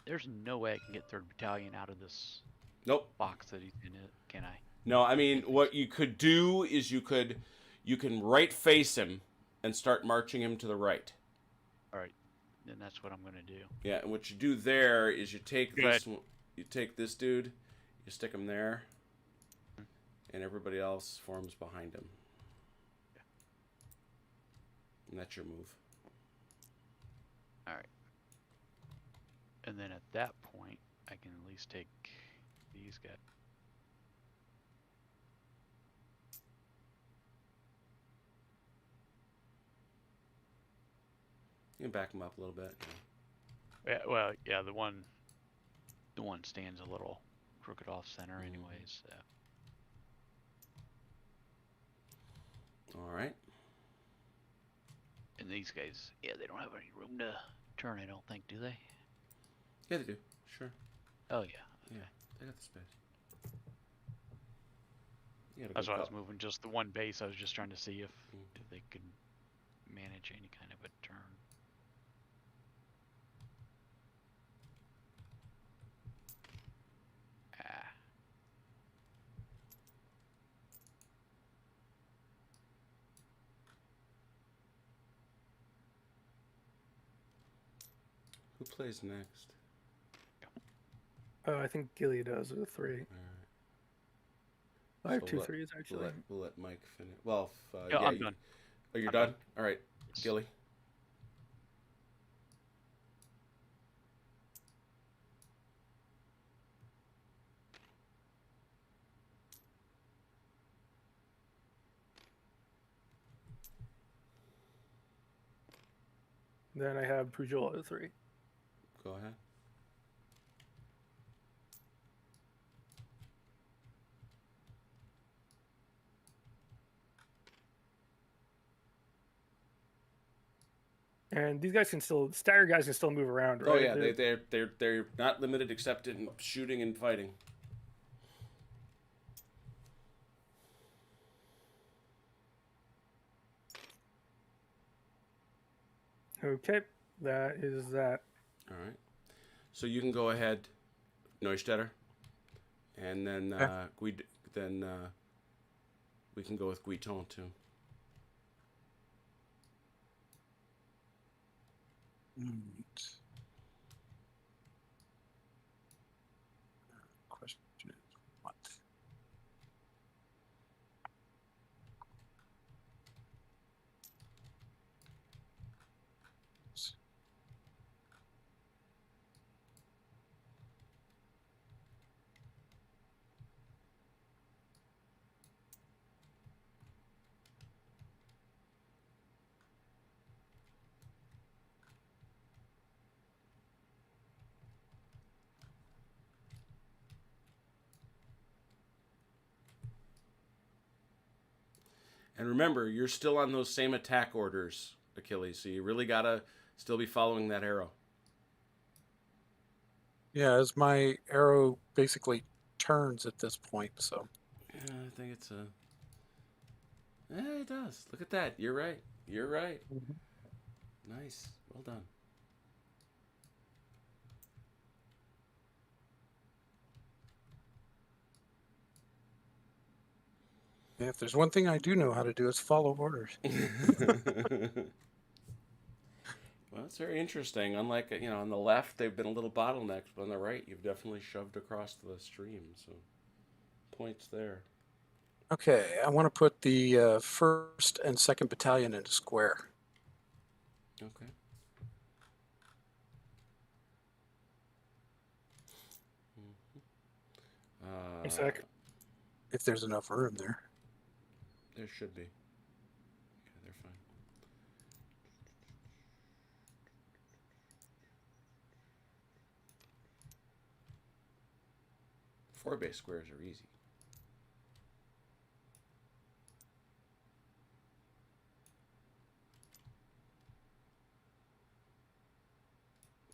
there's no way I can get 3rd Battalion out of this Nope. box that he's in it, can I? No, I mean, what you could do is you can right face him and start marching him to the right. All right. Then that's what I'm going to do. Yeah, and what you do there is you take Go this one, you take this dude, you stick him there, and everybody else forms behind him. And that's your move. All right. And then at that point, I can at least take these guys. You can back him up a little bit. Yeah, well, yeah, the one stands a little crooked off center, anyways. So. All right. And these guys, yeah, they don't have any room to turn. I don't think, do they? Yeah, they do. Sure. Oh yeah. Yeah, they got the space. You got a That's good why I was call. moving just the one base. I was just trying to see if they could manage any kind of a turn. Ah. Who plays next? Oh, I think Gilly does with a 3. All right. I have So 2 we'll let- 3s actually. We'll let Mike finish. Well, if, Yeah, I'm you- done. Oh, you're I'm done? done. All right, Yes. Gilly. Then I have Pujol at 3. Go ahead. And these guys can still, stagger guys can still move around, right? Oh yeah, they're not limited except in shooting and fighting. Okay, that is that. All right. So you can go ahead, Neustetter, and then we can go with Guiton too. Question is what? And remember, you're still on those same attack orders, Achilles. So you really gotta still be following that arrow. Yeah, as my arrow basically turns at this point, so. Yeah, I think it's a. Yeah, it does. Look at that. You're right. You're right. Nice. Well done. Yeah, if there's one thing I do know how to do, it's follow orders. Well, it's very interesting. Unlike, on the left, they've been a little bottlenecked, but on the right, you've definitely shoved across the stream. So, points there. Okay, I want to put the 1st and 2nd Battalion into square. Okay. One sec. If there's enough room there. There should be. Yeah, they're fine. Four base squares are easy.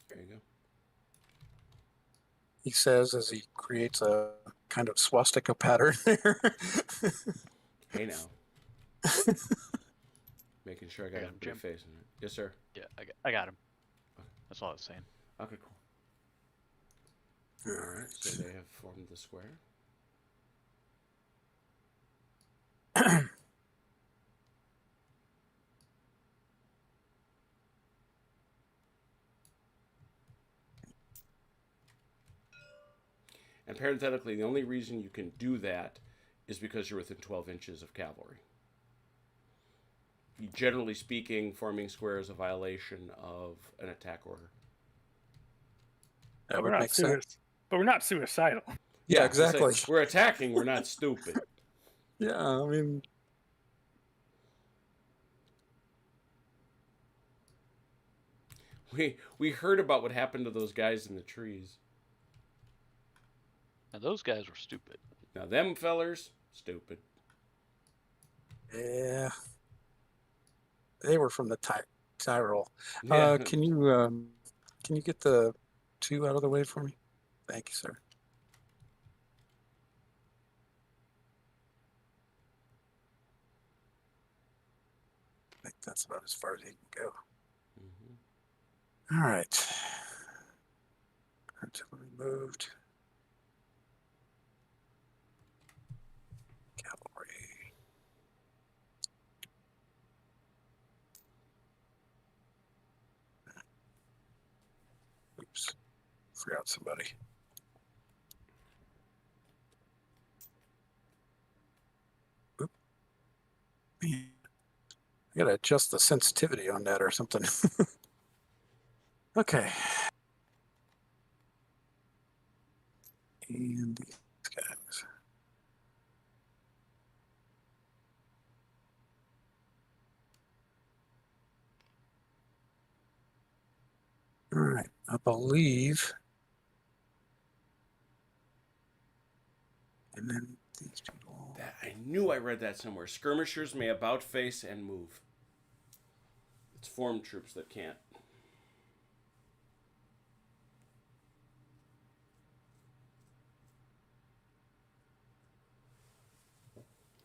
There you go. He says as he creates a kind of swastika pattern there. Hey now. Making sure I got him, everybody Jim. facing it. Yes, sir. Yeah, I got him. That's all I was saying. Okay, cool. All right, so they have formed the square. And parenthetically, the only reason you can do that is because you're within 12 inches of cavalry. Generally speaking, forming square is a violation of an attack order. That would make sense. But we're not suicidal. Yeah, I say, exactly. we're attacking, we're not stupid. Yeah, I mean, We heard about what happened to those guys in the trees. Now those guys were stupid. Now them fellers, stupid. yeah. They were from the Tyrol. Yeah. Can you get the 2 out of the way for me? Thank you, sir. I think that's about as far as he can go. Mm-hmm. All right. Artillery moved. Cavalry. Oops. Forgot somebody. Oop. Man. I gotta adjust the sensitivity on that or something. Okay. And these guys. All right, I believe. And then these people. That I knew I read that somewhere. Skirmishers may about face and move. It's formed troops that can't.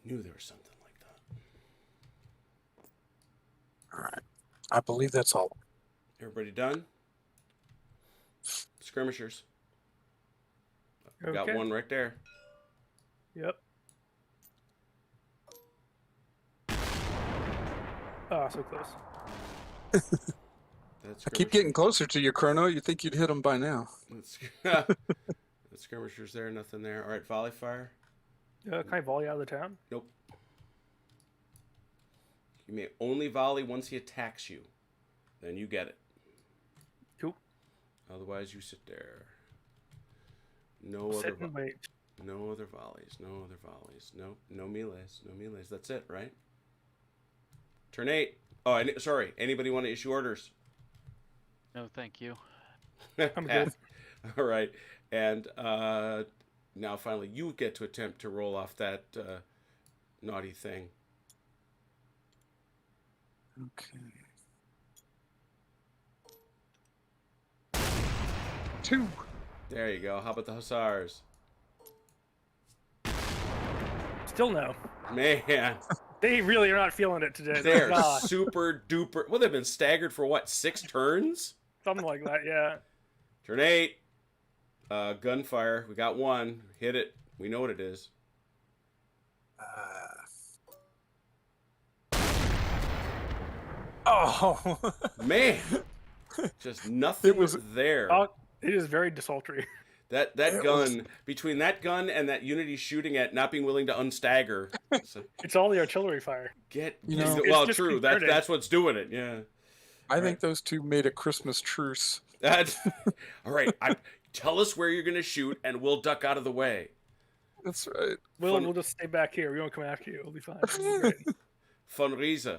Knew there was something like that. All right, I believe that's all. Everybody done? Skirmishers. Okay. Got one right there. Yep. Ah, so close. That's I keep getting closer to you, Chrono. You think you'd hit them by now? The skirmishers there, nothing there. All right, volley fire. Can I volley out of the town? Nope. You may only volley once he attacks you. Then you get it. Cool. Otherwise, you sit there. No Sit other. and wait. No other volleys. No other volleys. No melees. No melees. That's it, right? Turn 8. Oh, sorry. Anybody want to issue orders? No, thank you. I'm good. All right. And now finally you get to attempt to roll off that naughty thing. Okay. 2. There you go. How about the hussars? Still no. Man, They really are not feeling it today. they're God, super duper. Well, they've been staggered for what, 6 turns? something like that, yeah. Turn 8. Gunfire. We got one. Hit it. We know what it is. Oh, Man, just nothing It was- there. It is very desultory. That It gun, between that gun and that Unity shooting at not being willing to unstagger, so It's all the artillery fire. well, just true. concerning. That's what's doing it. Yeah. I think those two made a Christmas truce. That's all right. Tell us where you're gonna shoot, and we'll duck out of the way. That's right. We'll just stay back here. We won't come after you. It'll be fine. It'll be great. Funriza.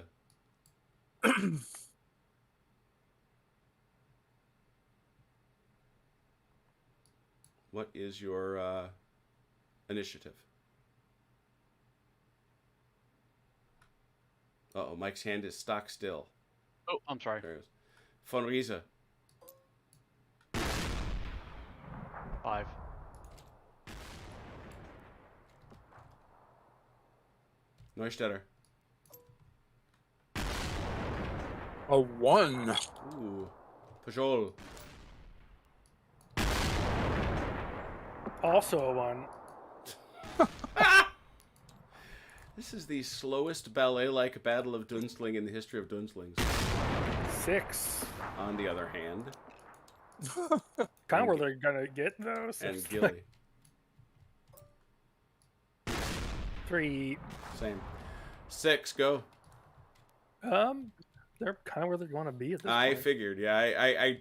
What is your initiative? Uh-oh, Mike's hand is stock still. Oh, I'm sorry. There it is. Funriza. 5. Neustetter. A 1. Ooh. Pajol. Also a 1. This is the slowest ballet-like battle of Dunzling in the history of Dunzlings. 6. On the other hand, Kind of where they're gonna get though. and Gilly. 3. Same. 6, go. They're kind of where they're going to be at this I point. figured, yeah. I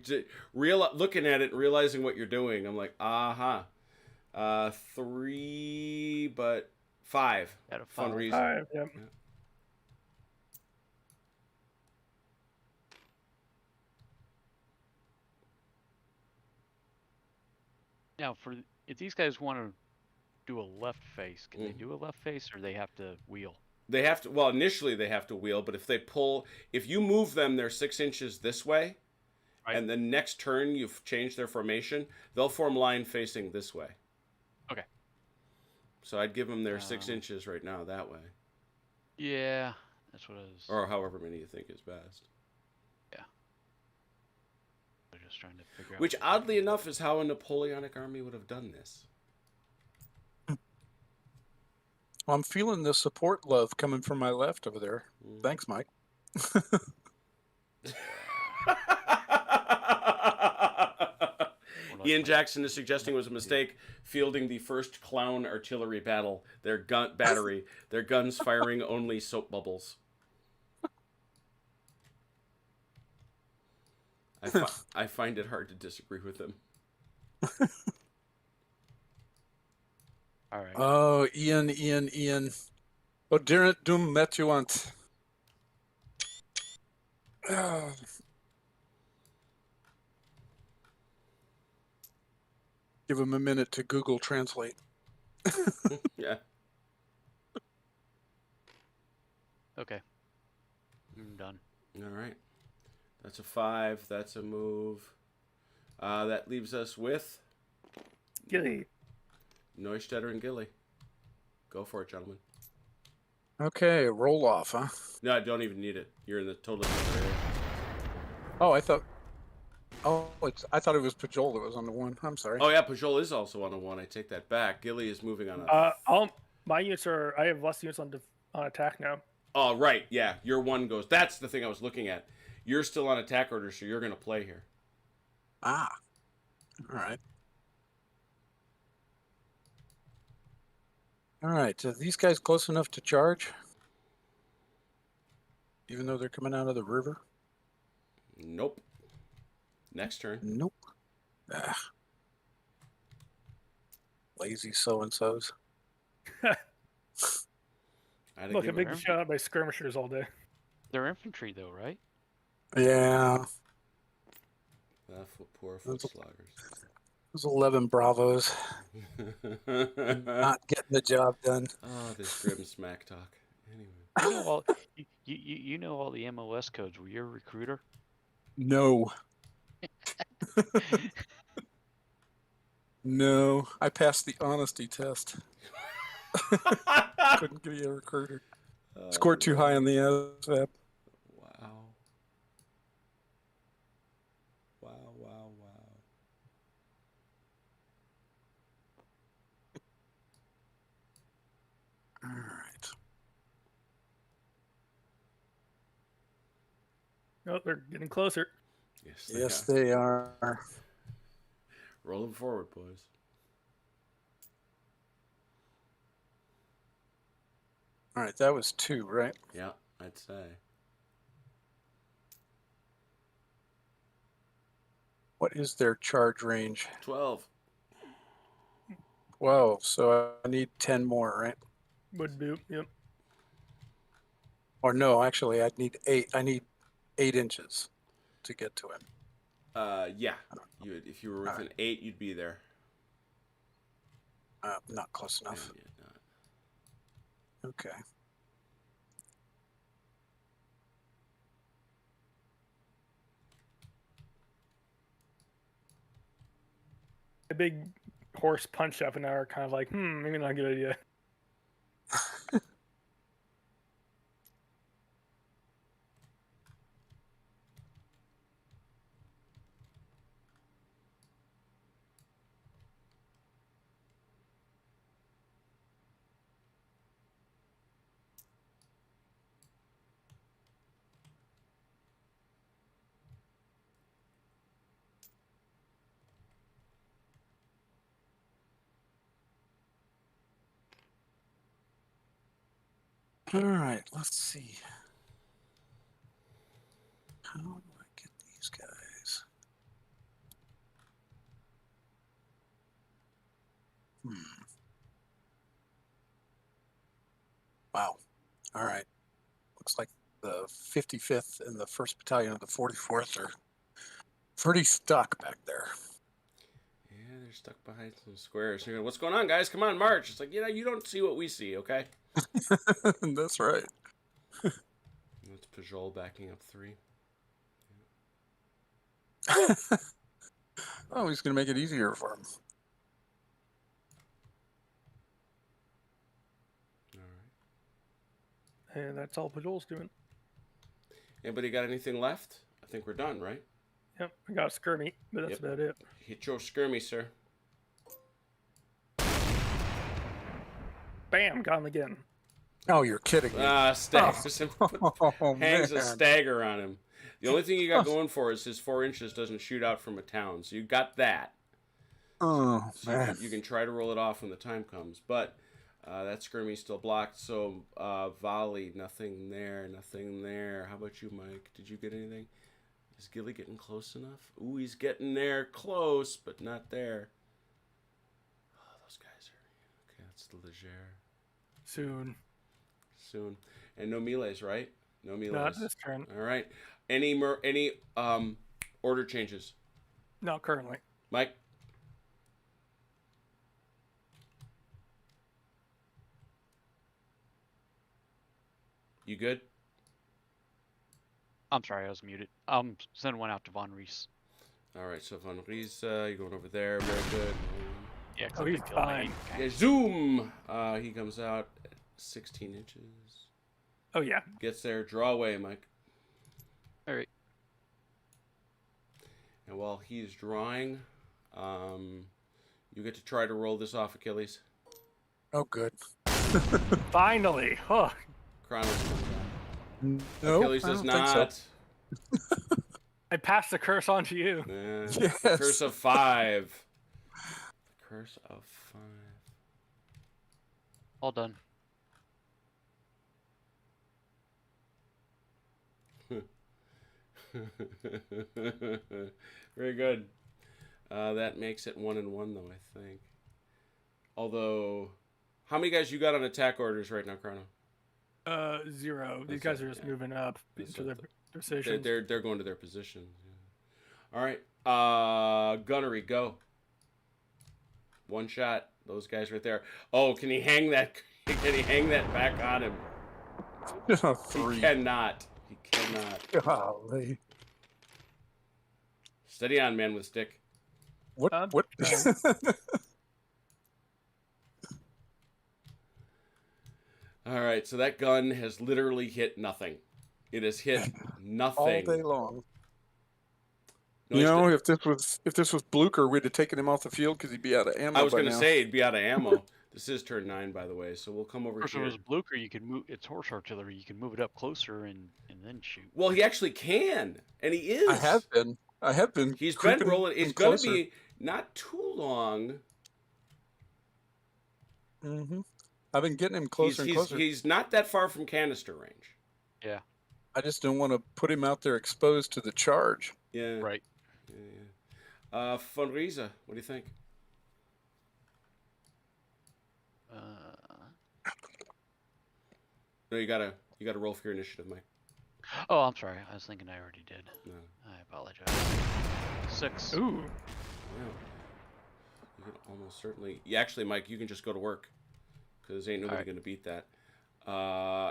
looking at it and realizing what you're doing, I'm like, aha. 3, but 5. Out of Fun 5. reason. 5. Yep. Now, if these guys want to do a left face, can they Mhm. do a left face, or they have to wheel? They have to, well, initially they have to wheel, but if you move them, they're 6 inches this way, Right. and the next turn you've changed their formation, they'll form line facing this way. Okay. So I'd give them their 6 Um, inches right now that way, Yeah, that's what I was. or however many you think is best. I was just trying to figure out. Which, oddly enough, is how a Napoleonic army would have done this. Well, I'm feeling the support love coming from my left over there. Mm. Thanks, Mike. Ian Jackson is suggesting it was a mistake fielding the first clown artillery battle. Their guns firing only soap bubbles. I find it hard to disagree with him. All right. Oh, Ian. What didn't doom met you want? Give him a minute to Google Translate. Yeah. Okay. I'm done. All right. That's a 5. That's a move. That leaves us with Gilly. Neustetter and Gilly. Go for it, gentlemen. Okay, roll off, huh? No, I don't even need it. You're in the totally different area. Oh, I thought it was Pajol that was on the 1. I'm sorry. Oh yeah, Pajol is also on a 1. I take that back. Gilly is moving on a. My units are. I have less units on attack now. Oh right, yeah. Your 1 goes. That's the thing I was looking at. You're still on attack order, so you're gonna play here. Ah. All right. All right. Are these guys close enough to charge? Even though they're coming out of the river? Nope. Next turn. Nope. Ah. Lazy so-and-sos. Look, I'm being shot by skirmishers all day. They're infantry, though, right? Yeah. Poor foot sloggers. Those 11 Bravos. Not getting the job done. Oh, this grim smack talk. Anyway. You know all you know all the MOS codes. Were you a recruiter? No. No. I passed the honesty test. Couldn't be a recruiter. Scored too high on the ASVAB. Wow. Wow, wow, wow. All right. Oh, they're getting closer. Yes, they are. Rolling forward, boys. All right, that was 2, right? Yeah, I'd say. What is their charge range? 12. 12, so I need 10 more, right? Would do. Yep. Or no, actually, I'd need 8. I need 8 inches to get to him. Yeah. If you were within 8, you'd be there. Not close enough. Yeah, not. Okay. A big horse punch up an hour, kind of like, maybe not a good idea. All right, let's see. How do I get these guys? Wow. All right. Looks like the 55th and the 1st Battalion of the 44th are pretty stuck back there. Yeah, they're stuck behind some squares. You're going, what's going on, guys? Come on, march. It's like, you don't see what we see, okay? That's right. That's Pajol backing up 3. Oh, he's going to make it easier for him. All right. And that's all Pajol's doing. Anybody got anything left? I think we're done, right? Yep, I got a skirmy, but that's about it. Hit your skirmy, sir. Bam, got him again. Oh, you're kidding me. Staggers him. Oh, Hangs a man. stagger on him. The only thing you got going for is his 4 inches doesn't shoot out from a town. So you got that. Oh, So man. you can try to roll it off when the time comes. But that skirmy's still blocked. So volley, nothing there, nothing there. How about you, Mike? Did you get anything? Is Gilly getting close enough? Ooh, he's getting there close, but not there. Oh, those guys are... Okay, that's the Leger. Soon. And no melees, right? No melees. Not this turn. All right. Any order changes? Not currently. Mike? You good? I'm sorry, I was muted. Send one out to Von Reese. All right, so Von Rees, you're going over there. Very good. Yeah, 'cause Oh, I he's did kill my fine. eight. Yeah, zoom! He comes out at 16 inches. Oh yeah. Gets there. Draw away, Mike. All right. And while he's drawing, you get to try to roll this off, Achilles. Oh, good. Finally. Huh. Kronos comes out. No, Achilles I does don't think so. not. I passed the curse on to you. The Yes. curse of 5. The curse of 5. All done. Very good. That makes it 1 and 1, though, I think. Although, how many guys you got on attack orders right now, Chrono? 0. These That's guys it, are just yeah. moving up That's into what their positions. They're going to their positions. Yeah. All right. Gunnery, go. One shot. Those guys right there. Oh, can he hang that? Can he hang that back on him? He 3. cannot. He cannot. Golly. Steady on, man with stick. What? What? All right, so that gun has literally hit nothing. It has hit All nothing. day long. No, You he's know, still- if this was Blucher, we'd have taken him off the field because he'd be out of ammo. I was by going to now. say he'd be out of ammo. This is turn 9, by the way, so we'll come over Of course, if here. it was Blucher, you could move. It's horse artillery. You can move it up closer and then shoot. Well, he actually can, and he is. I have been. He's been creeping rolling. in It's going to closer. be not too long. Mm-hmm. I've been getting him closer and closer. He's not that far from canister range. Yeah. I just don't want to put him out there exposed to the charge. Yeah. Right. Yeah. Von Riese, what do you think? No, you gotta roll for your initiative, Mike. Oh, I'm sorry. I was thinking I already did. No. I apologize. 6. Ooh. Wow. You can almost certainly. Yeah, actually, Mike, you can just go to work because ain't nobody Alright. going to beat that.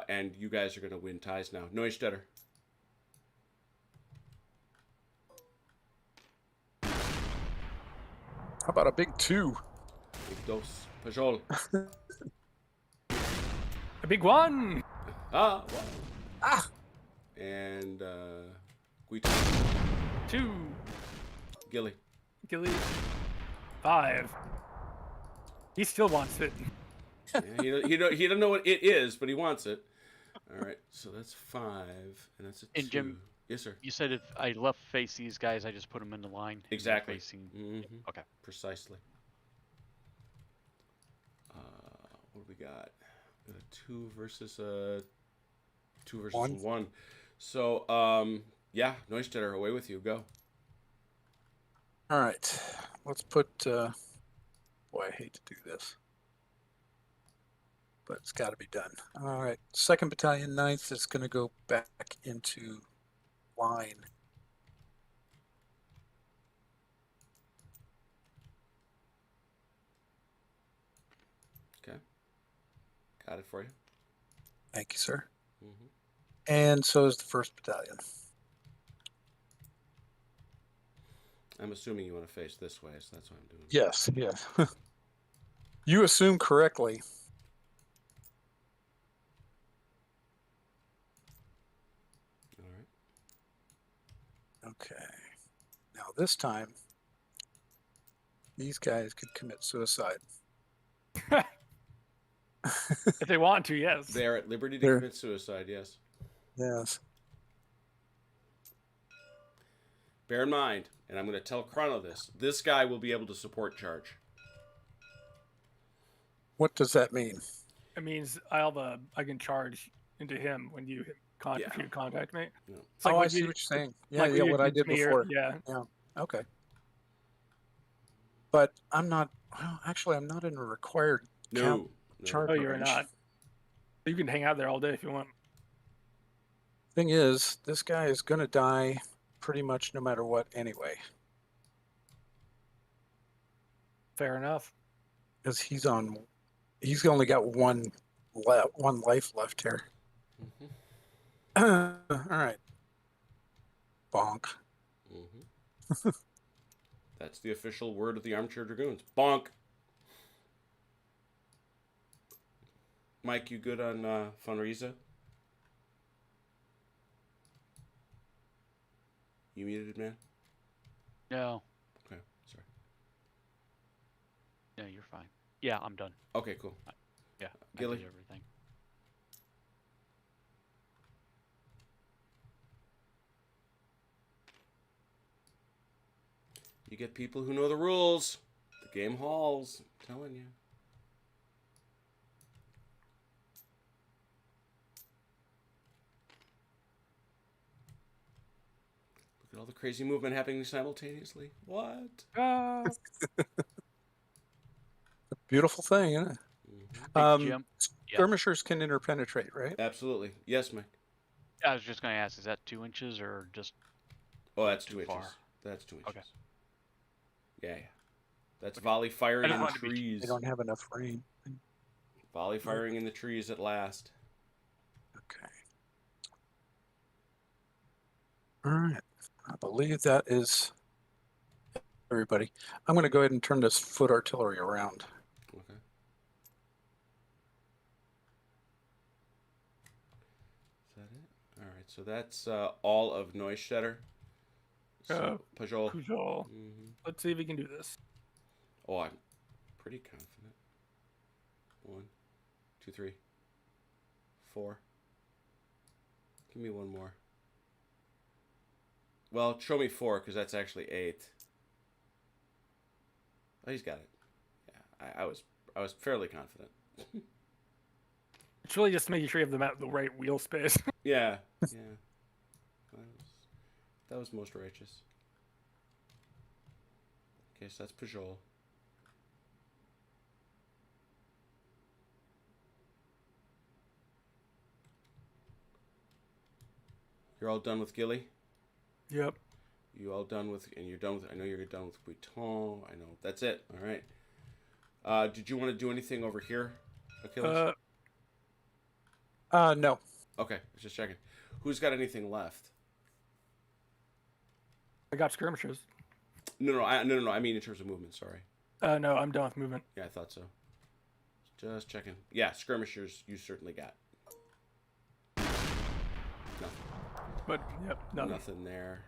And you guys are going to win ties now. Neustetter. How about a big 2? Big dos. Pajol. A big 1. Wow. Ah! And Guito. 2. Gilly. Gilly. 5. He still wants it. Yeah, he don't know what it is, but he wants it. All right, so that's 5, and that's a 2. And Jim- Yes, sir. You said if I left face these guys, I just put them in the line. and they're Exactly. Facing. Mm-hmm. Okay. Precisely. What do we got? We got a 2 versus a 2 versus One. a 1. So, yeah, Neustetter, away with you. Go. All right. Let's put. Boy, I hate to do this, but it's got to be done. All right. 2nd Battalion, 9th is going to go back into line. Okay. Got it for you. Thank you, sir. Mm-hmm. And so is the 1st Battalion. I'm assuming you want to face this way, so that's what I'm doing. Yes, yes. You assume correctly. All right. Okay. Now this time, these guys could commit suicide. If they want to, yes. They are at liberty to They're- commit suicide, yes. Yes. Bear in mind, and I'm going to tell Chrono this guy will be able to support charge. What does that mean? It means I can charge into him when you Yeah. if you contact me. Yeah. It's like Oh, I when see you- what you're saying. Yeah, like yeah, you what I did did to me before. Yeah. Okay. But I'm not. Well, actually, I'm not in a required count. No. Charge. Oh, you're range. not. You can hang out there all day if you want. Thing is, this guy is going to die pretty much no matter what anyway, Fair enough. because he's only got one life left here. Mm-hmm. All right. Bonk. Mm-hmm. That's the official word of the Armchair Dragoons. Bonk. Mike, you good on Funreza? You muted, man? No. Okay, sorry. No, you're fine. Yeah, I'm done. Okay, cool. Yeah, I Gilly? did everything. You get people who know the rules. The game halls. I'm telling you. Look at all the crazy movement happening simultaneously. What? Beautiful thing, isn't it? Mm-hmm. Thanks, Jim. Yeah. Skirmishers can interpenetrate, right? Absolutely. Yes, Mike. I was just going to ask, is that 2 inches or just Oh, that's too 2 inches. far? That's 2 inches. Okay. Yeah. That's volley firing just in wanted to be- trees. They don't have enough rain. Volley firing in the trees at last. Okay. All right. I believe that is everybody. I'm going to go ahead and turn this foot artillery around. Okay. Is that it? All right. So that's all of Neustädter. So, Pajol. Pujol. Mm-hmm. Let's see if we can do this. Oh, I'm pretty confident. 1, 2, 3, 4. Give me one more. Well, show me 4 because that's actually 8. Oh, he's got it. Yeah, I was fairly confident. It's really just making sure you have the right wheel space. Yeah, yeah. That was most righteous. Okay, so that's Pajol. You're all done with Gilly? Yep. You all done with, and you're done with, I know you're done with Buiton. I know. That's it. All right. Did you want to do anything over here, Achilles? No. Okay, just checking. Who's got anything left? I got skirmishers. No. I mean in terms of movement. Sorry. No, I'm done with movement. Yeah, I thought so. Just checking. Yeah, skirmishers. You certainly got. Nothing. But yep, Nothing there.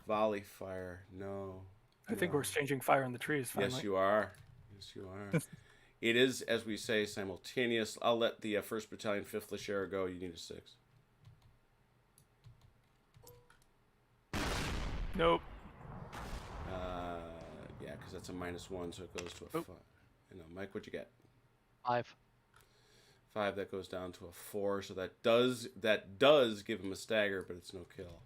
Volley fire. No. I think we're exchanging fire in the trees. Finally. Yes, you are. Yes, you are. It is, as we say, simultaneous. I'll let the 1st Battalion, 5th Lashera go. You need a 6. Nope. Yeah, because that's a -1, so it goes to a 5. I know, Mike, what'd you get? 5. 5. That goes down to a 4. So that does give him a stagger, but it's no kill.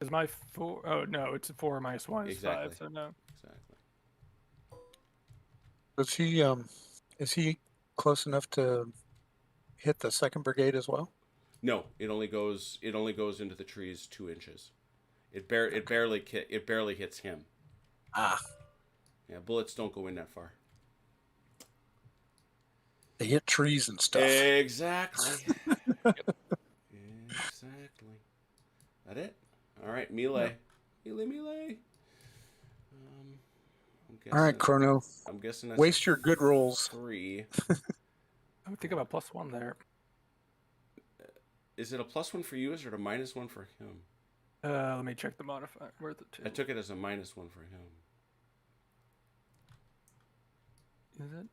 Is my 4? Oh no, it's a 4 minus 1 is Exactly. 5. So no. Exactly. Is he close enough to hit the 2nd Brigade as well? No, it only goes into the trees 2 inches. It barely hits him. Ah. Yeah, bullets don't go in that far. They hit trees and stuff. Exactly. Exactly. That it? All right, melee. Yep. Melee. All right, Chrono. I'm guessing that's waste your good rolls. 3. I would think about +1 there. Is it a +1 for you? Or is it a -1 for him? Let me check the modifier. Where's the 2? I took it as a -1 for him. Is it?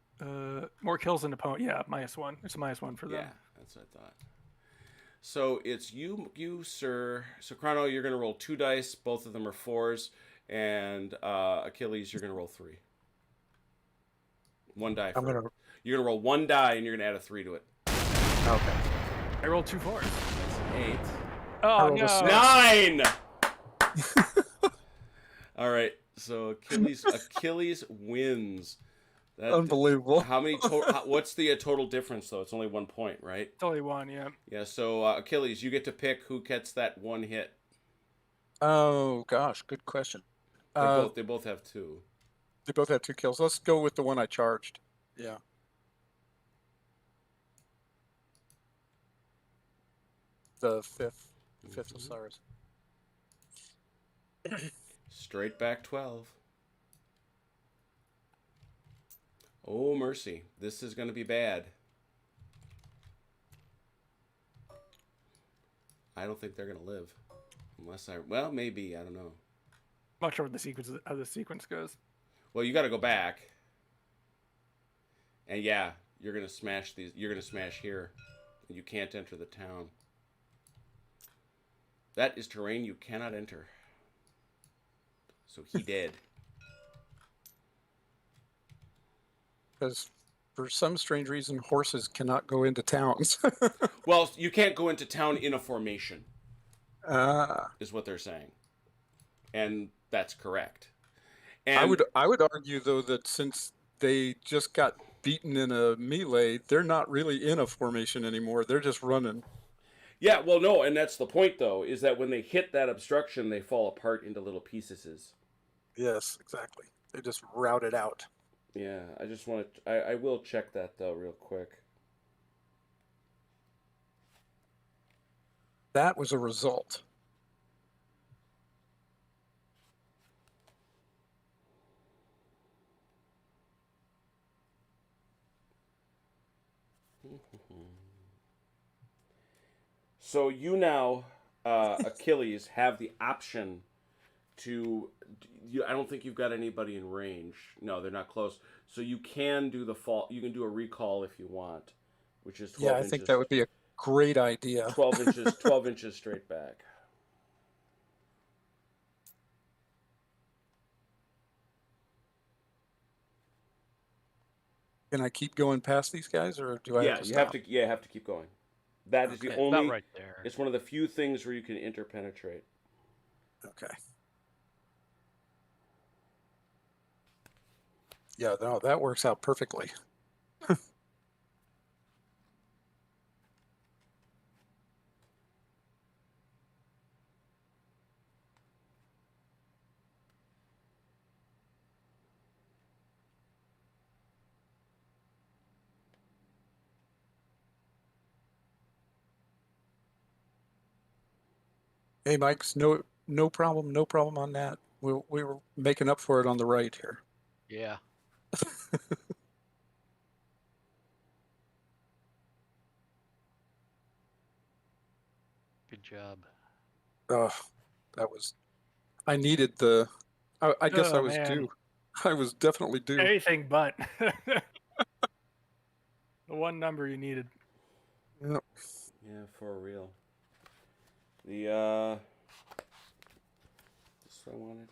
More kills than opponent. Yeah, -1. It's a -1 for them. Yeah, that's what I thought. So it's you, sir. So Chrono, you're gonna roll 2 dice. Both of them are 4s, and Achilles, you're gonna roll 3. 1 die. You're gonna roll 1 die, and you're gonna add a 3 to it. Okay. I rolled 2 4s. That's 8. Oh rolled a no! 9. All right. So Achilles wins. Unbelievable. How many? What's the total difference though? It's only 1 point, right? It's only 1. Yeah. Yeah. So Achilles, you get to pick who gets that 1 hit. Oh gosh, good question. They both have 2. They both have 2 kills. Let's go with the one I charged. Yeah. the fifth Osiris. Straight back 12. Oh, mercy. This is going to be bad. I don't think they're going to live. Unless well, maybe. I don't know. I'm not sure what how the sequence goes. Well, you got to go back. And yeah, you're going to smash these. You're going to smash here. You can't enter the town. That is terrain you cannot enter. So he did. Because for some strange reason, horses cannot go into towns. Well, you can't go into town in a formation, Ah. is what they're saying. And that's correct. And I would argue, though, that since they just got beaten in a melee, they're not really in a formation anymore. They're just running. yeah, well, no, and that's the point, though, is that when they hit that obstruction, they fall apart into little pieces. Yes, exactly. They just route it out. Yeah, I just want to... I will check that, though, real quick. That was a result. So you now, Achilles, have the option to... I don't think you've got anybody in range. No, they're not close. So you can do the fall. You can do a recall if you want, which is 12 Yeah, I inches. think that would be a great idea. 12 inches, 12 inches straight back. Can I keep going past these guys, or do I Yeah, have to you stop? have to. Yeah, have to keep going. That is the It's only. about right there. It's one of the few things where you can interpenetrate. Okay. Yeah, no, that works out perfectly. Hey, Mike's no problem on that. We were making up for it on the right here. Yeah. Good job. Oh, that was. I needed the. I guess I Oh, was man. due. I was definitely due. Anything but. The one number you needed. Yep. Yeah, for real. The this what I wanted.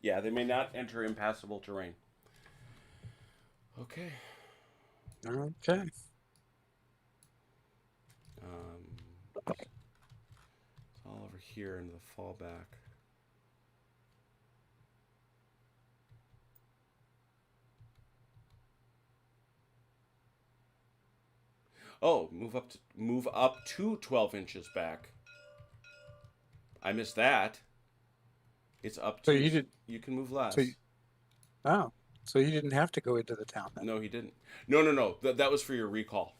Yeah, they may not enter impassable terrain. Okay. Okay. It's all over here in the fallback. Oh, move up to 12 inches back. I missed that. It's up So to. you did. You can move less. Oh, so you didn't have to go into the town then. No, he didn't. No. That was for your recall.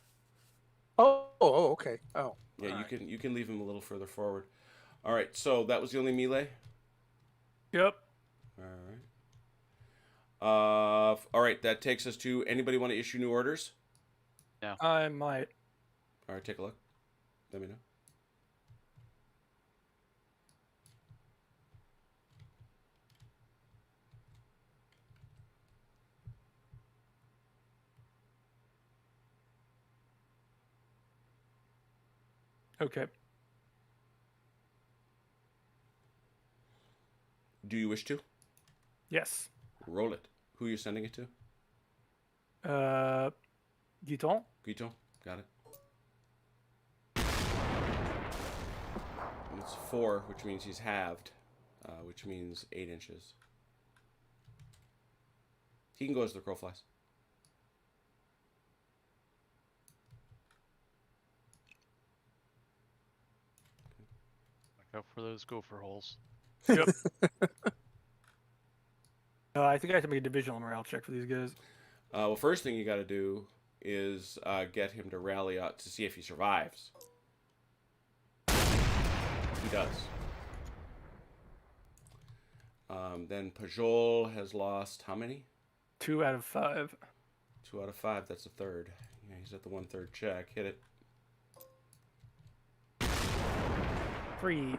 Oh, okay. Oh. Yeah, all you right. can leave him a little further forward. All right, so that was the only melee. Yep. All right. All right. That takes us to anybody want to issue new orders? I might. All right, take a look. Let me know. Okay. Do you wish to? Yes. Roll it. Who are you sending it to? Guiton? Guito? Got it. And it's 4, which means he's halved, which means 8 inches. He can go as the crow flies. Look out for those gopher holes. Yep. I think I have to make a divisional morale check for these guys. Well, first thing you got to do is get him to rally out to see if he survives. He does. Then Pajol has lost how many? 2 out of 5. 2 out of 5. That's a third. Yeah, he's at the 1/3 check. Hit it. 3.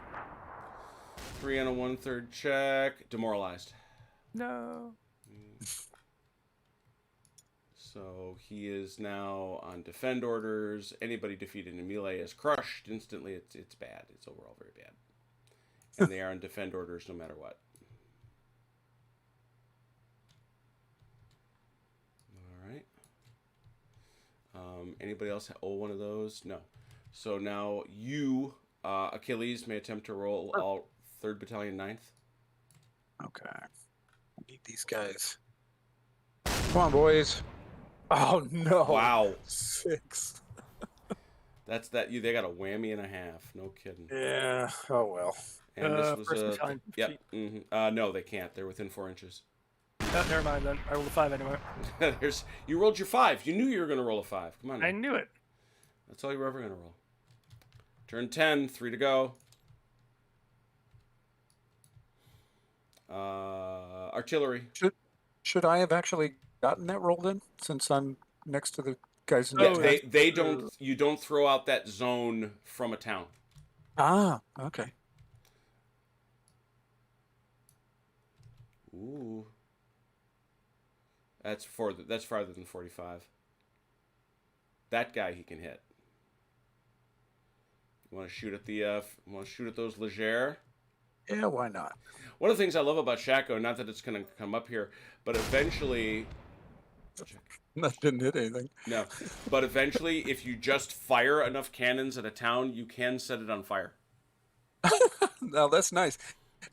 3 and a 1/3 check. Demoralized. No. So he is now on defend orders. Anybody defeated in melee is crushed instantly. It's bad. It's overall very bad. And they are on defend orders no matter what. All right. Anybody else owe one of those? No. So now you, Achilles, may attempt to roll all 3rd Battalion 9th. Okay. I need these guys. Come on, boys. Oh no! Wow. 6. That's that. They got a whammy and a half. No kidding. Yeah. Oh well. And this was first a battalion yep. No, they can't. They're within 4 inches. Oh, never mind then. I rolled a 5 anyway. You rolled your 5. You knew you were going to roll a 5. Come on. Now. I knew it. That's all you were ever going to roll. Turn 10. 3 to go. Artillery. Should I have actually gotten that rolled in since I'm next to the guys in Yeah, the they don't. You don't throw out that zone from a town. Ah, okay. Ooh. That's farther than 45. That guy he can hit. You want to shoot at the want to shoot at those Legere? Yeah, why not? One of the things I love about Shako, not that it's going to come up here, but eventually That didn't hit anything. no, but eventually if you just fire enough cannons at a town, you can set it on fire. Now that's nice.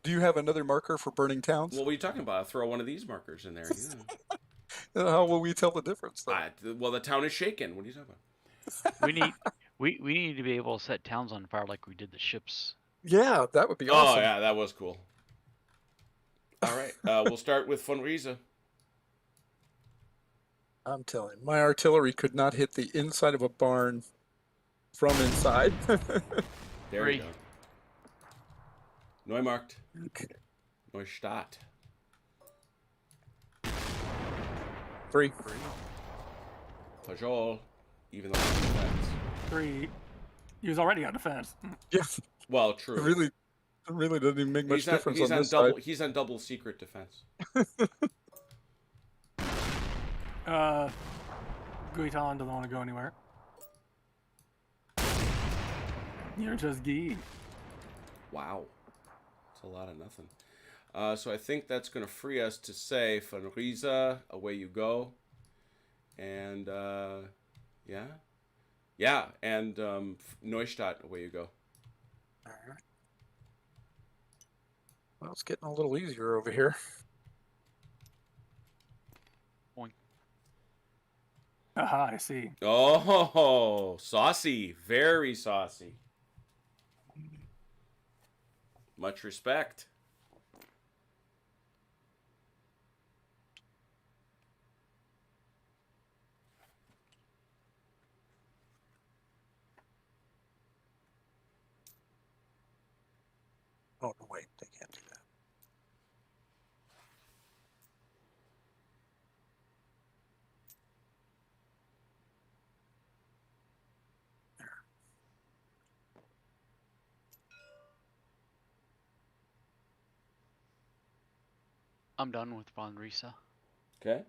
Do you have another marker for burning towns? Well, what are you talking about? I'll throw one of these markers in there. Yeah. How will we tell the difference? Then? Well, the town is shaken. What are you talking about? We need to be able to set towns on fire like we did the ships. Yeah, that would be awesome. Oh, yeah, that was cool. All right, we'll start with Funriza. I'm telling you, my artillery could not hit the inside of a barn from inside. There 3. you go. Neumarkt. Okay. Neustadt. 3. Pajol. Even though it's defense. 3. He was already on defense. Yeah, Well, it true. really doesn't even make much difference on this double. side. He's on double secret defense. Guitan doesn't want to go anywhere. You're just gee. Wow. That's a lot of nothing. So I think that's going to free us to say, Funriza, away you go. And, yeah, and Neustadt, away you go. All right. Well, it's getting a little easier over here. Aha, I see. Oh, saucy. Very saucy. Much respect. Oh, no, wait, they can't do that. I'm done with Von Risa. Okay.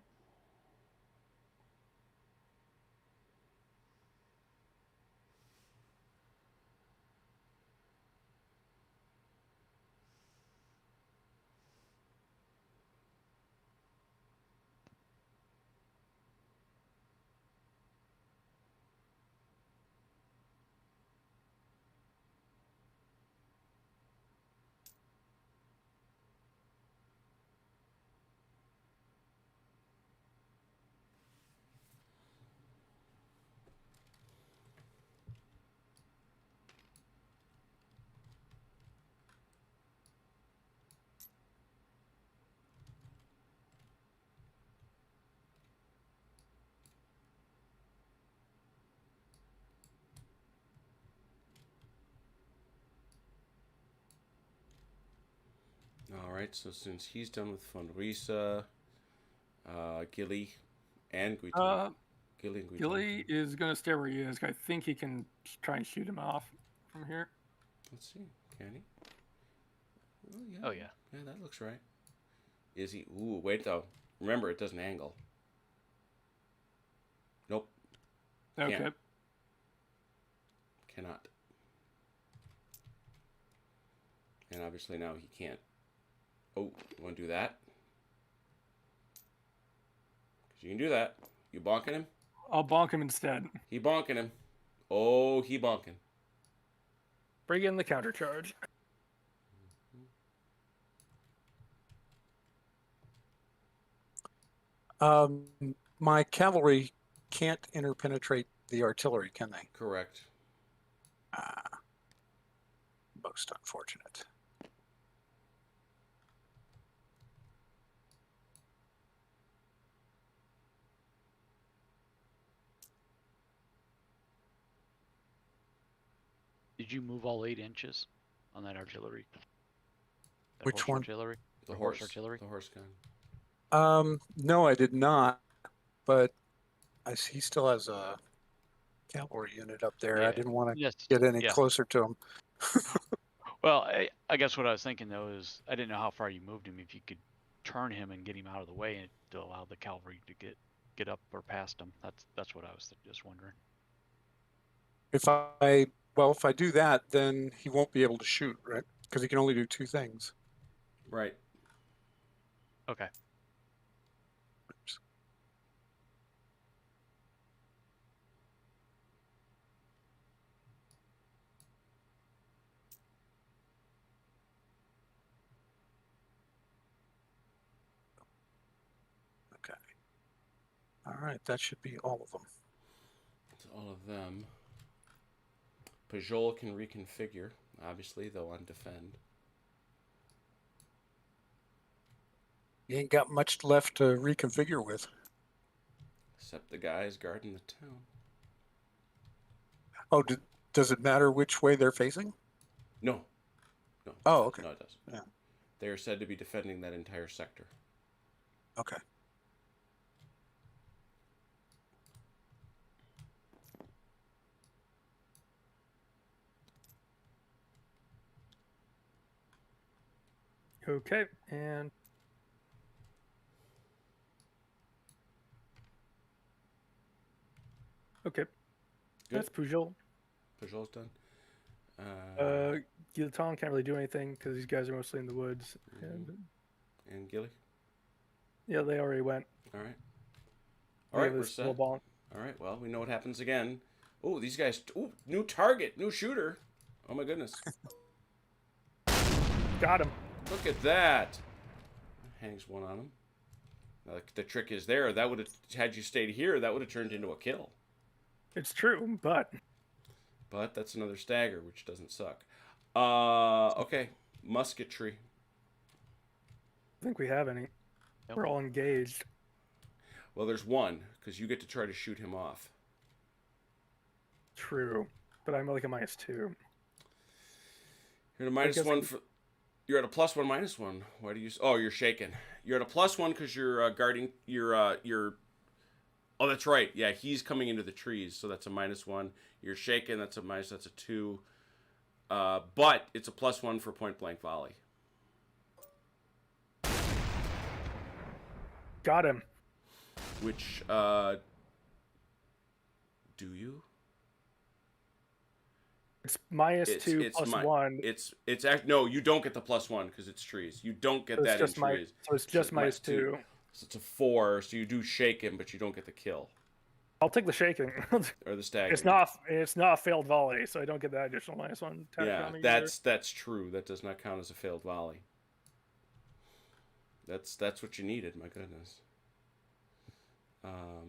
right, so since he's done with Fundrisa, Gilly and Guiton. Gilly and Guiton. Gilly is going to stay where he is. I think he can try and shoot him off from here. Let's see. Can he? Oh, yeah. Oh, yeah. Yeah, that looks right. Is he? Ooh, wait, though. Remember, it doesn't angle. Nope. Okay. Can't. Cannot. And obviously now he can't. Oh, you want to do that? Because you can do that. You bonking him? I'll bonk him instead. He bonking him. Oh, he bonking. Bring in the counter charge. My cavalry can't interpenetrate the artillery, can they? Correct. Most unfortunate. Did you move all 8 inches on that artillery? That Which horse one? Artillery? The horse horse artillery? The horse gun. No, I did not. But he still has a cavalry unit up there. I Yeah. didn't want to Yes. get any Yeah. closer to him. Well, I guess what I was thinking though is I didn't know how far you moved him. If you could turn him and get him out of the way and to allow the cavalry to get up or past him. That's what I was just wondering. If I do that, then he won't be able to shoot, right? Because he can only do 2 things. Right. Okay. Oops. Okay. All right, that should be all of them. It's all of them. Pajol can reconfigure, obviously, though on defend. You ain't got much left to reconfigure with. Except the guys guarding the town. Oh, does it matter which way they're facing? No. No. Oh, okay. No, it does. Yeah. They are said to be defending that entire sector. Okay. Okay, and okay, Good. that's Pujol. Pajol's done. Guilton can't really do anything because these guys are mostly in the woods. And Gilly. Yeah, they already went. All right. They All right, have we're this set. little bonk. All right, well, we know what happens again. Oh, these guys. Oh, new target, new shooter. Oh, my goodness. Got him. Look at that. Hangs one on him. The trick is there. That would have, had you stayed here, that would have turned into a kill. It's true, but But that's another stagger, which doesn't suck. Okay. Musketry. I think we have any. Nope. We're all engaged. Well, there's one, because you get to try to shoot him off. True, but I'm like a -2. You're at a minus guess one I- for. You're at a +1, -1. Why do you? Oh, you're shaken. You're at a +1 because you're guarding. You're. Oh, that's right. Yeah, he's coming into the trees, so that's a -1. You're shaken. That's a minus. That's a 2. But it's a +1 for point blank volley. Got him. Which do you? It's -2 it's +1. It's act. No, you don't get the +1 because it's trees. You don't get So that it's in just trees. so it's just -2. So it's a 4. So you do shake him, but you don't get the kill I'll take the shaking. or the stagger. It's not a failed volley, so I don't get that additional -1. Yeah, that's true. That does not count as a failed volley. That's what you needed. My goodness. All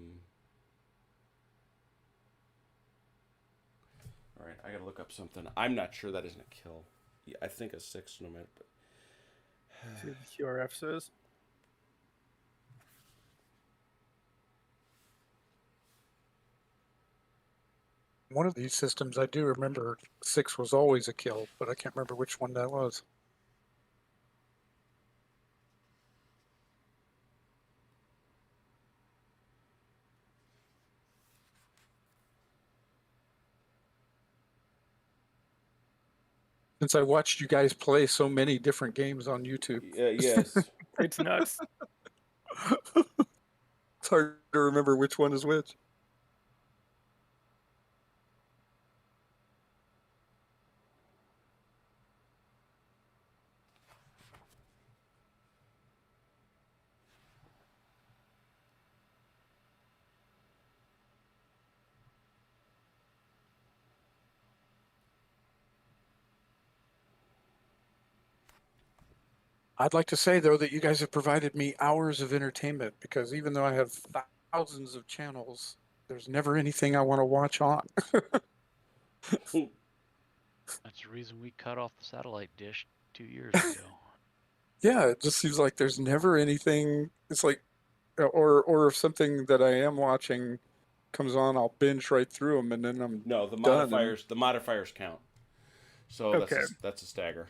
right, I gotta look up something. I'm not sure that isn't a kill. Yeah, I think a 6 no matter. See what the QRF says. One of these systems, I do remember 6 was always a kill, but I can't remember which one that was. Since I watched you guys play so many different games on YouTube, Yes. It's nuts. it's hard to remember which one is which. I'd like to say, though, that you guys have provided me hours of entertainment, because even though I have thousands of channels, there's never anything I want to watch on. That's the reason we cut off the satellite dish 2 years ago. Yeah, it just seems like there's never anything. It's like, or if something that I am watching comes on, I'll binge right through them, and then I'm No, the done. modifiers count. So Okay. that's a stagger.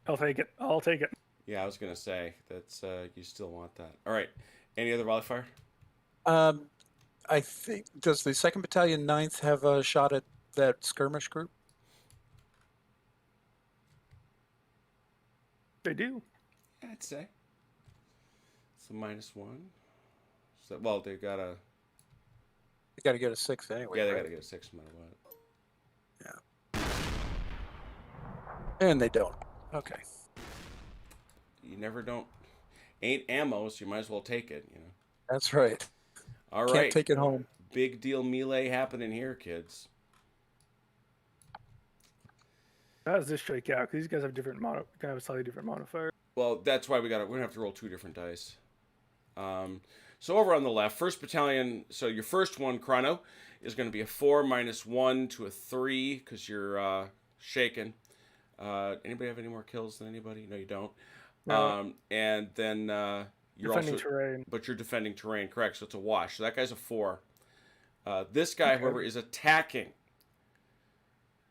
I'll take it. I'll take it. Yeah, I was gonna say that's you still want that. All right. Any other modifier? I think, does the 2nd Battalion 9th have a shot at that skirmish group? They do. I'd say. It's a -1. So, well, they got a. You got to get a 6 anyway. Yeah, they right? got to get a 6 no matter what. And they don't. Okay. You never don't. Ain't ammo, so you might as well take it. You know. That's right. All Can't right. take it home. Big deal melee happening here, kids. How does this shake out? Because these guys have different kind of slightly different modifier. Well, that's why we're gonna have to roll 2 different dice. So over on the left, 1st Battalion. So your first one, Chrono, is going to be a 4 -1 to a 3 because you're shaken. Anybody have any more kills than anybody? No, you don't. No. And then you're Defending also terrain. but you're defending terrain, correct? So it's a wash. So that guy's a 4. This guy, Okay. however, is attacking.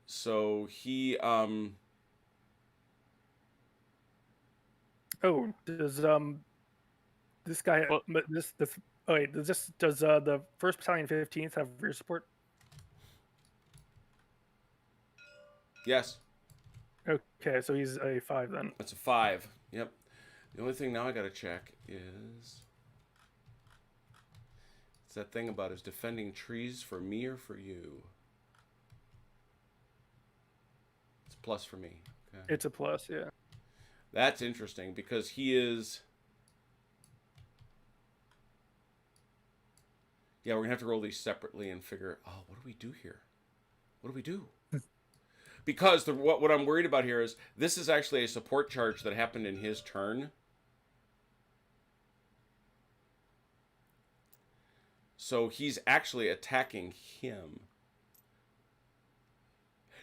So he Oh, does this guy? Well- But this. Oh wait, does the 1st Battalion 15th have rear support? yes. Okay, so he's a 5 then. That's a 5. Yep. The only thing now I gotta check is it's that thing about is defending trees for me or for you. It's a plus for me. Okay. It's a plus, yeah. That's interesting because he is. Yeah, we're gonna have to roll these separately and figure. Oh, what do we do here? What do we do? Because what I'm worried about here is this is actually a support charge that happened in his turn. So he's actually attacking him.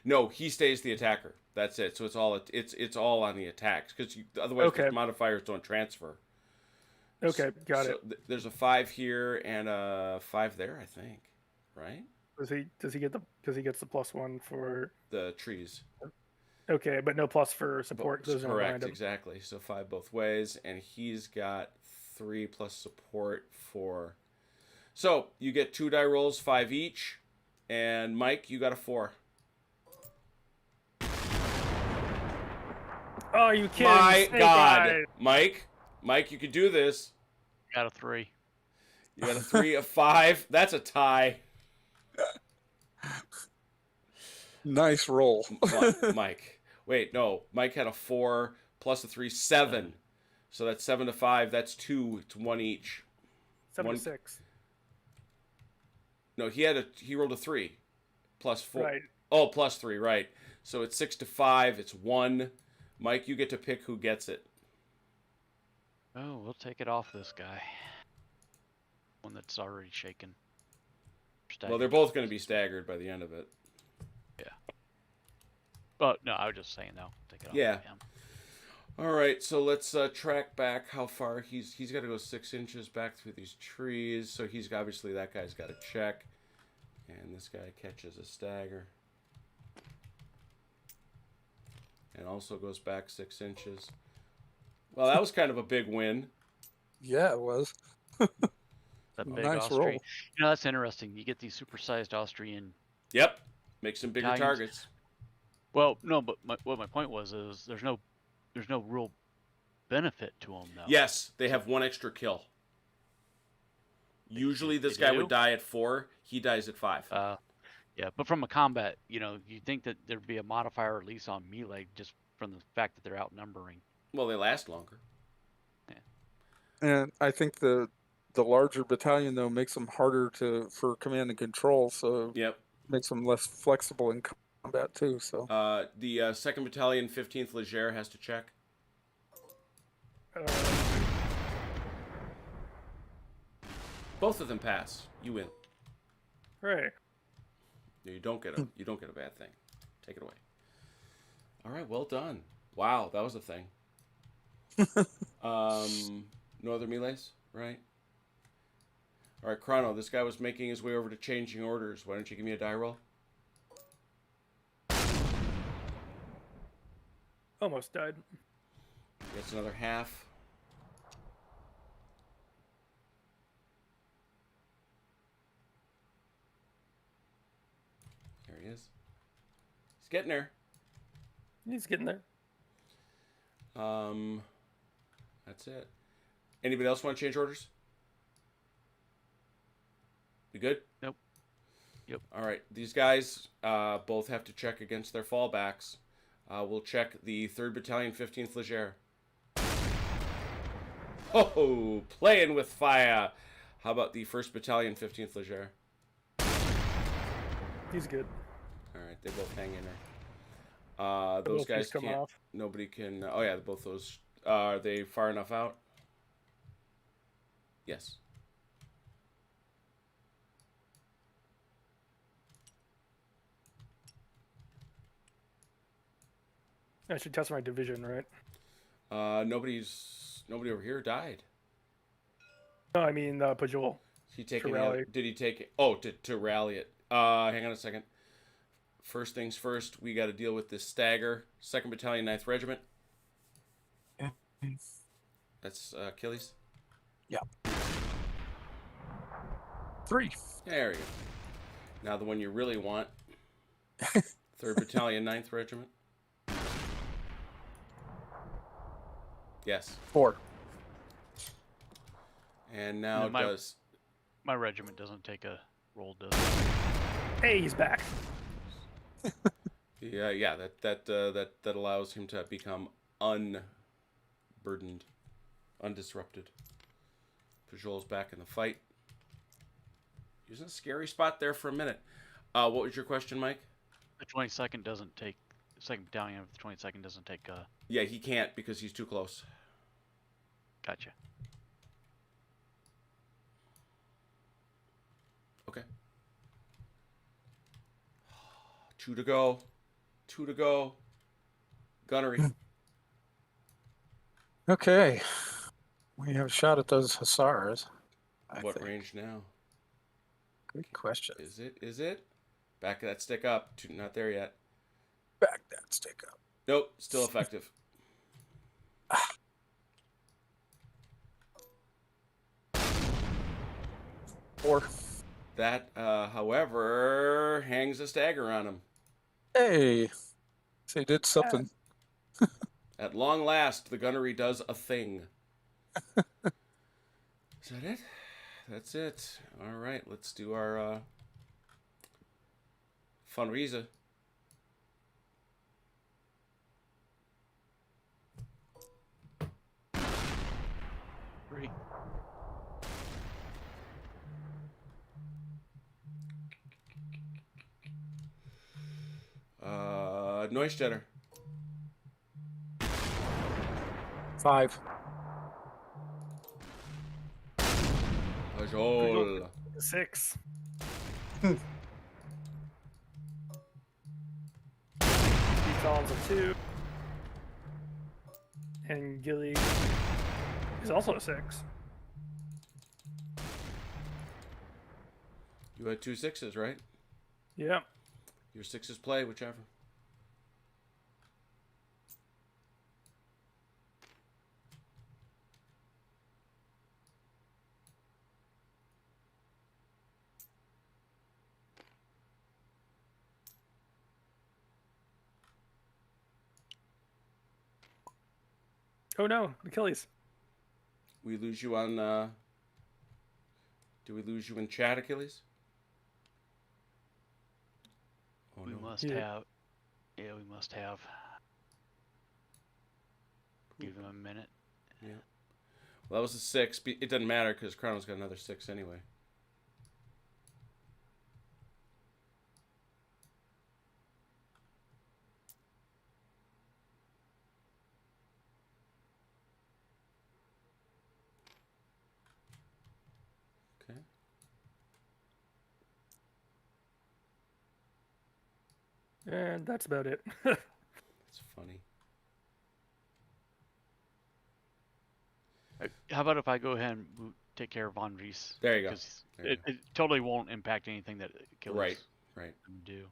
No, he stays the attacker. That's it. So it's all on the attacks because otherwise Okay. the modifiers don't transfer. Okay, got So it. there's a 5 here and a 5 there, I think. Right? Does he get he gets the +1 for? The trees. Okay, but no plus for support. 'cause there's no Correct, random. exactly. So 5 both ways, and he's got 3 plus support for. So you get 2 die rolls, 5 each, and Mike, you got a 4. Oh, you kidding? My Snake God, Eyes. Mike, you could do this. Got a 3. You got a 3, a 5. That's a tie. Nice roll. Mike. Wait, no. Mike had a 4 plus a 3, 7. So that's 7 to 5. That's 2. It's 1 each. 7 One- to 6. No, he rolled a 3 plus 4. Right. Oh, plus 3, right. So it's 6 to 5. It's 1. Mike, you get to pick who gets it. Oh, we'll take it off this guy. One that's already shaken. Well, they're both going to be staggered by the end of it. But no, I was just saying though. Take it off. Yeah. Him. All right, so let's track back how far he's got to go 6 inches back through these trees. So he's obviously that guy's got to check, and this guy catches a stagger, and also goes back 6 inches. Well, that was kind of a big win. Yeah, it was. That big Nice Austrian. roll. You know, that's interesting. You get these supersized Austrian. Yep, make some bigger Italians. targets. Well, no, but what my point was is there's no real benefit to them though. Yes, they have one extra kill. Usually this They guy do? would die at 4. He dies at 5. Yeah, but from a combat, you think that there'd be a modifier at least on melee just from the fact that they're outnumbering. Well, they last longer. And I think the larger battalion though makes them harder for command and control, so Yep. makes them less flexible in combat too. So The 2nd Battalion, 15th Leger has to check. Both of them pass. You win. Right. You don't get a bad thing. Take it away. All right, well done. Wow, that was a thing. No other melees, right? All right, Chrono, this guy was making his way over to changing orders. Why don't you give me a die roll? Almost died. Gets another half. There he is. He's getting there. He's getting there. That's it. Anybody else want to change orders? We good? Nope. Yep. All right. These guys both have to check against their fallbacks. We'll check the 3rd Battalion, 15th Leger. Oh, playing with fire. How about the 1st Battalion, 15th Leger? He's good. All right, they both hang in there. Those both guys come can't. off. Nobody can. Oh yeah, both those. Are they far enough out? Yes. I should test my division, right? Nobody over here died. No, I mean Pajol. He take To any rally. other, did he take it? Oh, to rally it. Hang on a second. First things first, we got to deal with this stagger. 2nd Battalion, 9th Regiment. That's Achilles. yeah, 3. There we go. Now the one you really want. 3rd Battalion, 9th Regiment. Yes. 4. And now And my- does My regiment doesn't take a roll, does it? Hey, he's back. yeah that allows him to become unburdened, undisrupted. Pajol's back in the fight. He was in a scary spot there for a minute. What was your question, Mike? The 22nd doesn't take. The 2nd Battalion of the 22nd doesn't take. Yeah, he can't because he's too close. Gotcha. Okay. 2 to go. 2 to go. Gunnery. Okay, we have a shot at those hussars. What think. range now? Good question. Is it? Back that stick up. Not there yet. Back that stick up. Nope, still effective. Four. That, however, hangs a stagger on him. Hey, so you did something. At long last, the gunnery does a thing. Is that it? That's it. All right, let's do our fundraiser. Three. Neustetter. 5. Pajol. 6. Collins a 2. And Gilly is also a 6. You had 2 6s, right? Yeah. Your 6s play, whichever. Oh no, Achilles. We lose you on. Do we lose you in chat, Achilles? Oh We no. must Yeah. have. Yeah, we must have. Give him a minute. Yeah. Well, that was a 6. It doesn't matter because Chrono's got another 6 anyway. Okay. And that's about it. That's funny. How about if I go ahead and take care of Von Reese? There you go. Because There you it totally won't impact anything that Achilles Right. Right. can do.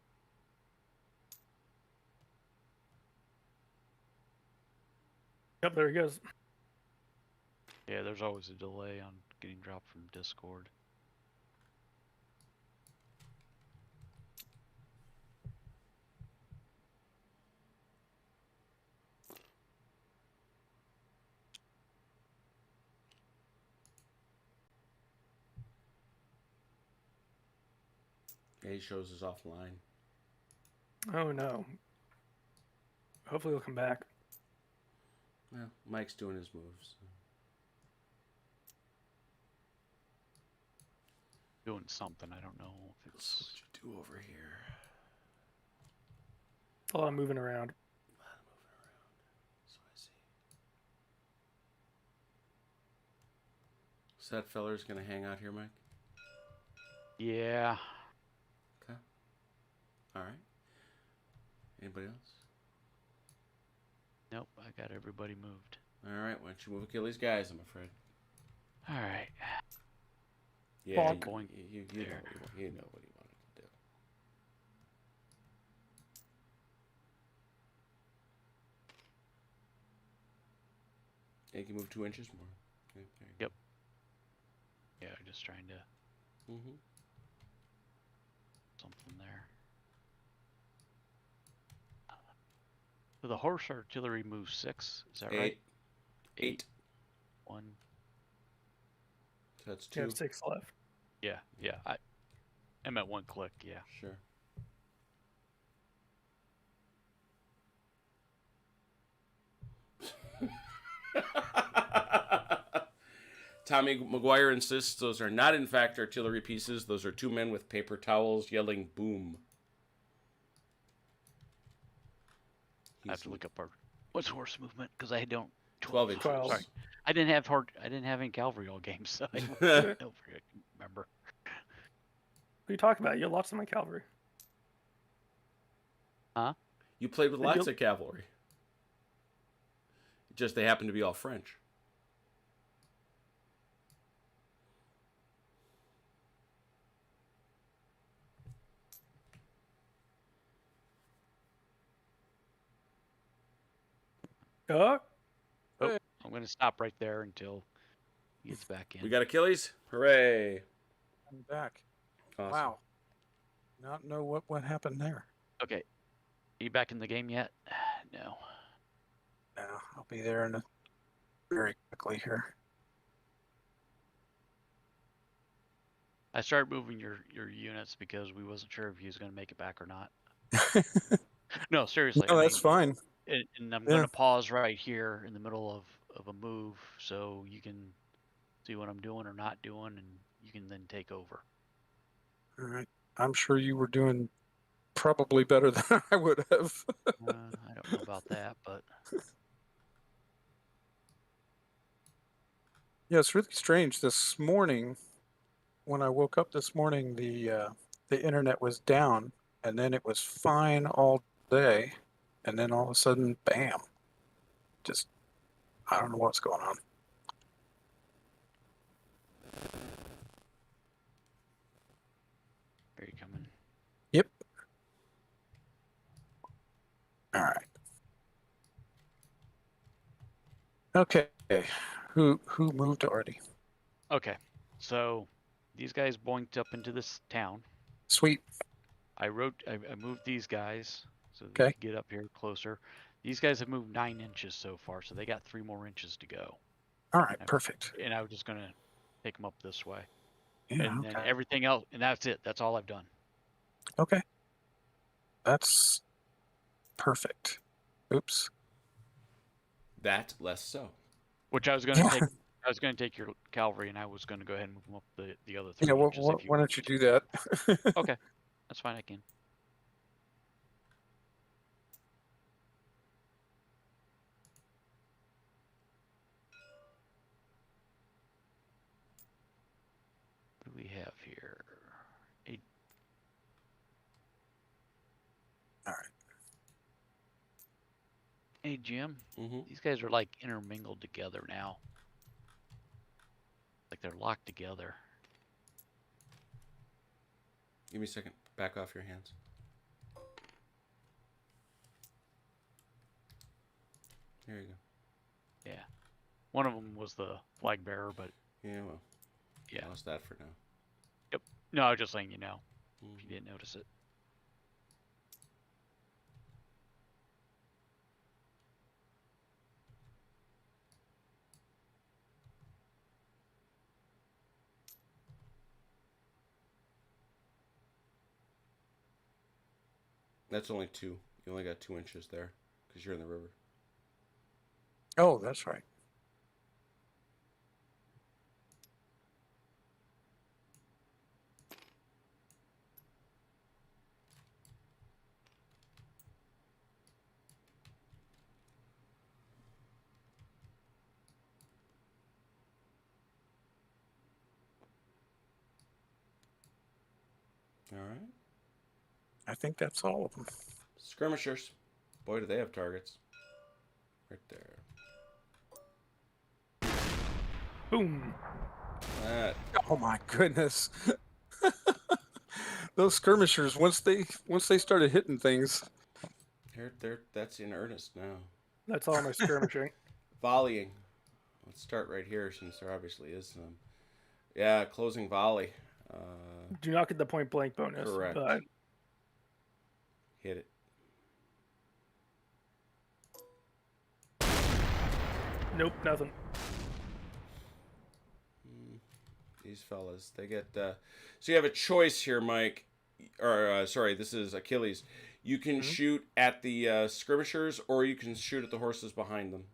Yep, there he goes. Yeah, there's always a delay on getting dropped from Discord. Yeah, he shows us offline. Oh no. Hopefully he'll come back. Well, Mike's doing his moves. So. Doing something, I don't know if What it's. you do over here? A lot of moving around. So I see. So that feller's gonna hang out here, Mike? Yeah. Okay. All right. Anybody else? Nope, I got everybody moved. All right. Why don't you move Achilles, guys? I'm afraid. All right. Yeah, Bonk. you know There. what you know what he wanted to do. Yeah, you can move 2 inches more. Okay, there you Yep. Yeah, just trying to go. Mm-hmm. something there. So the horse artillery moves 6. Is that right? 8. 1. So that's You 2. have 6 left. Yeah. I'm at 1 click. Yeah. Sure. Tommy McGuire insists those are not, in fact, artillery pieces. Those are 2 men with paper towels yelling boom. I have to look up what's horse movement because I don't. 12 inches. 12. Sorry, I didn't have any cavalry all game, so I don't remember. What are you talking about? You have lots of my cavalry. Huh? You played with But lots you'll- of cavalry. Just they happen to be all French. Oh, Oh, I'm going to stop right there until he gets back in. We got Achilles? Hooray. I'm back. Awesome. Wow. Not know what happened there. Okay. Are you back in the game yet? No. No, I'll be there in very quickly here. I started moving your units because we wasn't sure if he was going to make it back or not. No, seriously. No, I that's mean, fine. And I'm Yeah. going to pause right here in the middle of a move so you can see what I'm doing or not doing, and you can then take over. All right. I'm sure you were doing probably better than I would have. I don't know about that, but Yeah, it's really strange. This morning, when I woke up this morning, the internet was down, and then it was fine all day, and then all of a sudden, bam! Just I don't know what's going on. are you coming? Yep. All right. Okay. Who moved already? Okay, so these guys boinked up into this town. Sweet. I moved these guys so they Okay. could get up here closer. These guys have moved 9 inches so far, so they got 3 more inches to go. All right, I- perfect. And I was just gonna take them up this way, Yeah, and then okay. everything else, and that's it. That's all I've done. Okay. That's perfect. Oops. That less so. Which I was gonna Yeah. take. I was gonna take your cavalry, and I was gonna go ahead and move them up the other 3 Yeah, inches. If why don't you do that? Okay, that's fine. I can. What do we have here? All right. Hey, Jim. Mm-hmm. These guys are like intermingled together now. Like they're locked together. Give me a second. Back off your hands. There you go. Yeah. One of them was the flag bearer, but Yeah, well, yeah. lost that for now. No, I was just letting you know if Mhm. you didn't notice it. That's only 2. You only got 2 inches there because you're in the river. Oh, that's right. All right. I think that's all of them. Skirmishers. Boy, do they have targets. Right there. Boom. That. Oh my goodness. Those skirmishers, once they started hitting things. That's in earnest now. That's all my skirmishing. Volleying. Let's start right here since there obviously is some. Yeah, closing volley. Do not get the point blank bonus. Correct. But Hit it. nope, nothing. These fellas, they get. So you have a choice here, Mike. Or sorry, this is Achilles. You can shoot at the skirmishers, or you can shoot at the horses behind them.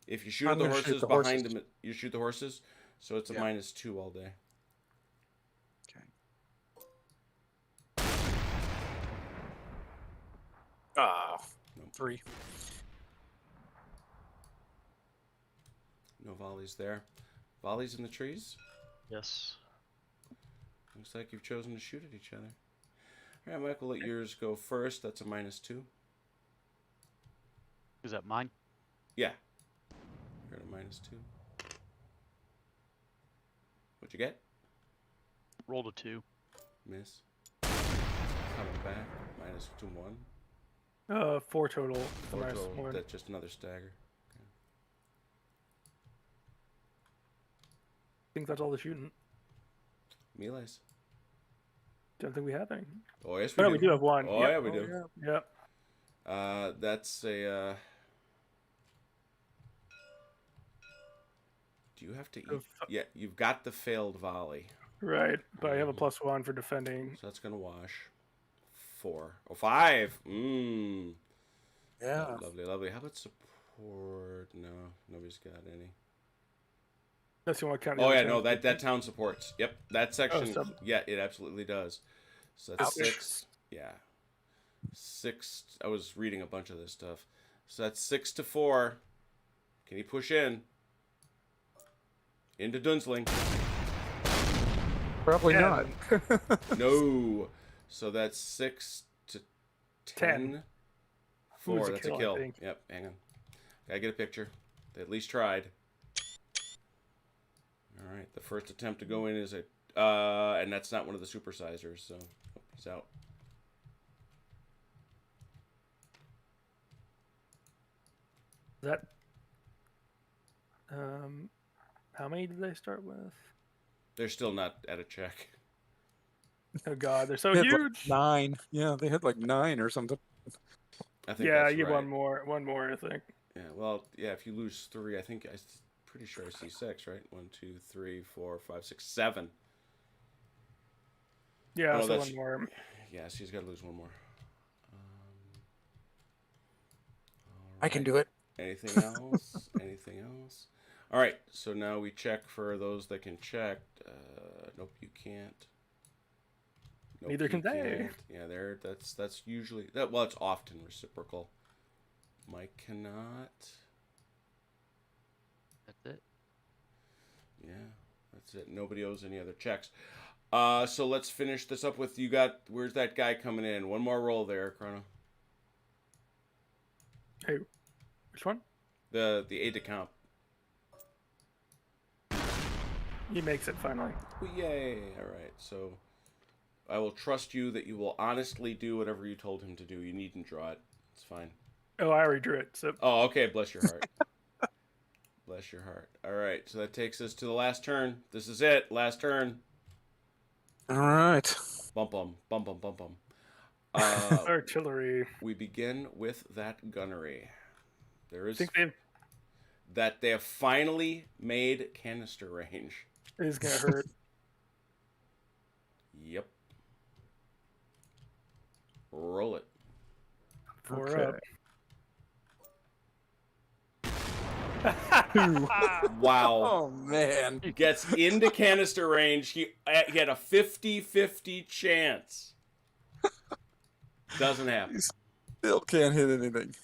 If you shoot I'm at the gonna shoot horses the behind horses. them, you shoot the horses. So it's a Yeah. -2 all day. Okay. Ah, Nope. 3. No volleys there. Volleys in the trees. Yes. Looks like you've chosen to shoot at each other. All right, Michael, let yours go first. That's a -2. Is that mine? Yeah. You're at a -2. What'd you get? Rolled a 2. Miss. Coming back. -1. 4 total. The 4 minus total. 1. That's just another stagger. I think that's all the shooting. Melees. Don't think we have any. Oh, yes, Oh, we no, do. we do have one. Oh, Yep. yeah, we do. Yep. That's a. Do you have to eat? Yeah, you've got the failed volley. Right, but I have a +1 for defending. So that's going to wash. 4. Oh, 5. Mmm. Yeah. Lovely, lovely. How about support? No, nobody's got any. That's the one count. Oh, yeah, no, that town supports. Yep, that section. so- Yeah, it absolutely does. So that's Ouch. 6. Yeah. 6. I was reading a bunch of this stuff. So that's 6 to 4. Can he push in? Into Dunzling. Probably Yeah. not. No. So that's 6 to 10. 4. Ooh, That's a I kill. think. Yep, hang on. Gotta get a picture. They at least tried. All right. The first attempt to go in is a. And that's not one of the supersizers, so he's out. That. How many did they start with? They're still not at a check. Oh God, they're so They had like huge. 9. Yeah, they had like 9 or something. I think Yeah, that's you get right. one more, I think. Yeah, well, yeah, if you lose 3, I think pretty sure I see 6, right? 1, 2, 3, 4, 5, 6, 7. Yeah, Oh, no, so that's one more. yeah. So he's got to lose one more. I All can right. do it. Anything else? Anything else? All right. So now we check for those that can check. Nope, you can't. Nope, Neither you can they. can't. Yeah, there. That's usually that. Well, it's often reciprocal. Mike cannot. That's it. Yeah, that's it. Nobody owes any other checks. So let's finish this up with you got. Where's that guy coming in? One more roll there, Chrono. Hey, which one? The aide de camp. He makes it finally. Well, yay! All right. So I will trust you that you will honestly do whatever you told him to do. You needn't draw it. It's fine. Oh, I already drew it. So Oh, okay. Bless your heart. Bless your heart. All right. So that takes us to the last turn. This is it. Last turn. All right. Bum bum bum bum bum bum. artillery. We begin with that gunnery. There I is think they have finally made canister range. it is gonna hurt. Yep. Roll it. 4 Okay. up. Wow. Oh man. Gets into canister range. He had a 50-50 chance. Doesn't happen. Still can't hit anything.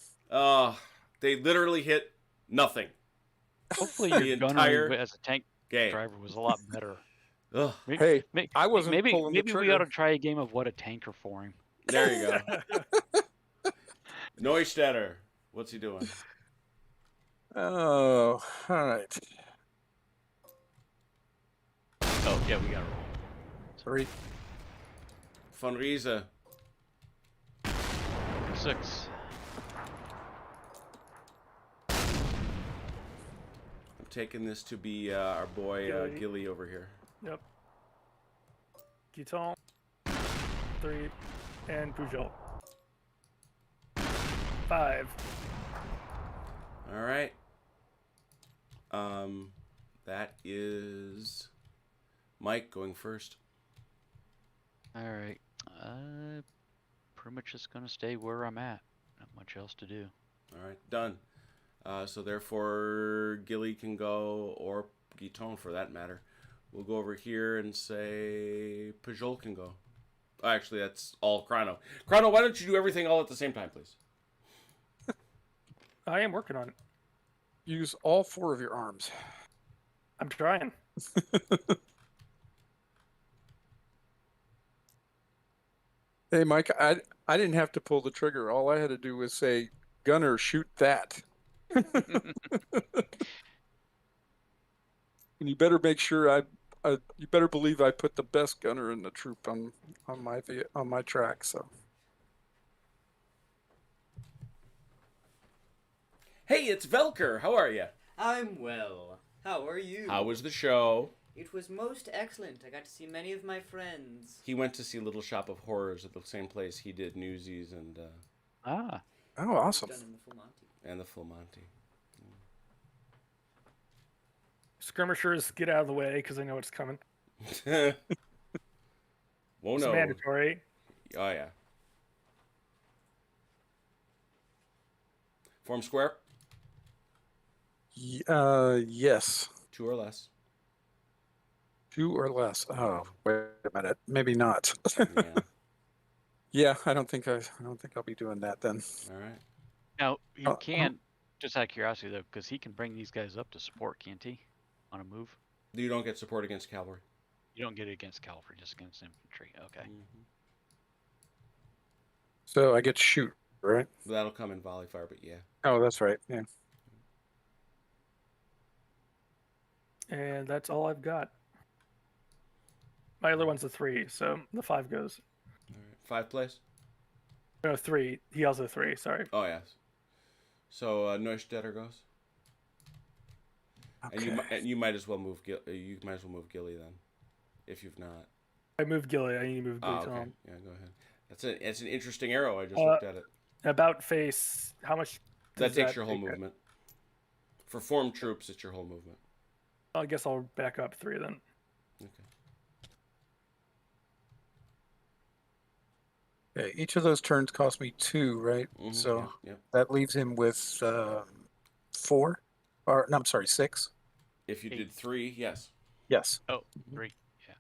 They literally hit nothing. Hopefully The your entire gunnery as a tank game. driver was a lot better. Ugh. Hey, I wasn't maybe pulling the maybe we trigger. ought to try a game of what a tanker for him. There you go. Neustetter. What's he doing? Oh, all right. Oh yeah, we got to roll. 3. Von Riese. 6. I'm taking this to be our boy Gilly. Gilly over here. Yep. Guiton. 3. And Pujol. 5. All right. That is Mike going first. All right. Pretty much just gonna stay where I'm at. Not much else to do. All right, done. So therefore, Gilly can go, or Guiton for that matter. We'll go over here and say Pujol can go. Actually, that's all Chrono. Chrono, why don't you do everything all at the same time, please? I am working on it. Use all 4 of your arms. I'm trying. Hey, Mike, I didn't have to pull the trigger. All I had to do was say, "Gunner, shoot that." And you better make sure you better believe I put the best gunner in the troop on my track. So Hey, it's Velker. How are you? I'm well. How are you? How was the show? It was most excellent. I got to see many of my friends. He went to see Little Shop of Horrors at the same place he did Newsies and Ah. oh, awesome. Done in the full Monty. the Full Monty. Skirmishers, get out of the way because I know it's coming. Whoa, It's no. mandatory. Oh yeah. Form square. Yes. 2 or less. 2 or less. Oh, wait a minute. Maybe not. Yeah. Yeah, I don't think I'll be doing that then. All right. Now he Oh, can, just out of curiosity though, because he can bring these guys up to support, can't he? On a move. You don't get support against cavalry. You don't get it against cavalry, just against infantry. Okay. Mm-hmm. So I get to shoot, right? That'll come in volley fire, but yeah. Oh, that's right. Yeah. And that's all I've got. My other one's a 3, so the 5 goes. All right. 5 plays. No, 3. He also 3. Sorry. Oh yes. So Neustetter goes, Okay. and you might as well move. You might as well move Gilly then, if you've not. I moved Gilly. I need to move Oh, Guiton. okay. Yeah, go ahead. That's an interesting arrow. I just looked at it. About face, how much That does takes your whole take it? movement. For formed troops, it's your whole movement. I guess I'll back up 3 then. Okay. Okay, each of those turns cost me 2, right? Mhm, So yep. that leaves him with 4, or no, I'm sorry, 6. If you 8. did 3, yes. Yes. Oh, 3. Yeah.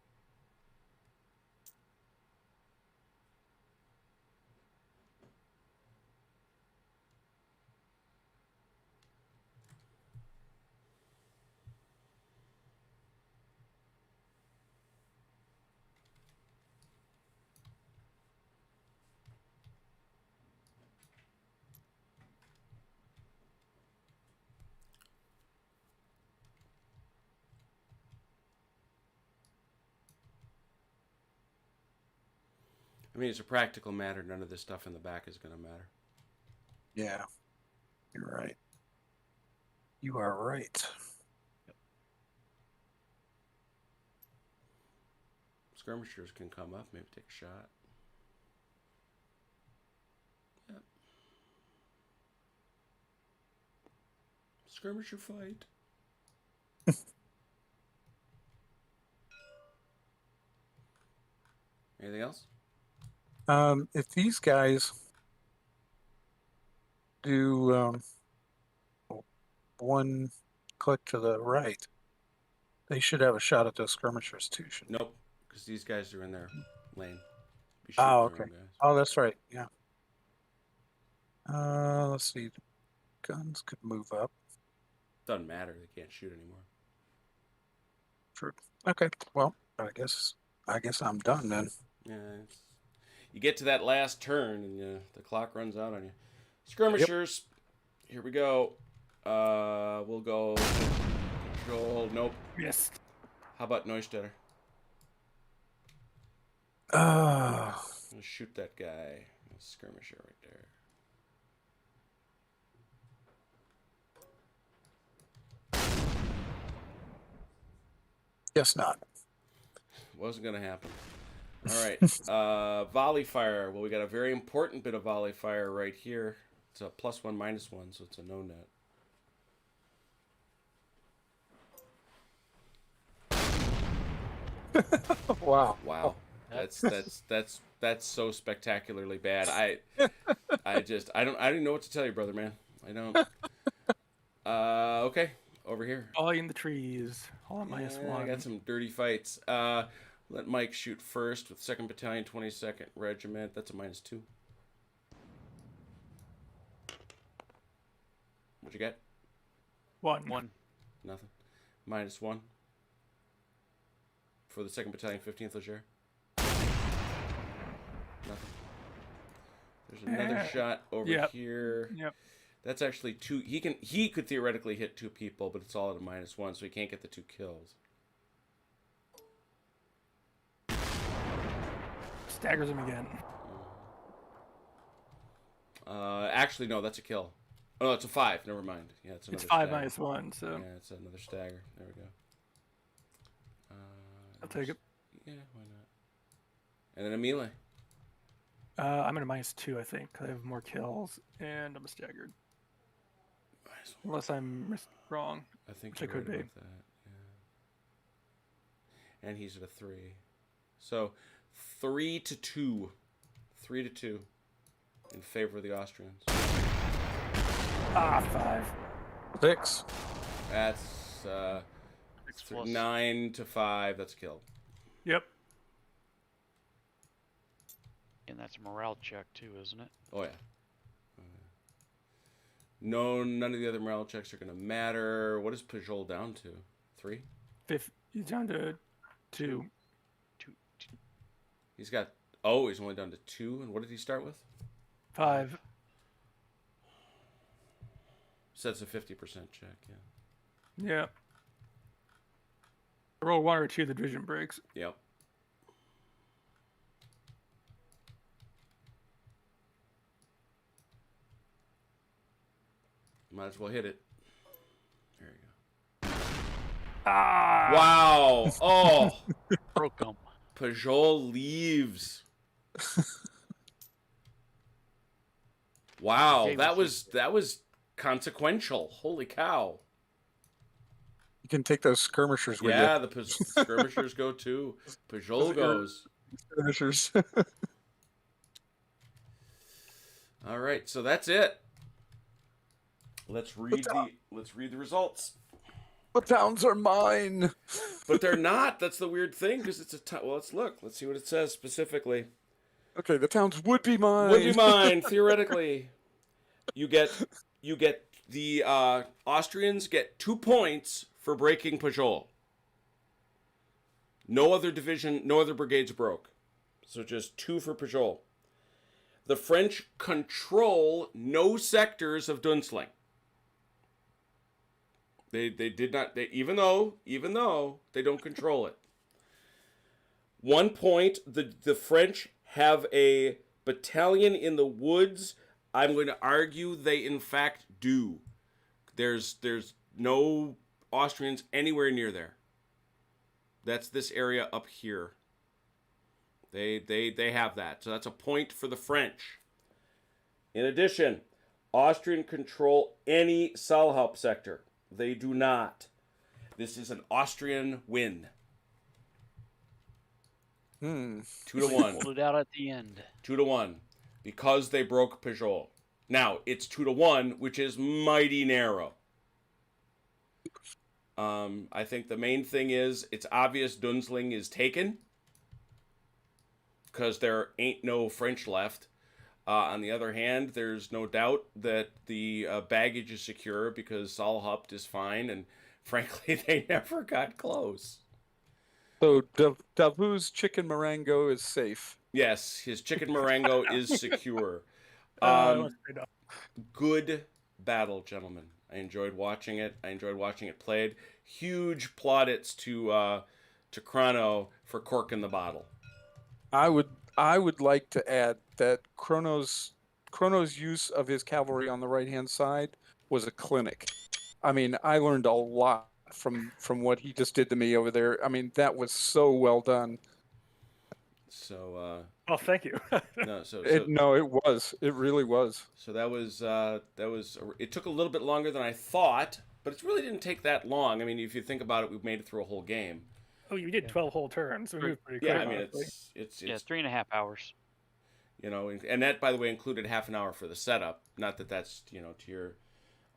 I mean, it's a practical matter. None of this stuff in the back is going to matter. Yeah, you're right. You are right. Skirmishers can come up, maybe take a shot. Yep. Skirmisher fight. Anything else? If these guys do 1 click to the right, they should have a shot at those skirmishers too, shouldn't they? Nope, because these guys are in their lane. Be shooting Oh, their okay. own guys. Oh, that's right. Yeah. Let's see. Guns could move up. Doesn't matter. They can't shoot anymore. True. Okay. Well, I guess I'm done then. Yeah, you get to that last turn and the clock runs out on you. Skirmishers. Here we go. We'll go Joel. Nope. Yes. How about Neustetter? Uh, Let's shoot that guy. Skirmisher right there. guess not. Wasn't gonna happen. All right. Volley fire. Well, we got a very important bit of volley fire right here. It's a +1, -1, so it's a no net. Wow. Wow. That's so spectacularly bad. I don't even know what to tell you, brother man. I don't. Okay, over here. All in the trees. All at -1. I got some dirty fights. Let Mike shoot first with 2nd Battalion, 22nd Regiment. That's a -2. What'd you get? 1. 1. Nothing. -1. For the 2nd Battalion, 15th Leger. Nothing. There's another shot over here. Yep. That's actually 2. He could theoretically hit 2 people, but it's all at a -1, so he can't get the 2 kills. Staggers him again. Actually, no, that's a kill. Oh, no, it's a 5. Never mind. Yeah, it's another. It's 5 stagger. -1, so Yeah, it's another stagger. There we go. I'll take it. Yeah, why not? And then a melee. I'm at a -2, I think. 'Cause I have more kills, and I'm staggered. -1. Unless I'm wrong. I think Which I you're could right be. about that. Yeah. And he's at a 3. So 3-2. 3-2 in favor of the Austrians. 5. 6. That's 6 plus. 9-5. That's killed. Yep. And that's a morale check too, isn't it? Oh yeah. No, none of the other morale checks are going to matter. What is Pajol down to? 3? 5. He's down to 2. 2. He's got. Oh, he's only down to 2. And what did he start with? 5. So that's a 50% check. Yeah. Yeah. I roll 1 or 2, the division breaks. Yep. Might as well hit it. There you go. Wow. Oh. Broke 'em. Pajol leaves. Wow, Game that was was consequential. Holy cow! You can take those skirmishers with Yeah, the skirmishers go too. you. Pajol goes. Skirmishers. All right, so that's it. Let's read the results. The towns are mine. But they're not. That's the weird thing because it's a well. Let's look. Let's see what it says specifically. Okay, the towns would be mine. Would be mine theoretically. You get the Austrians get 2 points for breaking Pajol. No other division, no other brigades broke, so just 2 for Pajol. The French control no sectors of Dunzling. They did not. Even though they don't control it. 1 point. The French have a battalion in the woods. I'm going to argue they in fact do. There's no Austrians anywhere near there. That's this area up here. They have that. So that's a point for the French. In addition, Austrian control any Saalhaupt sector. They do not. This is an Austrian win. 2 to 1. Pulled it out at the end. 2 to 1. Because they broke Pajol. Now, it's 2 to 1, which is mighty narrow. I think the main thing is, it's obvious Dunzling is taken. Because there ain't no French left. On the other hand, there's no doubt that the baggage is secure because Saalhaupt is fine, and frankly, they never got close. So Davu's chicken Marengo is safe. Yes, his chicken Marengo is secure. Good battle, gentlemen. I enjoyed watching it. I enjoyed watching it played. Huge plaudits to Chrono for corking the bottle. I would like to add that Chrono's use of his cavalry on the right-hand side was a clinic. I mean, I learned a lot from what he just did to me over there. I mean, that was so well done. So Well, thank you. It really was. So that was it took a little bit longer than I thought, but it really didn't take that long. I mean, if you think about it, we've made it through a whole game. Oh, you did 12 whole turns. So you were pretty quick, Yeah, I mean, honestly. it's 3.5 hours. You know, and that, by the way, included half an hour for the setup. Not that that's, to your.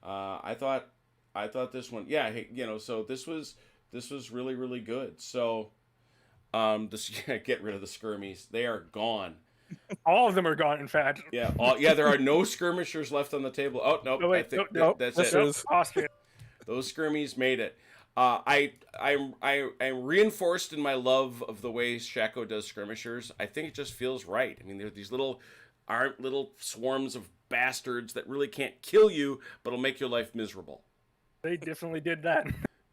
I thought this one, yeah, so this was really, really good. So, get rid of the skirmies. They are gone. All of them are gone, in fact. Yeah, there are no skirmishers left on the table. Oh nope, Oh, wait, I think nope, that's this it. is- Austria. Those skirmies made it. I'm reinforced in my love of the way Shako does skirmishers. I think it just feels right. I mean, they're these little swarms of bastards that really can't kill you, but will make your life miserable. They definitely did that.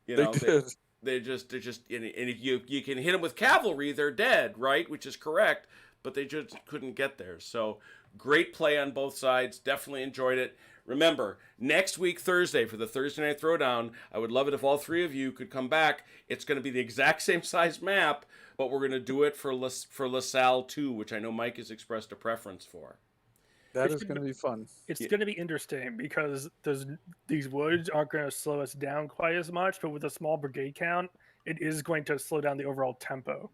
You know, They did. they're just, and if you can hit them with cavalry, they're dead, right? Which is correct, but they just couldn't get there. So great play on both sides. Definitely enjoyed it. Remember, next week, Thursday, for the Thursday Night Throwdown, I would love it if all 3 of you could come back. It's going to be the exact same size map, but we're going to do it for LaSalle 2, which I know Mike has expressed a preference for. That is going to be fun. It's going to be interesting because these woods aren't going to slow us down quite as much, but with a small brigade count, it is going to slow down the overall tempo.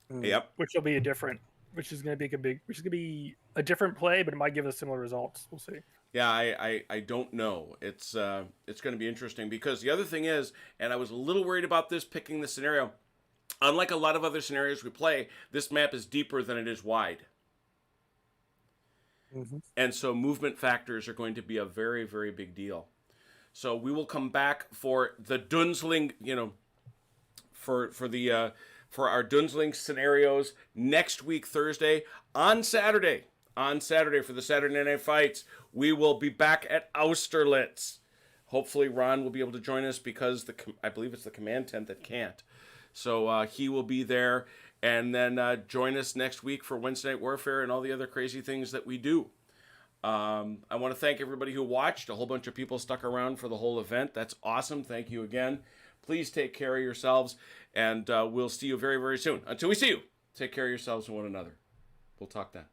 Yep. Which is going to be a different play, but it might give us similar results. We'll see. Yeah, I don't know. It's going to be interesting because the other thing is, and I was a little worried about this picking the scenario. Unlike a lot of other scenarios we play, this map is deeper than it is wide. Mm-hmm. And so movement factors are going to be a very, very big deal. So we will come back for the Dunzling, for our Dunzling scenarios next week, Thursday. On Saturday for the Saturday Night Fights, we will be back at Austerlitz. Hopefully Ron will be able to join us because I believe it's the command tent that can't. So he will be there. And then join us next week for Wednesday Night Warfare and all the other crazy things that we do. I want to thank everybody who watched. A whole bunch of people stuck around for the whole event. That's awesome. Thank you again. Please take care of yourselves, and we'll see you very, very soon. Until we see you, take care of yourselves and one another. We'll talk then.